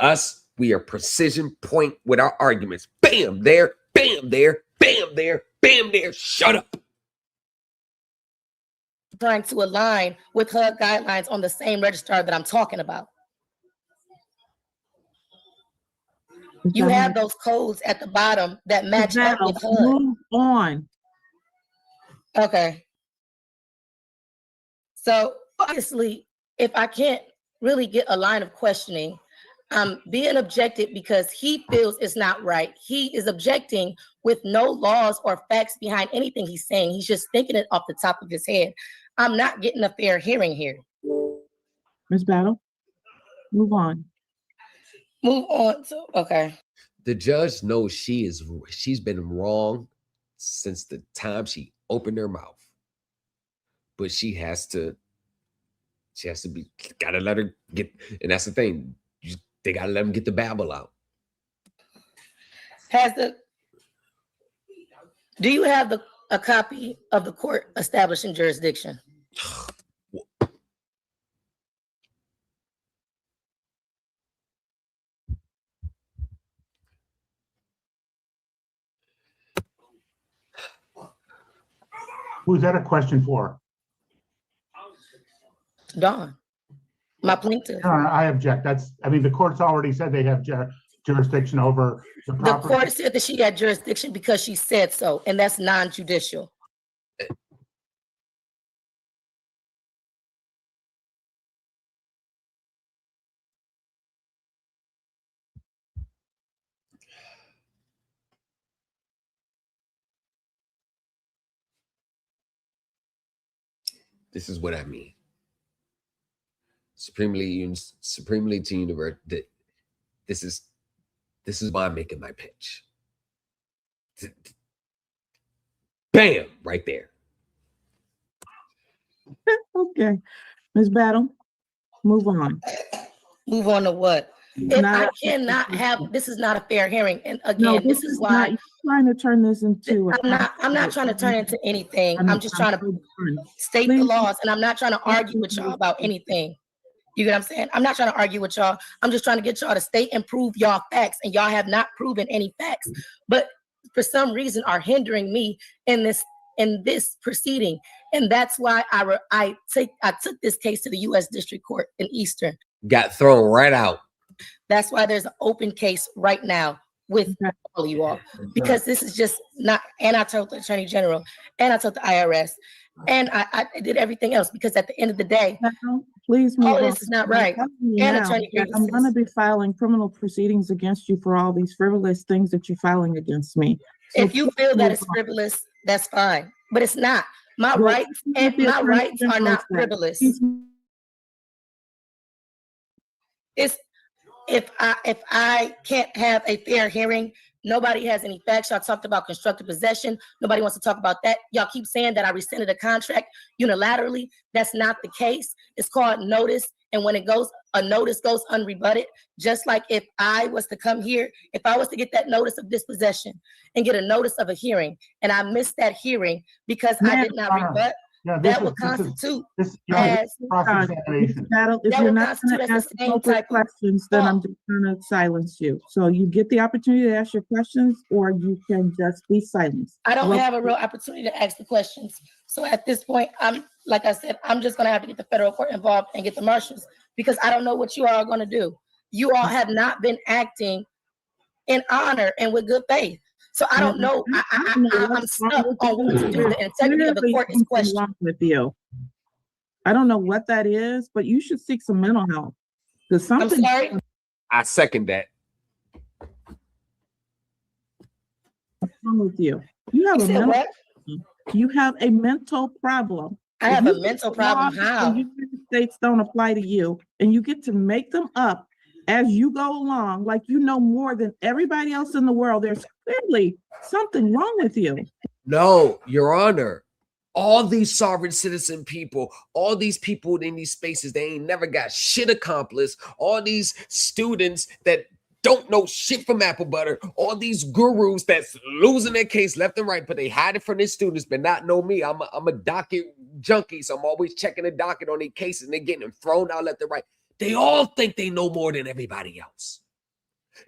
Us, We are precision point with our arguments. Bam there, bam there, bam there, bam there. Shut up. Trying to align with HUD guidelines on the same registrar that I'm talking about. You have those codes at the bottom that match up with HUD. Move on. Okay. So obviously, if I can't really get a line of questioning, I'm being objected because he feels it's not right. He is objecting with no laws or facts behind anything he's saying. He's just thinking it off the top of his head. I'm not getting a fair hearing here. Ms. Battle, move on. Move on. Okay. The judge knows she's been wrong since the time she opened her mouth. But she has to be, gotta let her get, and that's the thing. They gotta let them get the babble out. Do you have a copy of the court establishing jurisdiction? Who's that a question for? Dawn, my plaintiff. No, I object. The court's already said they have jurisdiction over the property. The court said that she had jurisdiction because she said so, and that's non-judicial. This is what I mean. Supreme League to University. This is why I'm making my pitch. Bam, right there. Okay. Ms. Battle, move on. Move on to what? If I cannot have, this is not a fair hearing. And again, this is why you're trying to turn this into. I'm not trying to turn it into anything. I'm just trying to state the laws, and I'm not trying to argue with y'all about anything. You get what I'm saying? I'm not trying to argue with y'all. I'm just trying to get y'all to state and prove y'all facts, and y'all have not proven any facts. But for some reason are hindering me in this proceeding. And that's why I took this case to the U.S. District Court in Eastern. Got thrown right out. That's why there's an open case right now with all of you all, because this is just not, and I told the Attorney General, and I told the IRS, and I did everything else, because at the end of the day, please move all on. this is not right. And Attorney I'm going to be filing criminal proceedings against you for all these frivolous things that you're filing against me. So if you feel that it's frivolous, that's fine, but it's not. My rights are not frivolous. It's if I can't have a fair hearing, nobody has any facts. Y'all talked about constructive possession. Nobody wants to talk about that. Y'all keep saying that I rescinded a contract unilaterally. That's not the case. It's called notice. And when a notice goes unrebutted, just like if I was to come here, if I was to get that notice of dispossession and get a notice of a hearing, and I missed that hearing because I did not rebut, that would constitute as cross-examination. If you're not going to ask appropriate questions, then I'm just going to silence you. So you get the opportunity to ask your questions, or you can just be silenced. I don't have a real opportunity to ask the questions. So at this point, like I said, I'm just going to have to get the federal court involved and get the marshals, because I don't know what you all are going to do. You all have not been acting in honor and with good faith. So I don't know. I'm stuck on what to do. The integrity of the court is questioned. With you. I don't know what that is, but you should seek some mental health. I'm sorry. I second that. What's wrong with you? You have a mental problem. I have a mental problem. How? United States don't apply to you, and you get to make them up as you go along, like you know more than everybody else in the world. There's clearly something wrong with you. No, Your Honor. All these sovereign citizen people, all these people in these spaces, they ain't never got shit accomplished. All these students that don't know shit from apple butter. All these gurus that's losing their case left and right, but they hide it from their students, but not know me. I'm a docket junkie, so I'm always checking the docket on their cases, and they're getting them thrown out left and right. They all think they know more than everybody else.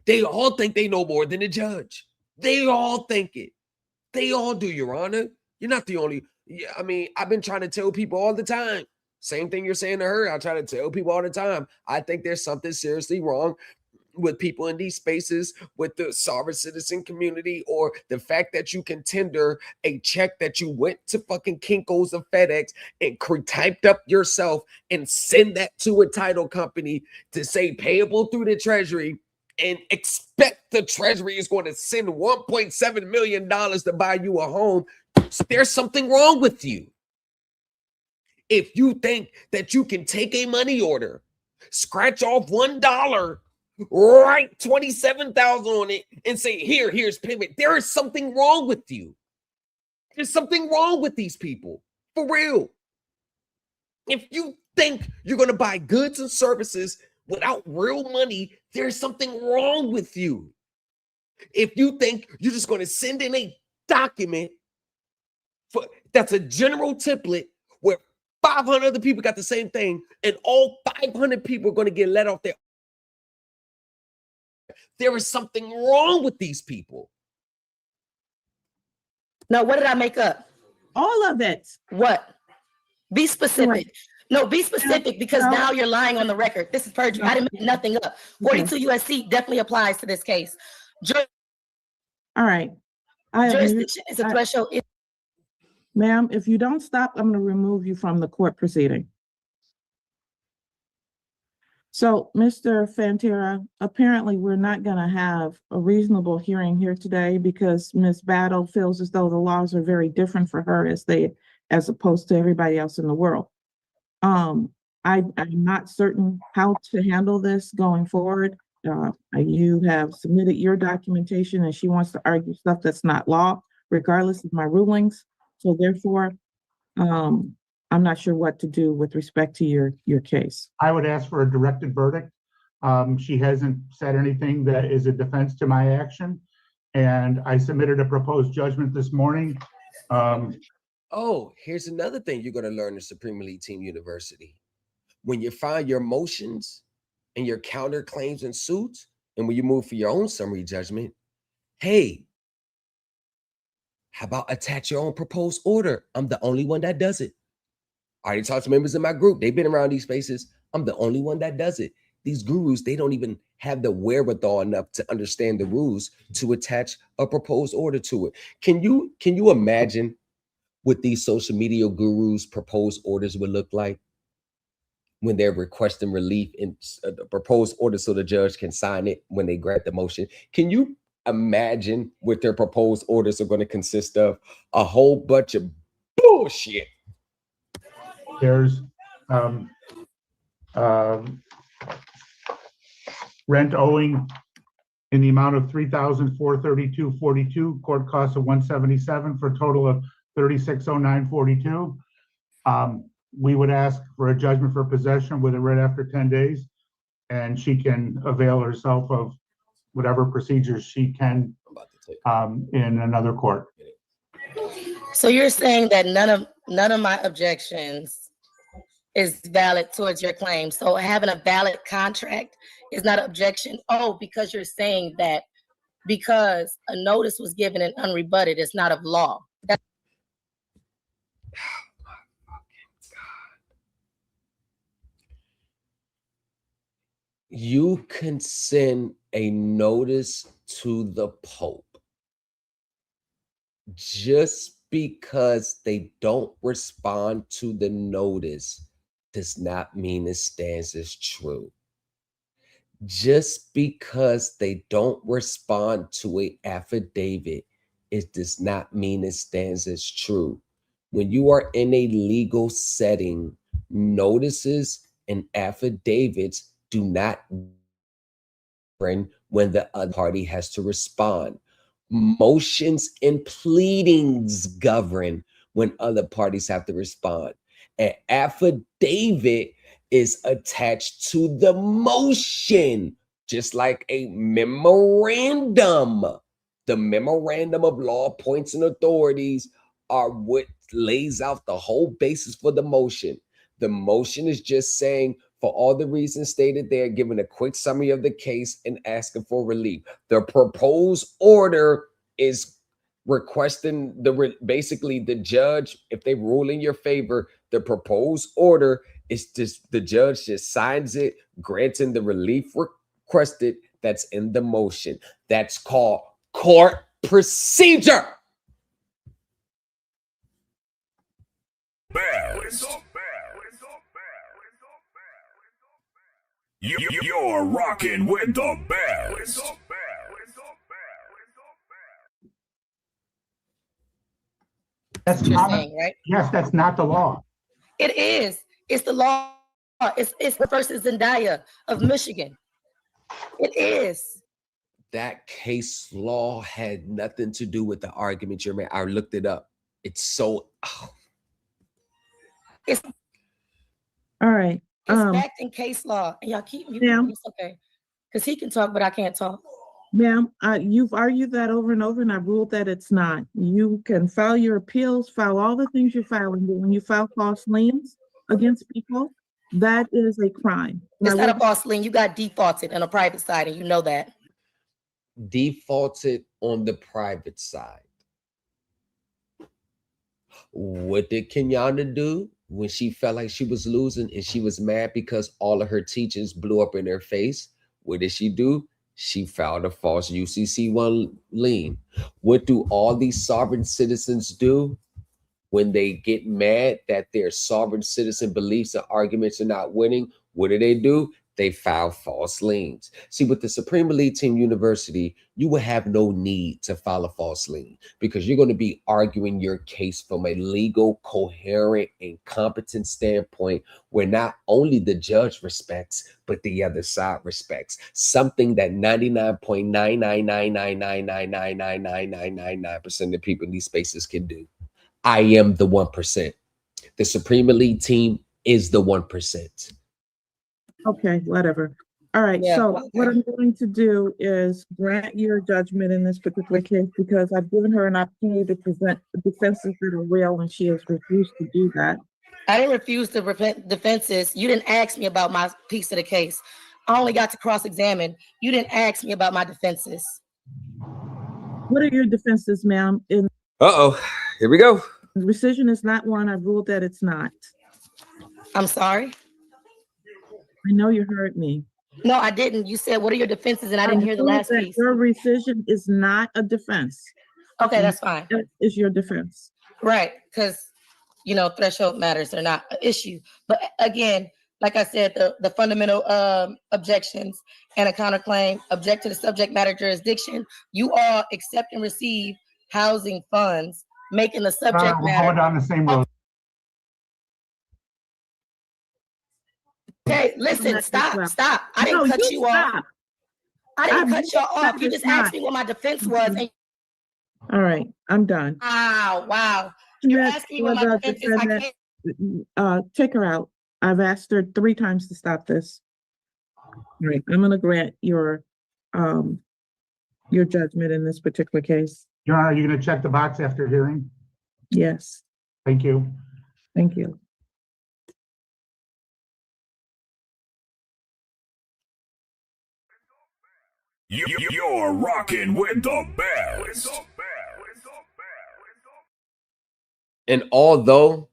They all think they know more than the judge. They all think it. They all do, Your Honor. You're not the only. Yeah, I mean, I've been trying to tell people all the time. Same thing you're saying to her. I try to tell people all the time. I think there's something seriously wrong with people in these spaces, with the sovereign citizen community, or the fact that you can tender a check that you went to fucking Kinko's or FedEx and typed up yourself and send that to a title company to say payable through the Treasury, and expect the Treasury is going to send $1.7 million to buy you a home. There's something wrong with you. If you think that you can take a money order, scratch off $1, write $27,000 on it, and say, here's payment, there is something wrong with you. There's something wrong with these people, for real. If you think you're going to buy goods and services without real money, there's something wrong with you. If you think you're just going to send in a document that's a general template where 500 other people got the same thing, and all 500 people are going to get let off there is something wrong with these people. No, what did I make up? All of it. What? Be specific. Right. No, be specific, because now you're lying on the record. This is perjury. I didn't make nothing up. 42 USC definitely applies to this case. All right. Jurisdiction is a threshold. Ma'am, if you don't stop, I'm going to remove you from the court proceeding. So, Mr. Fantera, apparently we're not going to have a reasonable hearing here today because Ms. Battle feels as though the laws are very different for her as opposed to everybody else in the world. I'm not certain how to handle this going forward. You have submitted your documentation and she wants to argue stuff that's not law, regardless of my rulings. So therefore, I'm not sure what to do with respect to your case. I would ask for a directed verdict. She hasn't said anything that is a defense to my action. And I submitted a proposed judgment this morning. Oh, here's another thing you're going to learn at Supreme Elite Team University. When you file your motions and your counterclaims and suits, and when you move for your own summary judgment, hey, how about attach your own proposed order? I'm the only one that does it. I already talked to members of my group. They've been around these spaces. I'm the only one that does it. These gurus, they don't even have the wherewithal enough to understand the rules to attach a proposed order to it. Can you imagine what these social media gurus' proposed orders would look like when they're requesting relief in a proposed order so the judge can sign it when they grant the motion? Can you imagine what their proposed orders are going to consist of? A whole bunch of bullshit. There's rent owing in the amount of $3,432.42, court costs of $177 for a total of $3609.42. We would ask for a judgment for possession with a writ after 10 days, and she can avail herself of whatever procedures she can in another court. So you're saying that none of my objections is valid towards your claim. So having a valid contract is not an objection. Oh, because you're saying that because a notice was given and unrebutted, it's not of law. You can send a notice to the Pope. Just because they don't respond to the notice does not mean it stands as true. Just because they don't respond to an affidavit, it does not mean it stands as true. When you are in a legal setting, notices and affidavits do not when the other party has to respond. Motions and pleadings govern when other parties have to respond. An affidavit is attached to the motion, just like a memorandum. The memorandum of law, points, and authorities are what lays out the whole basis for the motion. The motion is just saying, For all the reasons stated there, giving a quick summary of the case and asking for relief. The proposed order is requesting basically the judge, if they rule in your favor, the proposed order is just the judge just signs it, granting the relief requested that's in the motion. That's called court procedure. Bells. You're rocking with the bells. That's What you're not, saying, right? yes, that's not the law. It is. It's the law. It's versus Zendaya of Michigan. It is. That case law had nothing to do with the argument you're making. I looked it up. It's so. Oh. It's all right. Fact and case law, and y'all keep me. It's okay, because he can talk, but I can't talk. Ma'am, you've argued that over and over, and I've ruled that it's not. You can file your appeals, file all the things you're filing, but when you file false liens against people, that is a crime. It's not a false lien. You got defaulted on a private side, and you know that. Defaulted on the private side. What did Kenyatta do when she felt like she was losing and she was mad because all of her teachers blew up in her face? What did she do? She filed a false UCC1 lien. What do all these sovereign citizens do when they get mad that their sovereign citizen beliefs and arguments are not winning? What do? They file false liens. See, with the Supreme Elite Team University, you will have no need to file a false lien because you're going to be arguing your case from a legal, coherent, and competent standpoint where not only the judge respects, but the other side respects. Something that 99.99999999999% of the people in these spaces can do. I am the 1%. The Supreme Elite Team is the 1%. Okay, whatever. All right, Yeah, so okay. what I'm going to do is grant your judgment in this particular case because I've given her an opportunity to present the defenses that are real and she has refused to do that. I didn't refuse to present defenses. You didn't ask me about my piece of the case. I only got to cross-examine. You didn't ask me about my defenses. What are your defenses, ma'am? Uh-oh, here we go. Rescission is not one. I've ruled that it's not. I'm sorry? I know you heard me. No, I didn't. You said, what are your defenses? And I didn't hear the last piece. Your rescission is not a defense. Okay, that's fine. That is your defense. Right, because, you know, threshold matters are not an issue. But again, like I said, the fundamental objections and a counterclaim, object to the subject matter jurisdiction. You all accept and receive housing funds, making the subject We're matter. going down the same road. Okay, listen, stop. I didn't cut you off. I didn't cut you off. You just asked me what my defense was. And all right, I'm done. Wow. You're asking me what my defense is. I can't. Take her out. I've asked her 3 times to stop this. All right, I'm going to grant your judgment in this particular case. Your Honor, are you going to check the box after hearing? Yes. Thank you. Thank you. You're rocking with the bells. And although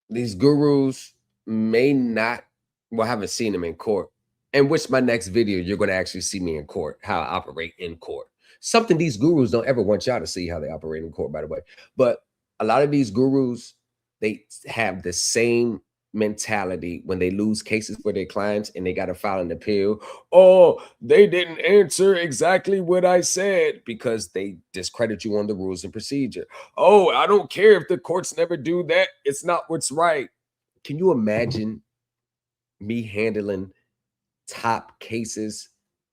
these gurus may not, well, I haven't seen them in court, in which my next video, you're going to actually see me in court, how I operate in court. Something these gurus don't ever want y'all to see how they operate in court, by the way. But a lot of these gurus, they have the same mentality when they lose cases for their clients and they got to file an appeal. Oh, they didn't answer exactly what I said, because they discredit you on the rules and procedure. Oh, I don't care if the courts never do that. It's not what's right. Can you imagine me handling top cases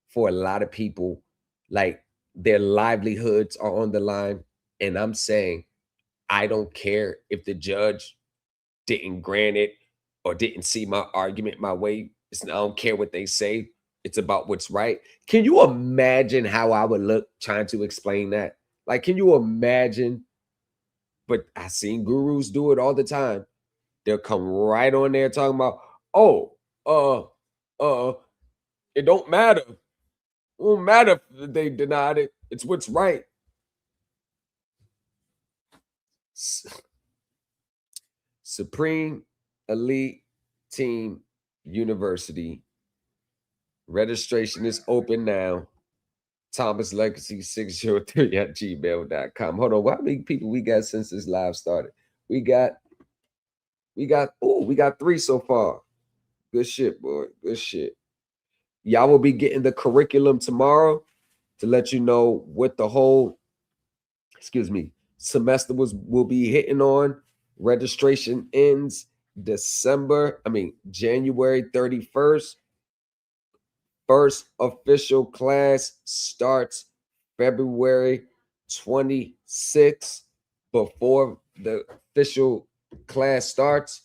for a lot of people, like their livelihoods are on the line, and I'm saying I don't care if the judge didn't grant it or didn't see my argument my way. I don't care what they say. It's about what's right. Can you imagine how I would look trying to explain that? Like, can you imagine? But I've seen gurus do it all the time. They'll come right on there talking about, oh, it don't matter. It won't matter if they denied it. It's what's right. Supreme Elite Team University. Registration is open now. Thomas Legacy 603 at gmail.com. Hold on. How many people we got since this live started? We got 3 so far. Good shit, boy. Good shit. Y'all will be getting the curriculum tomorrow to let you know what the whole, semester will be hitting on. Registration ends January 31st. First official class starts February 26th. Before the official class starts,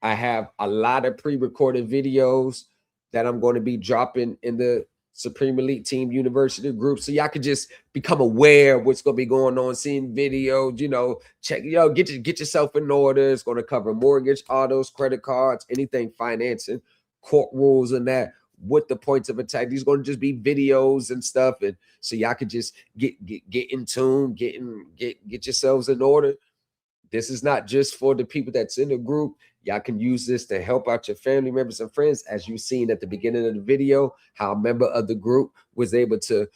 I have a lot of pre-recorded videos that I'm going to be dropping in the Supreme Elite Team University group, so y'all can just become aware of what's going to be going on, seeing videos, check, get yourself in order. It's going to cover mortgage, autos, credit cards, anything financing, court rules, and that. What the points of attack. These going to just be videos and stuff, and so y'all can just get in tune, get yourselves in order. This is not just for the people that's in the group. Y'all can use this to help out your family members and friends, as you've seen at the beginning of the video, how a member of the group was able to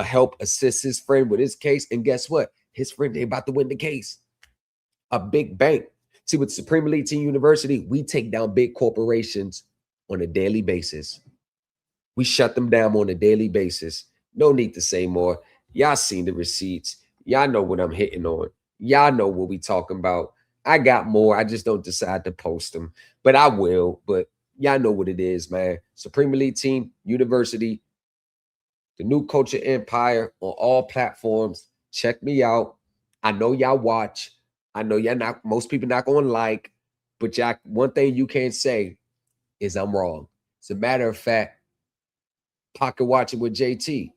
help assist his friend with his case. And guess what? His friend, they about to win the case. A big bank. See, with Supreme Elite Team University, we take down big corporations on a daily basis. We shut them down on a daily basis. No need to say more. Y'all seen the receipts. Y'all know what I'm hitting on. Y'all know what we talking about. I got more. I just don't decide to post them, but I will. But y'all know what it is, man. Supreme Elite Team University, the new culture empire on all platforms. Check me out. I know y'all watch. I know y'all not. Most people not going to like, but y'all, one thing you can't say is I'm wrong. As a matter of fact, pocket watching with JT.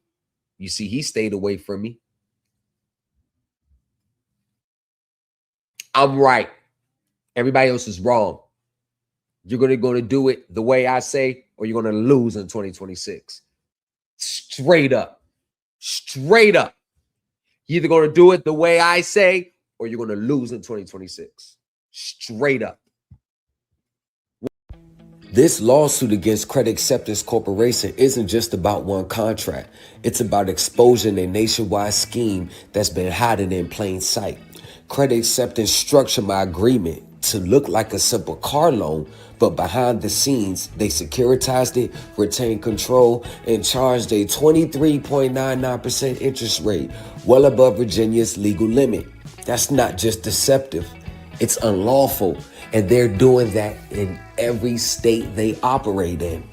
You see, he stayed away from me. I'm right. Everybody else is wrong. You're going to do it the way I say, or you're going to lose in 2026. Straight up. Straight up. You're either going to do it the way I say, or you're going to lose in 2026. Straight up. This lawsuit against Credit Acceptance Corporation isn't just about one contract. It's about exposing a nationwide scheme that's been hiding in plain sight. Credit Acceptance structured my agreement to look like a simple car loan, but behind the scenes, they securitized it, retained control, and charged a 23.99% interest rate, well above Virginia's legal limit. That's not just deceptive, it's unlawful, and they're doing that in every state they operate in.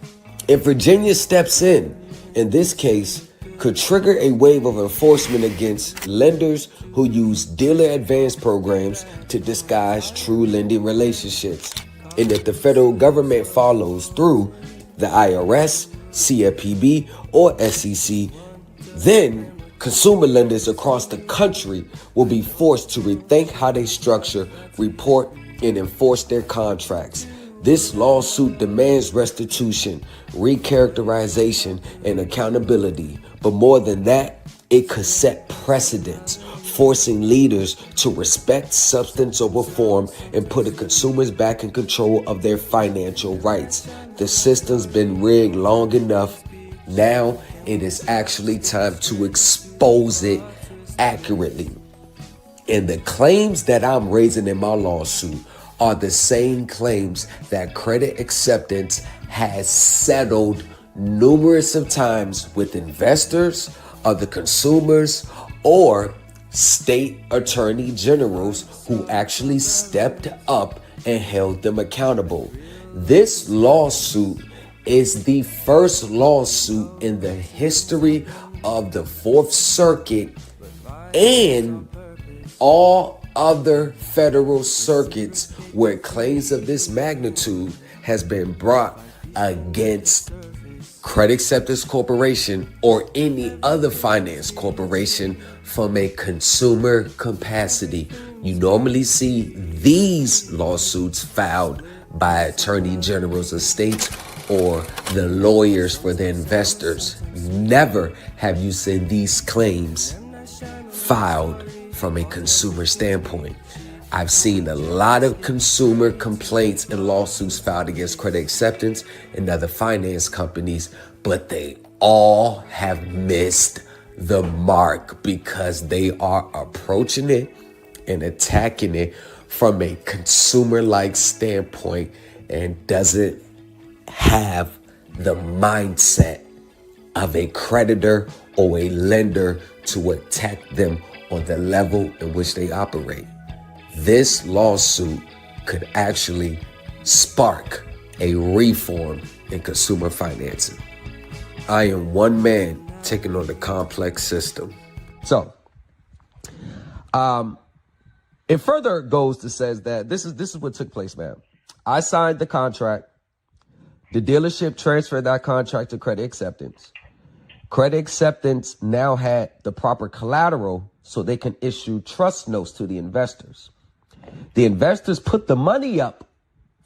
If Virginia steps in this case, could trigger a wave of enforcement against lenders who use dealer advance programs to disguise true lending relationships. And if the federal government follows through, the IRS, CFPB, or SEC, then consumer lenders across the country will be forced to rethink how they structure, report, and enforce their contracts. This lawsuit demands restitution, recharacterization, and accountability. But more than that, it could set precedents, forcing leaders to respect substance over form and putting consumers back in control of their financial rights. The system's been rigged long enough. Now it is actually time to expose it accurately. And the claims that I'm raising in my lawsuit are the same claims that Credit Acceptance has settled numerous of times with investors, other consumers, or state attorney generals who actually stepped up and held them accountable. This lawsuit is the first lawsuit in the history of the Fourth Circuit and all other federal circuits where claims of this magnitude has been brought against Credit Acceptance Corporation or any other finance corporation from a consumer capacity. You normally see these lawsuits filed by attorney generals of states or the lawyers for the investors. Never have you seen these claims filed from a consumer standpoint. I've seen a lot of consumer complaints and lawsuits filed against Credit Acceptance and other finance companies, but they all have missed the mark because they are approaching it and attacking it from a consumer-like standpoint and doesn't have the mindset of a creditor or a lender to attack them on the level in which they operate. This lawsuit could actually spark a reform in consumer financing. I am one man taking on the complex system. So, it further goes to says that this is what took place, man. I signed the contract. The dealership transferred that contract to Credit Acceptance. Credit Acceptance now had the proper collateral so they can issue trust notes to the investors. The investors put the money up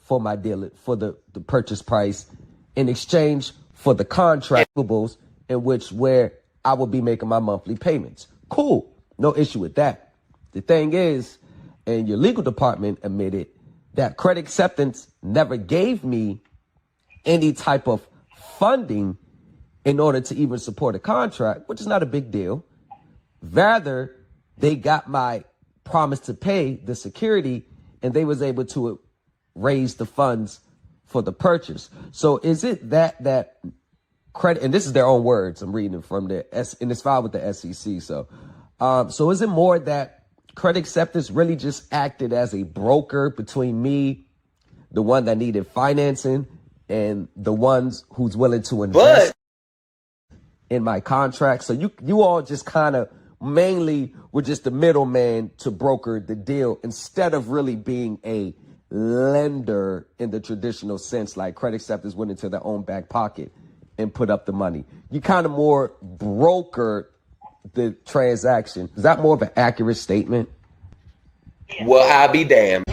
for my dealer for the purchase price in exchange for the contractables in which where I will be making my monthly payments. Cool. No issue with that. The thing is, and your legal department admitted that Credit Acceptance never gave me any type of funding in order to even support a contract, which is not a big deal. Rather, they got my promise to pay the security and they was able to raise the funds for the purchase. So is it that credit, and this is their own words, I'm reading it from and it's filed with the SEC. So is it more that Credit Acceptance really just acted as a broker between me, the one that needed financing, and the ones who's willing to invest in my contract? So you all just kind of mainly were just the middleman to broker the deal instead of really being a lender in the traditional sense, like Credit Acceptance went into their own back pocket and put up the money. You kind of more brokered the transaction. Is that more of an accurate statement? Well, I'll be damned.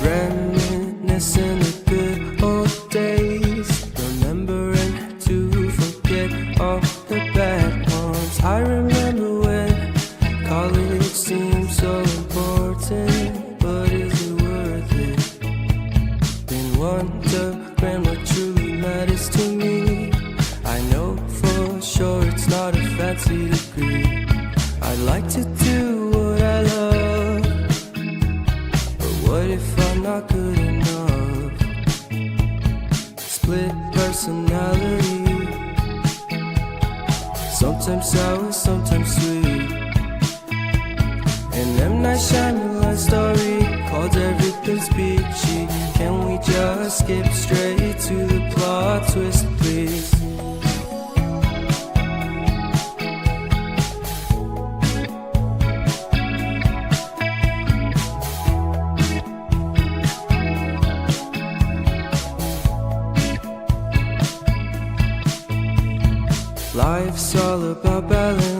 Reminiscing the good old days, remembering to forget all the bad ones. I remember when college seemed so important, but is it worth it? Been wondering what truly matters to me. I know for sure it's not a fancy degree. I'd like to do what I love, but what if I'm not good enough? Split personality, sometimes sour, sometimes sweet. An M. Night Shyamalan story called Everything's Peachy. Can we just skip straight to the plot twist, please? Life's all about balance.